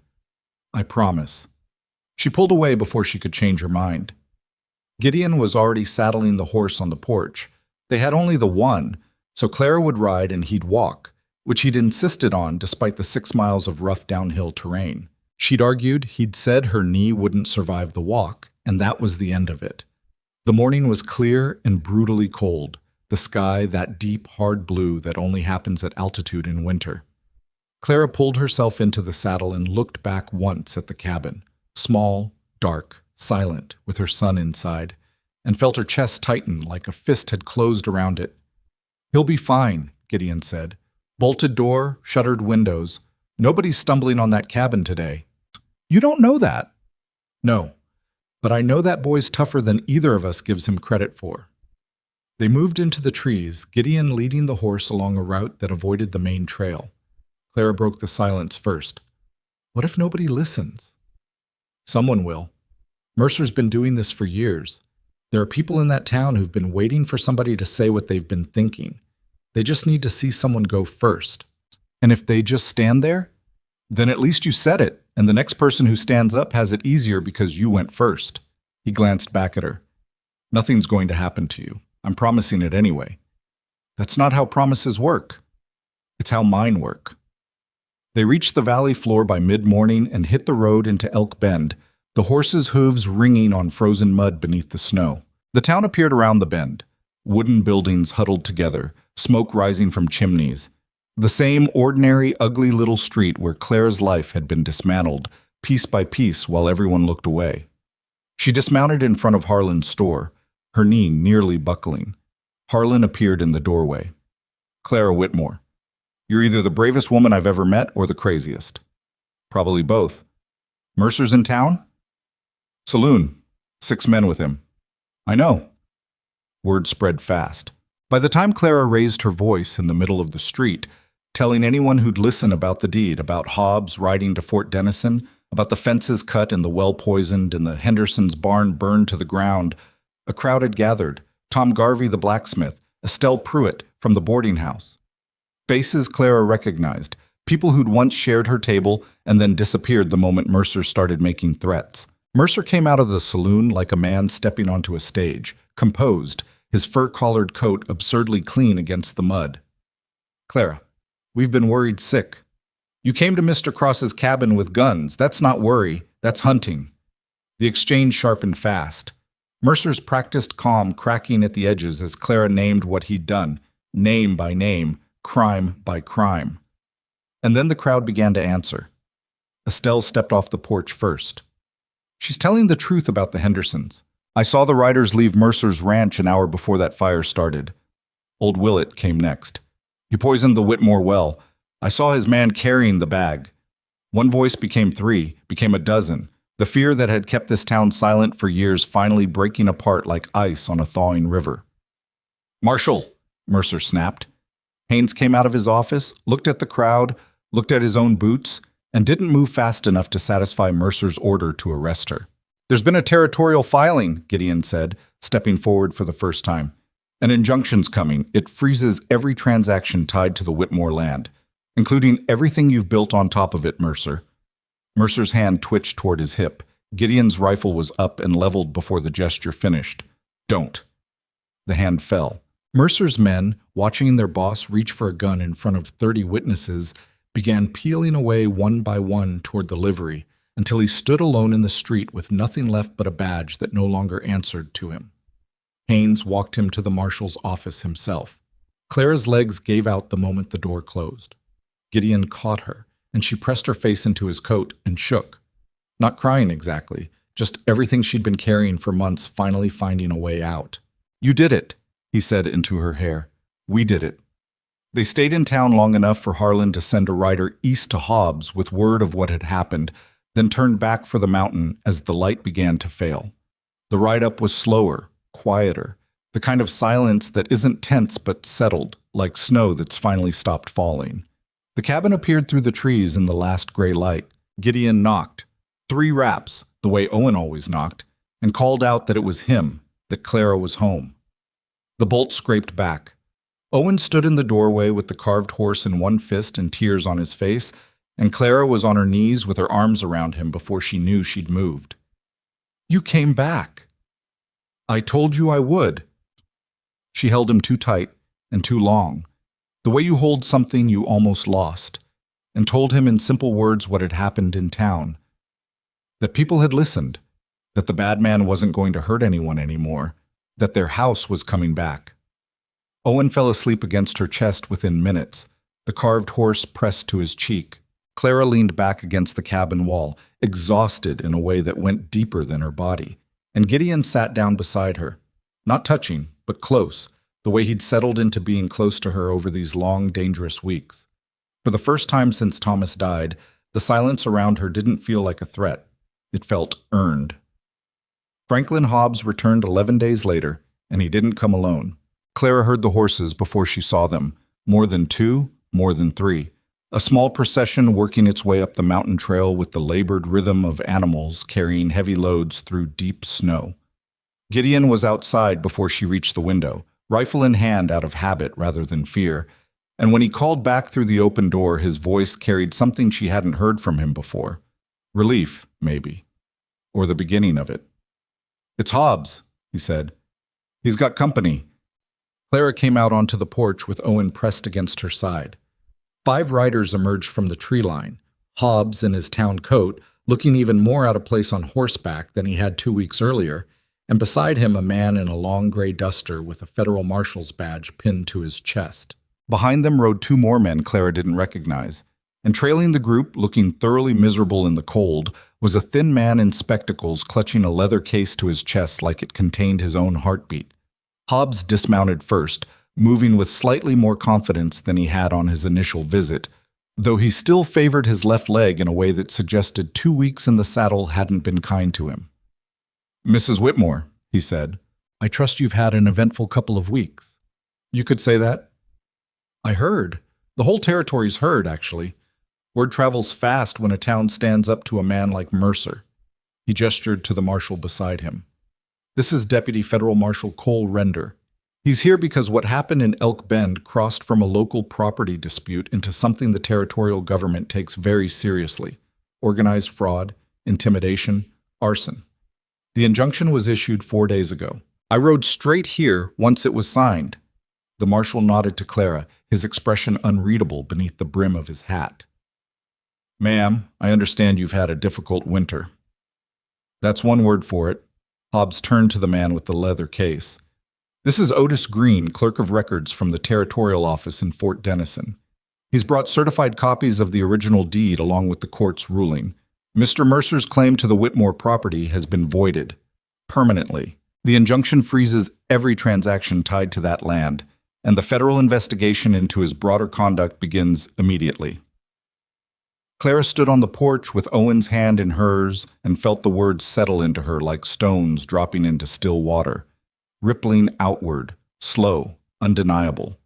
I promise. She pulled away before she could change her mind. Gideon was already saddling the horse on the porch. They had only the one, so Clara would ride and he'd walk, which he'd insisted on despite the 6 miles of rough downhill terrain. She'd argued he'd said her knee wouldn't survive the walk, and that was the end of it. The morning was clear and brutally cold, the sky that deep, hard blue that only happens at altitude in winter. Clara pulled herself into the saddle and looked back once at the cabin, small, dark, silent, with her son inside, and felt her chest tighten like a fist had closed around it. He'll be fine, Gideon said. Bolted door, shuttered windows. Nobody's stumbling on that cabin today. You don't know that. No, but I know that boy's tougher than either of us gives him credit for. They moved into the trees, Gideon leading the horse along a route that avoided the main trail. Clara broke the silence first. What if nobody listens? Someone will. Mercer's been doing this for years. There are people in that town who've been waiting for somebody to say what they've been thinking. They just need to see someone go first. And if they just stand there, then at least you said it, and the next person who stands up has it easier because you went first. He glanced back at her. Nothing's going to happen to you. I'm promising it anyway. That's not how promises work. It's how mine work. They reached the valley floor by mid-morning and hit the road into Elk Bend, the horses' hooves ringing on frozen mud beneath the snow. The town appeared around the bend. Wooden buildings huddled together, smoke rising from chimneys. The same ordinary, ugly little street where Clara's life had been dismantled, piece by piece, while everyone looked away. She dismounted in front of Harlan's store, her knee nearly buckling. Harlan appeared in the doorway. Clara Whitmore. You're either the bravest woman I've ever met or the craziest. Probably both. Mercer's in town? Saloon. 6 men with him. I know. Word spread fast. By the time Clara raised her voice in the middle of the street, telling anyone who'd listen about the deed, about Hobbs riding to Fort Denison, about the fences cut and the well poisoned and the Henderson's barn burned to the ground, a crowd had gathered. Tom Garvey the blacksmith, Estelle Pruitt from the boarding house. Faces Clara recognized, people who'd once shared her table and then disappeared the moment Mercer started making threats. Mercer came out of the saloon like a man stepping onto a stage, composed, his fur-collared coat absurdly clean against the mud. Clara, we've been worried sick. You came to Mr. Cross's cabin with guns. That's not worry, that's hunting. The exchange sharpened fast. Mercer's practiced calm cracking at the edges as Clara named what he'd done, name by name, crime by crime. And then the crowd began to answer. Estelle stepped off the porch first. She's telling the truth about the Hendersons. I saw the riders leave Mercer's ranch an hour before that fire started. Old Willett came next. He poisoned the Whitmore well. I saw his man carrying the bag. One voice became 3, became a dozen. The fear that had kept this town silent for years finally breaking apart like ice on a thawing river. Marshal, Mercer snapped. Haynes came out of his office, looked at the crowd, looked at his own boots, and didn't move fast enough to satisfy Mercer's order to arrest her. There's been a territorial filing, Gideon said, stepping forward for the first time. An injunction's coming. It freezes every transaction tied to the Whitmore land, including everything you've built on top of it, Mercer. Mercer's hand twitched toward his hip. Gideon's rifle was up and leveled before the gesture finished. Don't. The hand fell. Mercer's men, watching their boss reach for a gun in front of 30 witnesses, began peeling away one by one toward the livery, until he stood alone in the street with nothing left but a badge that no longer answered to him. Haynes walked him to the marshal's office himself. Clara's legs gave out the moment the door closed. Gideon caught her, and she pressed her face into his coat and shook. Not crying exactly, just everything she'd been carrying for months finally finding a way out. "You did it," he said into her hair. "We did it." They stayed in town long enough for Harlan to send a rider east to Hobbs with word of what had happened, then turned back for the mountain as the light began to fail. The ride-up was slower, quieter, the kind of silence that isn't tense but settled, like snow that's finally stopped falling. The cabin appeared through the trees in the last gray light. Gideon knocked, 3 raps, the way Owen always knocked, and called out that it was him, that Clara was home. The bolt scraped back. Owen stood in the doorway with the carved horse in one fist and tears on his face, and Clara was on her knees with her arms around him before she knew she'd moved. "You came back." "I told you I would." She held him too tight and too long, the way you hold something you almost lost, and told him in simple words what had happened in town. That people had listened, that the bad man wasn't going to hurt anyone anymore, that their house was coming back. Owen fell asleep against her chest within minutes, the carved horse pressed to his cheek. Clara leaned back against the cabin wall, exhausted in a way that went deeper than her body, and Gideon sat down beside her, not touching, but close, the way he'd settled into being close to her over these long, dangerous weeks. For the first time since Thomas died, the silence around her didn't feel like a threat. It felt earned. Franklin Hobbs returned 11 days later, and he didn't come alone. Clara heard the horses before she saw them, more than 2, more than 3. A small procession working its way up the mountain trail with the labored rhythm of animals carrying heavy loads through deep snow. Gideon was outside before she reached the window, rifle in hand out of habit rather than fear, and when he called back through the open door, his voice carried something she hadn't heard from him before. Relief, maybe. Or the beginning of it. "It's Hobbs," he said. "He's got company." Clara came out onto the porch with Owen pressed against her side. 5 riders emerged from the tree line, Hobbs in his town coat, looking even more out of place on horseback than he had 2 weeks earlier, and beside him a man in a long gray duster with a federal marshal's badge pinned to his chest. Behind them rode 2 more men Clara didn't recognize, and trailing the group, looking thoroughly miserable in the cold, was a thin man in spectacles clutching a leather case to his chest like it contained his own heartbeat. Hobbs dismounted first, moving with slightly more confidence than he had on his initial visit, though he still favored his left leg in a way that suggested 2 weeks in the saddle hadn't been kind to him. "Mrs. Whitmore," he said, "I trust you've had an eventful couple of weeks." "You could say that." "I heard. The whole territory's heard, actually. Word travels fast when a town stands up to a man like Mercer." He gestured to the marshal beside him. "This is Deputy Federal Marshal Cole Render. He's here because what happened in Elk Bend crossed from a local property dispute into something the territorial government takes very seriously: organized fraud, intimidation, arson. The injunction was issued 4 days ago. I rode straight here once it was signed." The marshal nodded to Clara, his expression unreadable beneath the brim of his hat. "Ma'am, I understand you've had a difficult winter." "That's one word for it." Hobbs turned to the man with the leather case. "This is Otis Green, clerk of records from the territorial office in Fort Denison. He's brought certified copies of the original deed along with the court's ruling. Mr. Mercer's claim to the Whitmore property has been voided. Permanently. The injunction freezes every transaction tied to that land, and the federal investigation into his broader conduct begins immediately." Clara stood on the porch with Owen's hand in hers and felt the words settle into her like stones dropping into still water, rippling outward, slow, undeniable.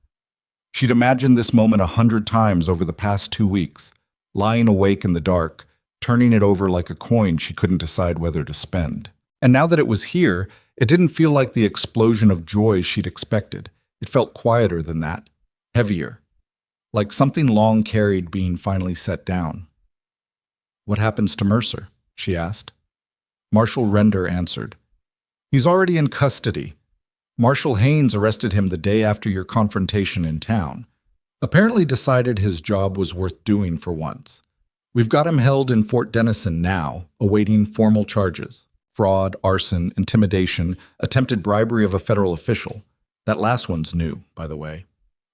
She'd imagined this moment 100 times over the past 2 weeks, lying awake in the dark, turning it over like a coin she couldn't decide whether to spend. And now that it was here, it didn't feel like the explosion of joy she'd expected. It felt quieter than that, heavier, like something long carried being finally set down. "What happens to Mercer?" she asked. Marshal Render answered. "He's already in custody. Marshal Haynes arrested him the day after your confrontation in town. Apparently decided his job was worth doing for once. We've got him held in Fort Denison now, awaiting formal charges. Fraud, arson, intimidation, attempted bribery of a federal official. That last one's new, by the way.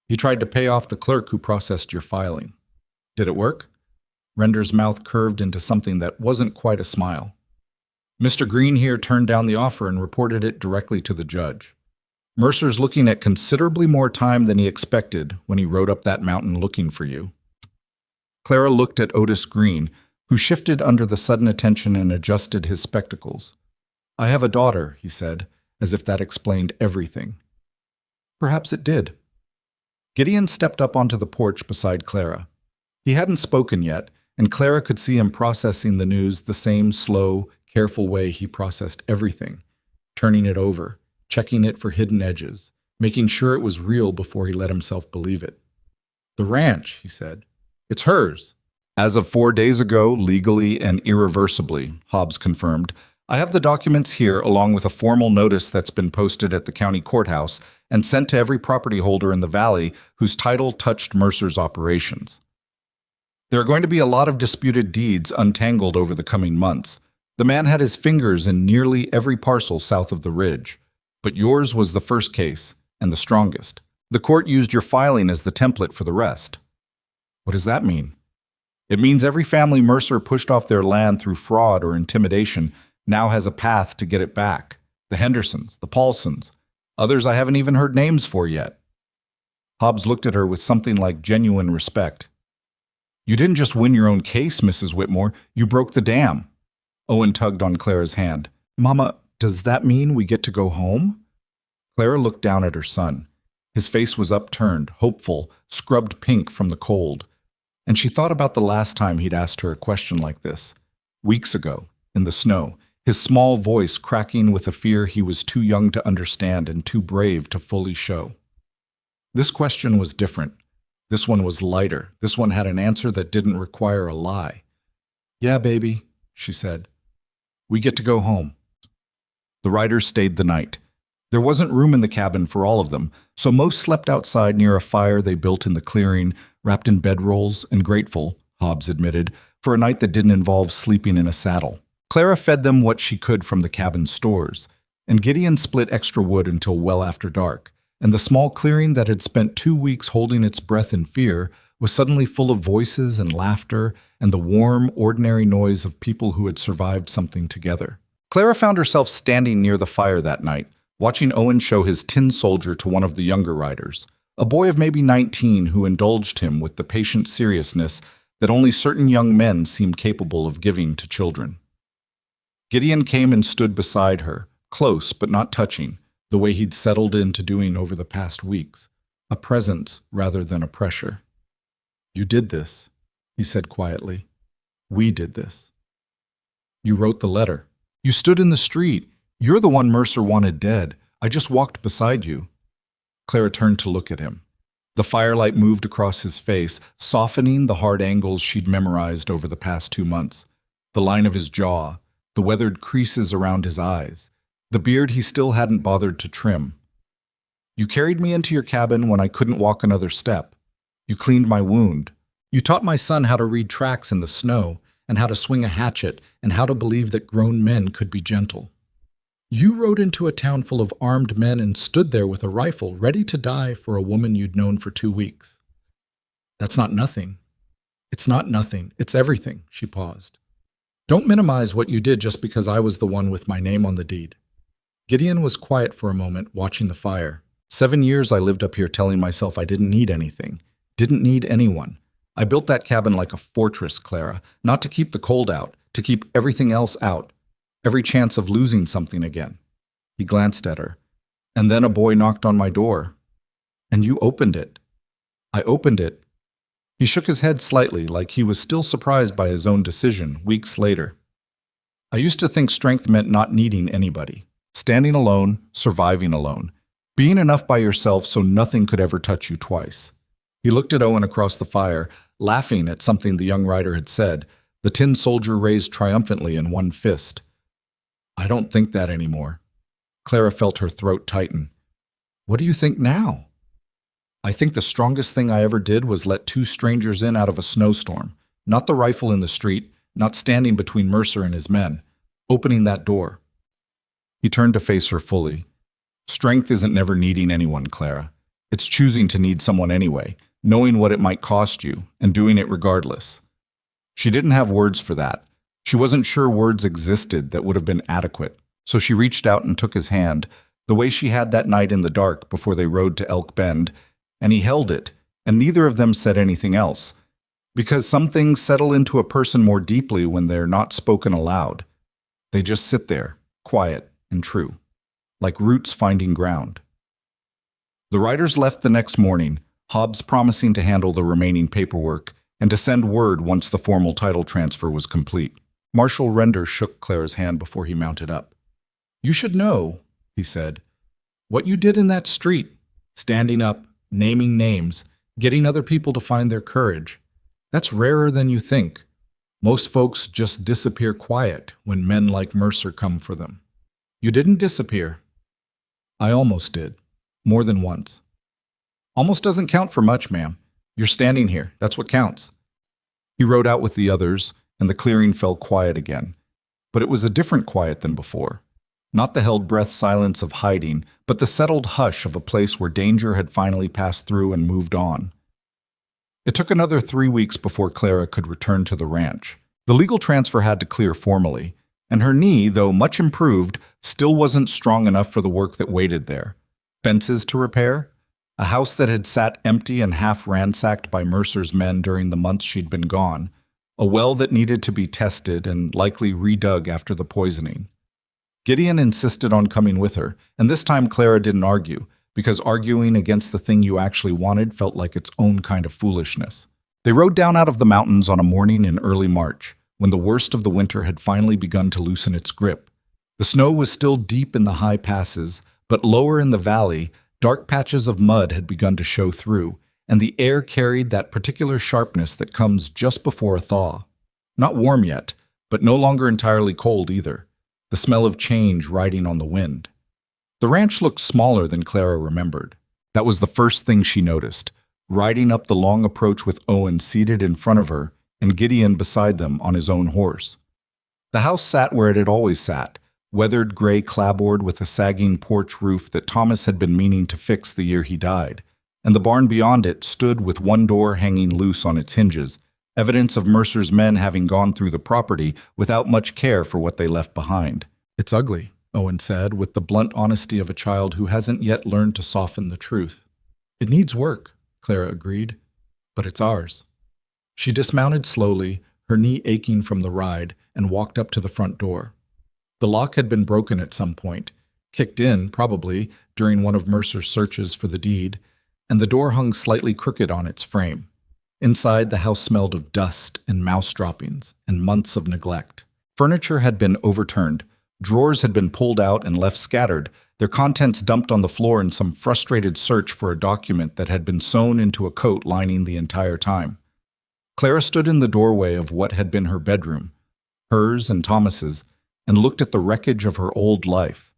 He tried to pay off the clerk who processed your filing. Did it work? Render's mouth curved into something that wasn't quite a smile. Mr. Green here turned down the offer and reported it directly to the judge. Mercer's looking at considerably more time than he expected when he rode up that mountain looking for you. Clara looked at Otis Green, who shifted under the sudden attention and adjusted his spectacles. I have a daughter, he said, as if that explained everything. Perhaps it did. Gideon stepped up onto the porch beside Clara. He hadn't spoken yet, and Clara could see him processing the news the same slow, careful way he processed everything, turning it over, checking it for hidden edges, making sure it was real before he let himself believe it. The ranch, he said. It's hers. As of 4 days ago, legally and irreversibly, Hobbs confirmed. I have the documents here along with a formal notice that's been posted at the county courthouse and sent to every property holder in the valley whose title touched Mercer's operations. There are going to be a lot of disputed deeds untangled over the coming months. The man had his fingers in nearly every parcel south of the ridge. But yours was the first case, and the strongest. The court used your filing as the template for the rest. What does that mean? It means every family Mercer pushed off their land through fraud or intimidation now has a path to get it back. The Hendersons, the Paulsons, others I haven't even heard names for yet. Hobbs looked at her with something like genuine respect. You didn't just win your own case, Mrs. Whitmore. You broke the dam. Owen tugged on Clara's hand. Mama, does that mean we get to go home? Clara looked down at her son. His face was upturned, hopeful, scrubbed pink from the cold. And she thought about the last time he'd asked her a question like this. Weeks ago, in the snow, his small voice cracking with a fear he was too young to understand and too brave to fully show. This question was different. This one was lighter. This one had an answer that didn't require a lie. Yeah, baby, she said. We get to go home. The riders stayed the night. There wasn't room in the cabin for all of them, so most slept outside near a fire they built in the clearing, wrapped in bedrolls and grateful, Hobbs admitted, for a night that didn't involve sleeping in a saddle. Clara fed them what she could from the cabin stores, and Gideon split extra wood until well after dark, and the small clearing that had spent 2 weeks holding its breath in fear was suddenly full of voices and laughter and the warm, ordinary noise of people who had survived something together. Clara found herself standing near the fire that night, watching Owen show his tin soldier to one of the younger riders, a boy of maybe 19 who indulged him with the patient seriousness that only certain young men seem capable of giving to children. Gideon came and stood beside her, close but not touching, the way he'd settled into doing over the past weeks, a presence rather than a pressure. You did this, he said quietly. We did this. You wrote the letter. You stood in the street. You're the one Mercer wanted dead. I just walked beside you. Clara turned to look at him. The firelight moved across his face, softening the hard angles she'd memorized over the past 2 months. The line of his jaw, the weathered creases around his eyes, the beard he still hadn't bothered to trim. You carried me into your cabin when I couldn't walk another step. You cleaned my wound. You taught my son how to read tracks in the snow, and how to swing a hatchet, and how to believe that grown men could be gentle. You rode into a town full of armed men and stood there with a rifle, ready to die for a woman you'd known for 2 weeks. That's not nothing. It's not nothing. It's everything, she paused. Don't minimize what you did just because I was the one with my name on the deed. Gideon was quiet for a moment, watching the fire. 7 years I lived up here telling myself I didn't need anything, didn't need anyone. I built that cabin like a fortress, Clara, not to keep the cold out, to keep everything else out. Every chance of losing something again. He glanced at her. And then a boy knocked on my door. And you opened it. I opened it. He shook his head slightly, like he was still surprised by his own decision, weeks later. I used to think strength meant not needing anybody. Standing alone, surviving alone. Being enough by yourself so nothing could ever touch you twice. He looked at Owen across the fire, laughing at something the young rider had said, the tin soldier raised triumphantly in one fist. I don't think that anymore. Clara felt her throat tighten. What do you think now? I think the strongest thing I ever did was let 2 strangers in out of a snowstorm, Not the rifle in the street, not standing between Mercer and his men. Opening that door. He turned to face her fully. Strength isn't never needing anyone, Clara. It's choosing to need someone anyway, knowing what it might cost you, and doing it regardless. She didn't have words for that. She wasn't sure words existed that would have been adequate, so she reached out and took his hand, the way she had that night in the dark before they rode to Elk Bend, and he held it, and neither of them said anything else, because some things settle into a person more deeply when they're not spoken aloud. They just sit there, quiet and true, like roots finding ground. The riders left the next morning, Hobbs promising to handle the remaining paperwork and to send word once the formal title transfer was complete. Marshal Render shook Clara's hand before he mounted up. "You should know," he said, "what you did in that street, standing up, naming names, getting other people to find their courage. That's rarer than you think. Most folks just disappear quiet when men like Mercer come for them. You didn't disappear." "I almost did. More than once." "Almost doesn't count for much, ma'am. You're standing here. That's what counts." He rode out with the others, and the clearing fell quiet again. But it was a different quiet than before. Not the held-breath silence of hiding, but the settled hush of a place where danger had finally passed through and moved on. It took another 3 weeks before Clara could return to the ranch. The legal transfer had to clear formally, and her knee, though much improved, still wasn't strong enough for the work that waited there. Fences to repair, a house that had sat empty and half ransacked by Mercer's men during the months she'd been gone, a well that needed to be tested and likely redug after the poisoning. Gideon insisted on coming with her, and this time Clara didn't argue, because arguing against the thing you actually wanted felt like its own kind of foolishness. They rode down out of the mountains on a morning in early March, when the worst of the winter had finally begun to loosen its grip. The snow was still deep in the high passes, but lower in the valley, dark patches of mud had begun to show through, and the air carried that particular sharpness that comes just before a thaw. Not warm yet, but no longer entirely cold either, the smell of change riding on the wind. The ranch looked smaller than Clara remembered. That was the first thing she noticed, riding up the long approach with Owen seated in front of her and Gideon beside them on his own horse. The house sat where it had always sat, weathered gray clapboard with a sagging porch roof that Thomas had been meaning to fix the year he died, and the barn beyond it stood with one door hanging loose on its hinges, evidence of Mercer's men having gone through the property without much care for what they left behind. "It's ugly," Owen said, with the blunt honesty of a child who hasn't yet learned to soften the truth. "It needs work," Clara agreed, "but it's ours." She dismounted slowly, her knee aching from the ride, and walked up to the front door. The lock had been broken at some point, kicked in, probably, during one of Mercer's searches for the deed, and the door hung slightly crooked on its frame. Inside, the house smelled of dust and mouse droppings and months of neglect. Furniture had been overturned, drawers had been pulled out and left scattered, their contents dumped on the floor in some frustrated search for a document that had been sewn into a coat lining the entire time. Clara stood in the doorway of what had been her bedroom, hers and Thomas's, and looked at the wreckage of her old life.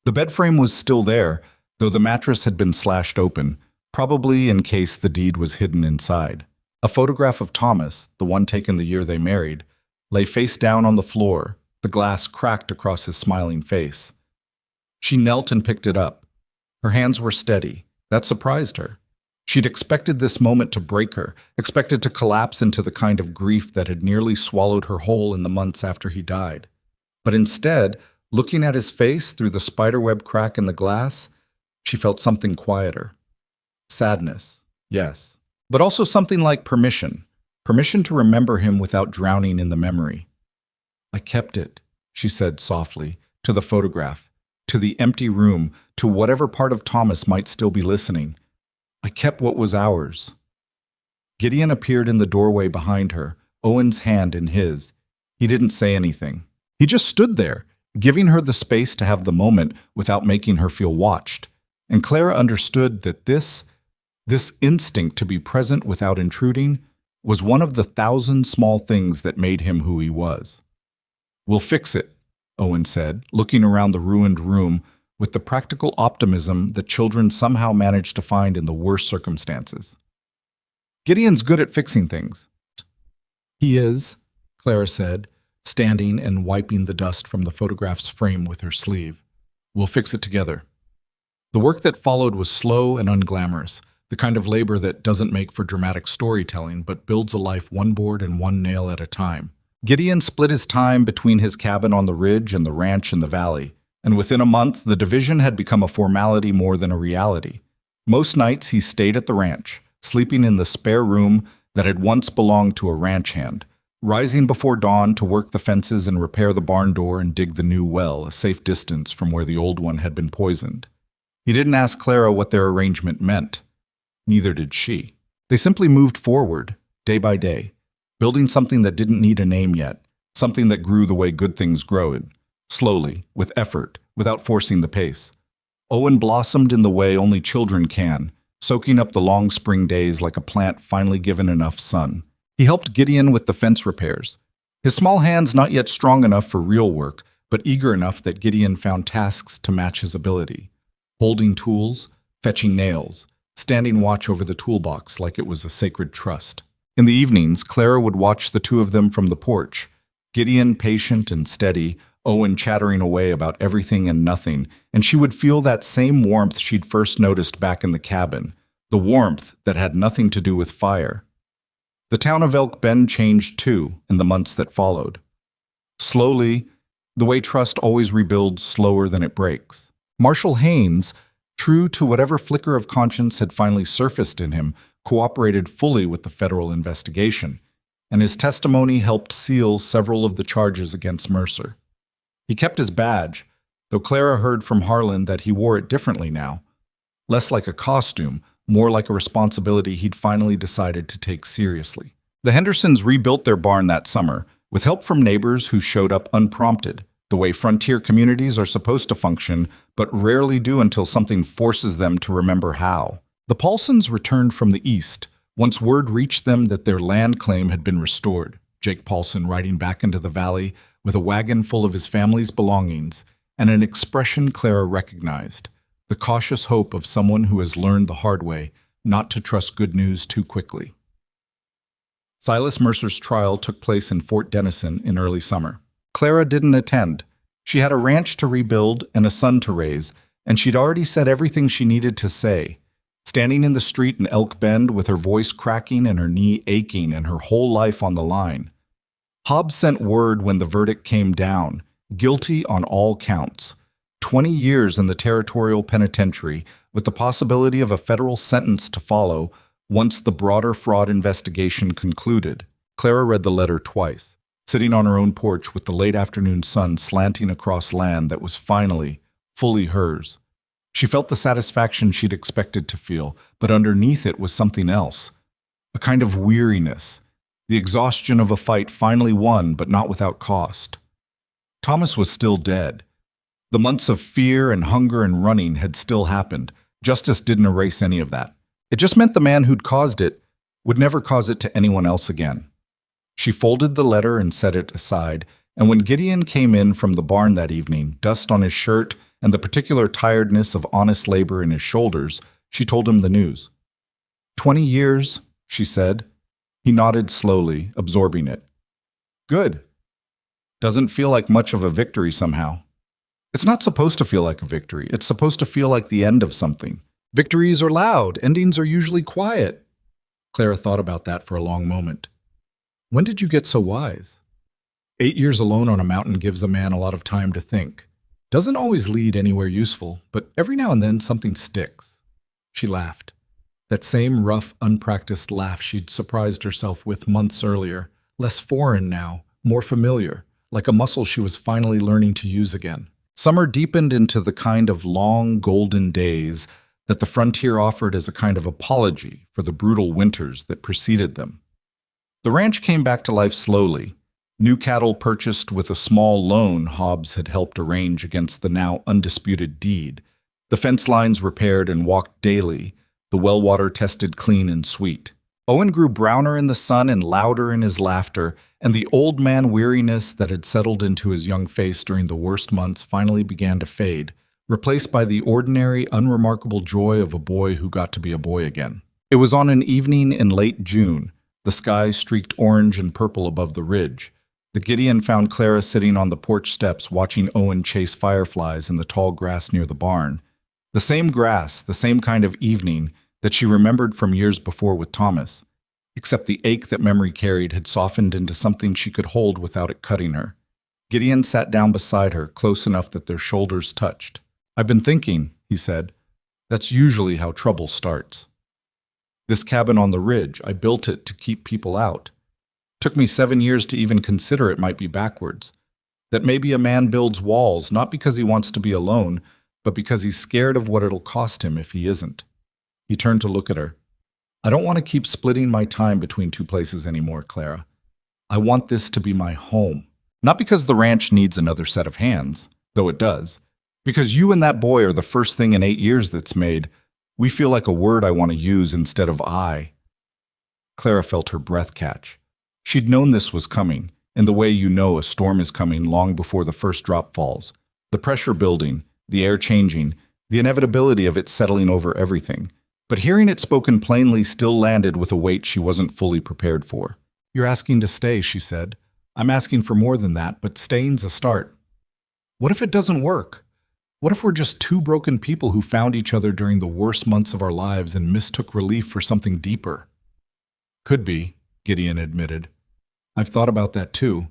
The bed frame was still there, though the mattress had been slashed open, probably in case the deed was hidden inside. A photograph of Thomas, the one taken the year they married, lay face down on the floor, the glass cracked across his smiling face. She knelt and picked it up. Her hands were steady. That surprised her. She'd expected this moment to break her, expected to collapse into the kind of grief that had nearly swallowed her whole in the months after he died. But instead, looking at his face through the spiderweb crack in the glass, she felt something quieter. Sadness, yes, but also something like permission to remember him without drowning in the memory. "I kept it," she said softly, to the photograph, to the empty room, to whatever part of Thomas might still be listening. "I kept what was ours." Gideon appeared in the doorway behind her, Owen's hand in his. He didn't say anything. He just stood there, giving her the space to have the moment without making her feel watched. And Clara understood that this instinct to be present without intruding was one of the 1,000 small things that made him who he was. "We'll fix it," Owen said, looking around the ruined room with the practical optimism that children somehow manage to find in the worst circumstances. "Gideon's good at fixing things." "He is," Clara said, standing and wiping the dust from the photograph's frame with her sleeve. "We'll fix it together." The work that followed was slow and unglamorous, the kind of labor that doesn't make for dramatic storytelling but builds a life one board and one nail at a time. Gideon split his time between his cabin on the ridge and the ranch in the valley, and within a month the division had become a formality more than a reality. Most nights he stayed at the ranch, sleeping in the spare room that had once belonged to a ranch hand, rising before dawn to work the fences and repair the barn door and dig the new well, a safe distance from where the old one had been poisoned. He didn't ask Clara what their arrangement meant. Neither did she. They simply moved forward, day by day, building something that didn't need a name yet, something that grew the way good things grow, slowly, with effort, without forcing the pace. Owen blossomed in the way only children can, soaking up the long spring days like a plant finally given enough sun. He helped Gideon with the fence repairs, his small hands not yet strong enough for real work, but eager enough that Gideon found tasks to match his ability. Holding tools, fetching nails, standing watch over the toolbox like it was a sacred trust. In the evenings, Clara would watch the two of them from the porch, Gideon patient and steady, Owen chattering away about everything and nothing, and she would feel that same warmth she'd first noticed back in the cabin, the warmth that had nothing to do with fire. The town of Elk Bend changed too in the months that followed. Slowly, the way trust always rebuilds slower than it breaks. Marshal Haynes, true to whatever flicker of conscience had finally surfaced in him, cooperated fully with the federal investigation, and his testimony helped seal several of the charges against Mercer. He kept his badge, though Clara heard from Harlan that he wore it differently now, less like a costume, more like a responsibility he'd finally decided to take seriously. The Hendersons rebuilt their barn that summer, with help from neighbors who showed up unprompted, the way frontier communities are supposed to function, but rarely do until something forces them to remember how. The Paulsons returned from the east, once word reached them that their land claim had been restored, Jake Paulson riding back into the valley with a wagon full of his family's belongings, and an expression Clara recognized, the cautious hope of someone who has learned the hard way not to trust good news too quickly. Silas Mercer's trial took place in Fort Denison in early summer. Clara didn't attend. She had a ranch to rebuild and a son to raise, and she'd already said everything she needed to say. Standing in the street in Elk Bend with her voice cracking and her knee aching and her whole life on the line. Hobbs sent word when the verdict came down, guilty on all counts. 20 years in the territorial penitentiary, with the possibility of a federal sentence to follow once the broader fraud investigation concluded. Clara read the letter twice, sitting on her own porch with the late afternoon sun slanting across land that was finally, fully hers. She felt the satisfaction she'd expected to feel, but underneath it was something else. A kind of weariness, the exhaustion of a fight finally won, but not without cost. Thomas was still dead. The months of fear and hunger and running had still happened. Justice didn't erase any of that. It just meant the man who'd caused it would never cause it to anyone else again. She folded the letter and set it aside, and when Gideon came in from the barn that evening, dust on his shirt and the particular tiredness of honest labor in his shoulders, she told him the news. 20 years, she said. He nodded slowly, absorbing it. Good. Doesn't feel like much of a victory somehow. It's not supposed to feel like a victory. It's supposed to feel like the end of something. Victories are loud. Endings are usually quiet. Clara thought about that for a long moment. When did you get so wise? 8 years alone on a mountain gives a man a lot of time to think. Doesn't always lead anywhere useful, but every now and then something sticks. She laughed. That same rough, unpracticed laugh she'd surprised herself with months earlier, less foreign now, more familiar, like a muscle she was finally learning to use again. Summer deepened into the kind of long, golden days that the frontier offered as a kind of apology for the brutal winters that preceded them. The ranch came back to life slowly. New cattle purchased with a small loan Hobbs had helped arrange against the now undisputed deed. The fence lines repaired and walked daily, the well water tested clean and sweet. Owen grew browner in the sun and louder in his laughter, and the old man weariness that had settled into his young face during the worst months finally began to fade, replaced by the ordinary, unremarkable joy of a boy who got to be a boy again. It was on an evening in late June, The sky streaked orange and purple above the ridge. The Gideon found Clara sitting on the porch steps watching Owen chase fireflies in the tall grass near the barn. The same grass, the same kind of evening that she remembered from years before with Thomas, except the ache that memory carried had softened into something she could hold without it cutting her. Gideon sat down beside her, close enough that their shoulders touched. "I've been thinking," he said. "That's usually how trouble starts. This cabin on the ridge, I built it to keep people out. Took me 7 years to even consider it might be backwards. That maybe a man builds walls not because he wants to be alone, but because he's scared of what it'll cost him if he isn't." He turned to look at her. "I don't want to keep splitting my time between two places anymore, Clara. I want this to be my home. Not because the ranch needs another set of hands, though it does. Because you and that boy are the first thing in 8 years that's made. We feel like a word I want to use instead of I." Clara felt her breath catch. She'd known this was coming, in the way you know a storm is coming long before the first drop falls. The pressure building, the air changing, the inevitability of it settling over everything. But hearing it spoken plainly still landed with a weight she wasn't fully prepared for. "You're asking to stay," she said. "I'm asking for more than that, but staying's a start. What if it doesn't work? What if we're just two broken people who found each other during the worst months of our lives and mistook relief for something deeper?" "Could be," Gideon admitted. "I've thought about that too.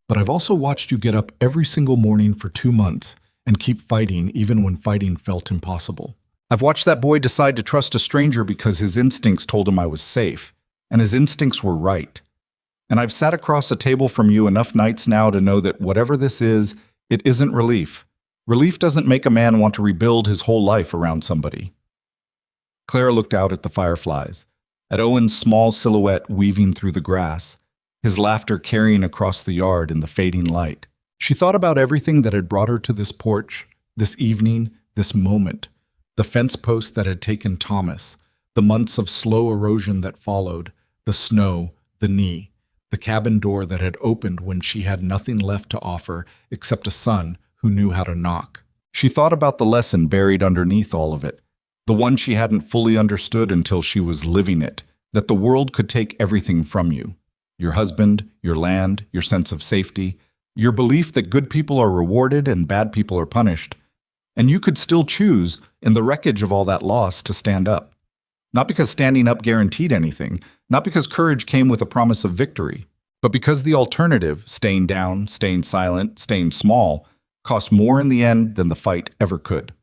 But I've also watched you get up every single morning for 2 months and keep fighting even when fighting felt impossible. I've watched that boy decide to trust a stranger because his instincts told him I was safe, and his instincts were right. And I've sat across a table from you enough nights now to know that whatever this is, it isn't relief. Relief doesn't make a man want to rebuild his whole life around somebody." Clara looked out at the fireflies, at Owen's small silhouette weaving through the grass, his laughter carrying across the yard in the fading light. She thought about everything that had brought her to this porch, this evening, this moment. The fence post that had taken Thomas, the months of slow erosion that followed, the snow, the knee, the cabin door that had opened when she had nothing left to offer except a son who knew how to knock. She thought about the lesson buried underneath all of it, the one she hadn't fully understood until she was living it, that the world could take everything from you. Your husband, your land, your sense of safety, your belief that good people are rewarded and bad people are punished. And you could still choose, in the wreckage of all that loss, to stand up. Not because standing up guaranteed anything, not because courage came with a promise of victory, but because the alternative, staying down, staying silent, staying small, cost more in the end than the fight ever could.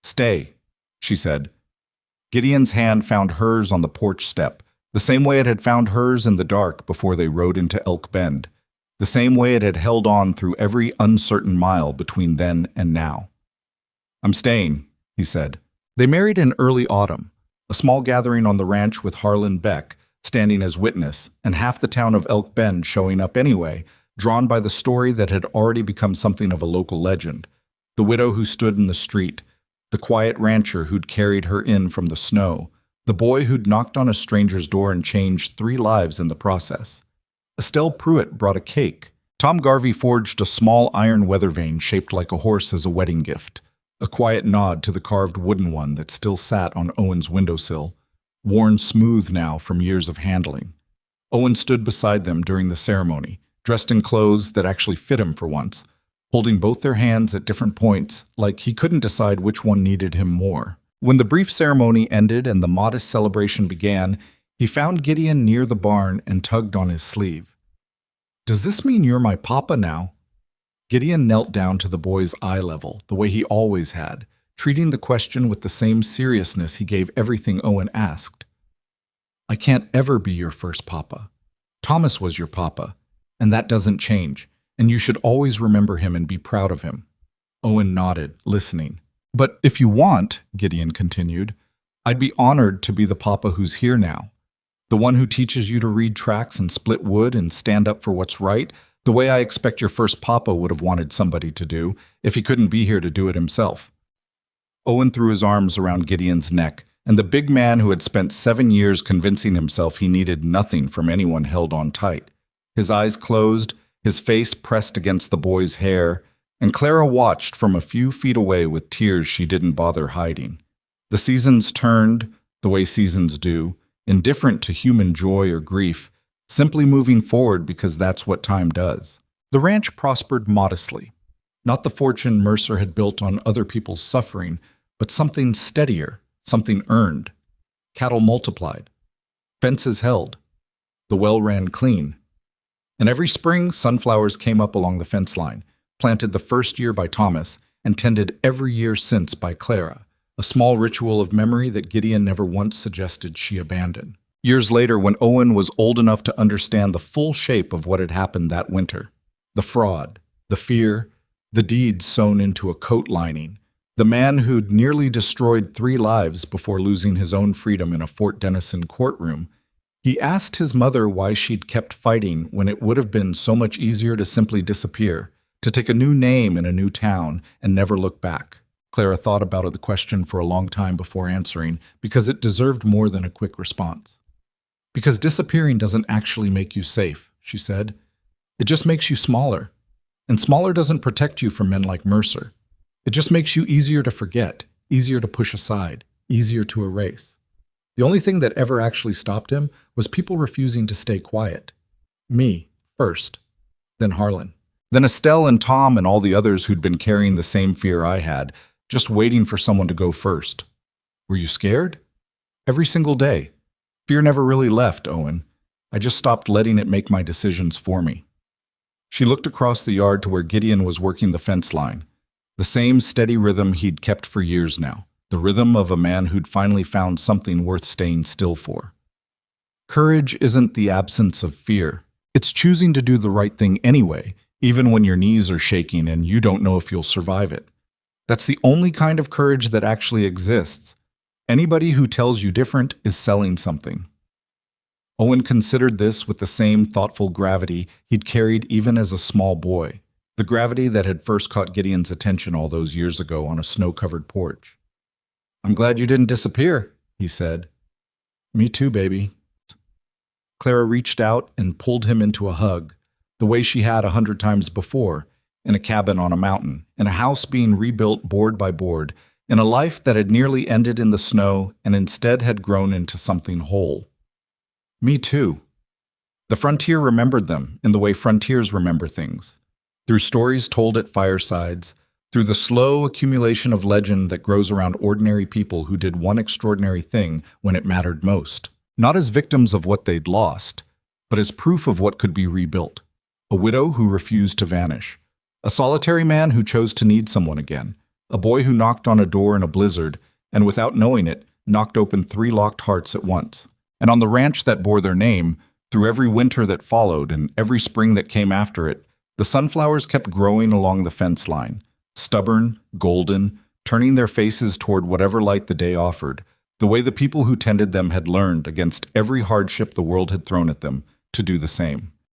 "Stay," she said. Gideon's hand found hers on the porch step, the same way it had found hers in the dark before they rode into Elk Bend, the same way it had held on through every uncertain mile between then and now. "I'm staying," he said. They married in early autumn, a small gathering on the ranch with Harlan Beck standing as witness, and half the town of Elk Bend showing up anyway, drawn by the story that had already become something of a local legend. The widow who stood in the street, the quiet rancher who'd carried her in from the snow, the boy who'd knocked on a stranger's door and changed 3 lives in the process. Estelle Pruitt brought a cake. Tom Garvey forged a small iron weather vane shaped like a horse as a wedding gift, a quiet nod to the carved wooden one that still sat on Owen's windowsill, worn smooth now from years of handling. Owen stood beside them during the ceremony, dressed in clothes that actually fit him for once, holding both their hands at different points, like he couldn't decide which one needed him more. When the brief ceremony ended and the modest celebration began, he found Gideon near the barn and tugged on his sleeve. "Does this mean you're my papa now?" Gideon knelt down to the boy's eye level, the way he always had, treating the question with the same seriousness he gave everything Owen asked. "I can't ever be your first papa. Thomas was your papa, and that doesn't change, and you should always remember him and be proud of him." Owen nodded, listening. "But if you want," Gideon continued, "I'd be honored to be the papa who's here now. The one who teaches you to read tracks and split wood and stand up for what's right, the way I expect your first papa would have wanted somebody to do if he couldn't be here to do it himself." Owen threw his arms around Gideon's neck, and the big man who had spent 7 years convincing himself he needed nothing from anyone held on tight. His eyes closed, his face pressed against the boy's hair, and Clara watched from a few feet away with tears she didn't bother hiding. The seasons turned, the way seasons do, indifferent to human joy or grief, simply moving forward because that's what time does. The ranch prospered modestly. Not the fortune Mercer had built on other people's suffering, but something steadier, something earned. Cattle multiplied. Fences held. The well ran clean. And every spring, sunflowers came up along the fence line, planted the first year by Thomas, and tended every year since by Clara, a small ritual of memory that Gideon never once suggested she abandon. Years later, when Owen was old enough to understand the full shape of what had happened that winter, the fraud, the fear, the deeds sewn into a coat lining, the man who'd nearly destroyed 3 lives before losing his own freedom in a Fort Denison courtroom, he asked his mother why she'd kept fighting when it would have been so much easier to simply disappear, to take a new name in a new town and never look back. Clara thought about the question for a long time before answering, because it deserved more than a quick response. Because disappearing doesn't actually make you safe, she said. It just makes you smaller. And smaller doesn't protect you from men like Mercer. It just makes you easier to forget, easier to push aside, easier to erase. The only thing that ever actually stopped him was people refusing to stay quiet. Me, first. Then Harlan. Then Estelle and Tom and all the others who'd been carrying the same fear I had, just waiting for someone to go first. Were you scared? Every single day. Fear never really left, Owen. I just stopped letting it make my decisions for me. She looked across the yard to where Gideon was working the fence line. The same steady rhythm he'd kept for years now. The rhythm of a man who'd finally found something worth staying still for. Courage isn't the absence of fear. It's choosing to do the right thing anyway, even when your knees are shaking and you don't know if you'll survive it. That's the only kind of courage that actually exists. Anybody who tells you different is selling something. Owen considered this with the same thoughtful gravity he'd carried even as a small boy, the gravity that had first caught Gideon's attention all those years ago on a snow-covered porch. "I'm glad you didn't disappear," he said. "Me too, baby." Clara reached out and pulled him into a hug, the way she had 100 times before, in a cabin on a mountain, in a house being rebuilt board by board, in a life that had nearly ended in the snow and instead had grown into something whole. Me too. The frontier remembered them in the way frontiers remember things, through stories told at firesides, through the slow accumulation of legend that grows around ordinary people who did one extraordinary thing when it mattered most, not as victims of what they'd lost, but as proof of what could be rebuilt. A widow who refused to vanish, a solitary man who chose to need someone again, a boy who knocked on a door in a blizzard and, without knowing it, knocked open 3 locked hearts at once. And on the ranch that bore their name, through every winter that followed and every spring that came after it, the sunflowers kept growing along the fence line, stubborn, golden, turning their faces toward whatever light the day offered, the way the people who tended them had learned, against every hardship the world had thrown at them, to do the same.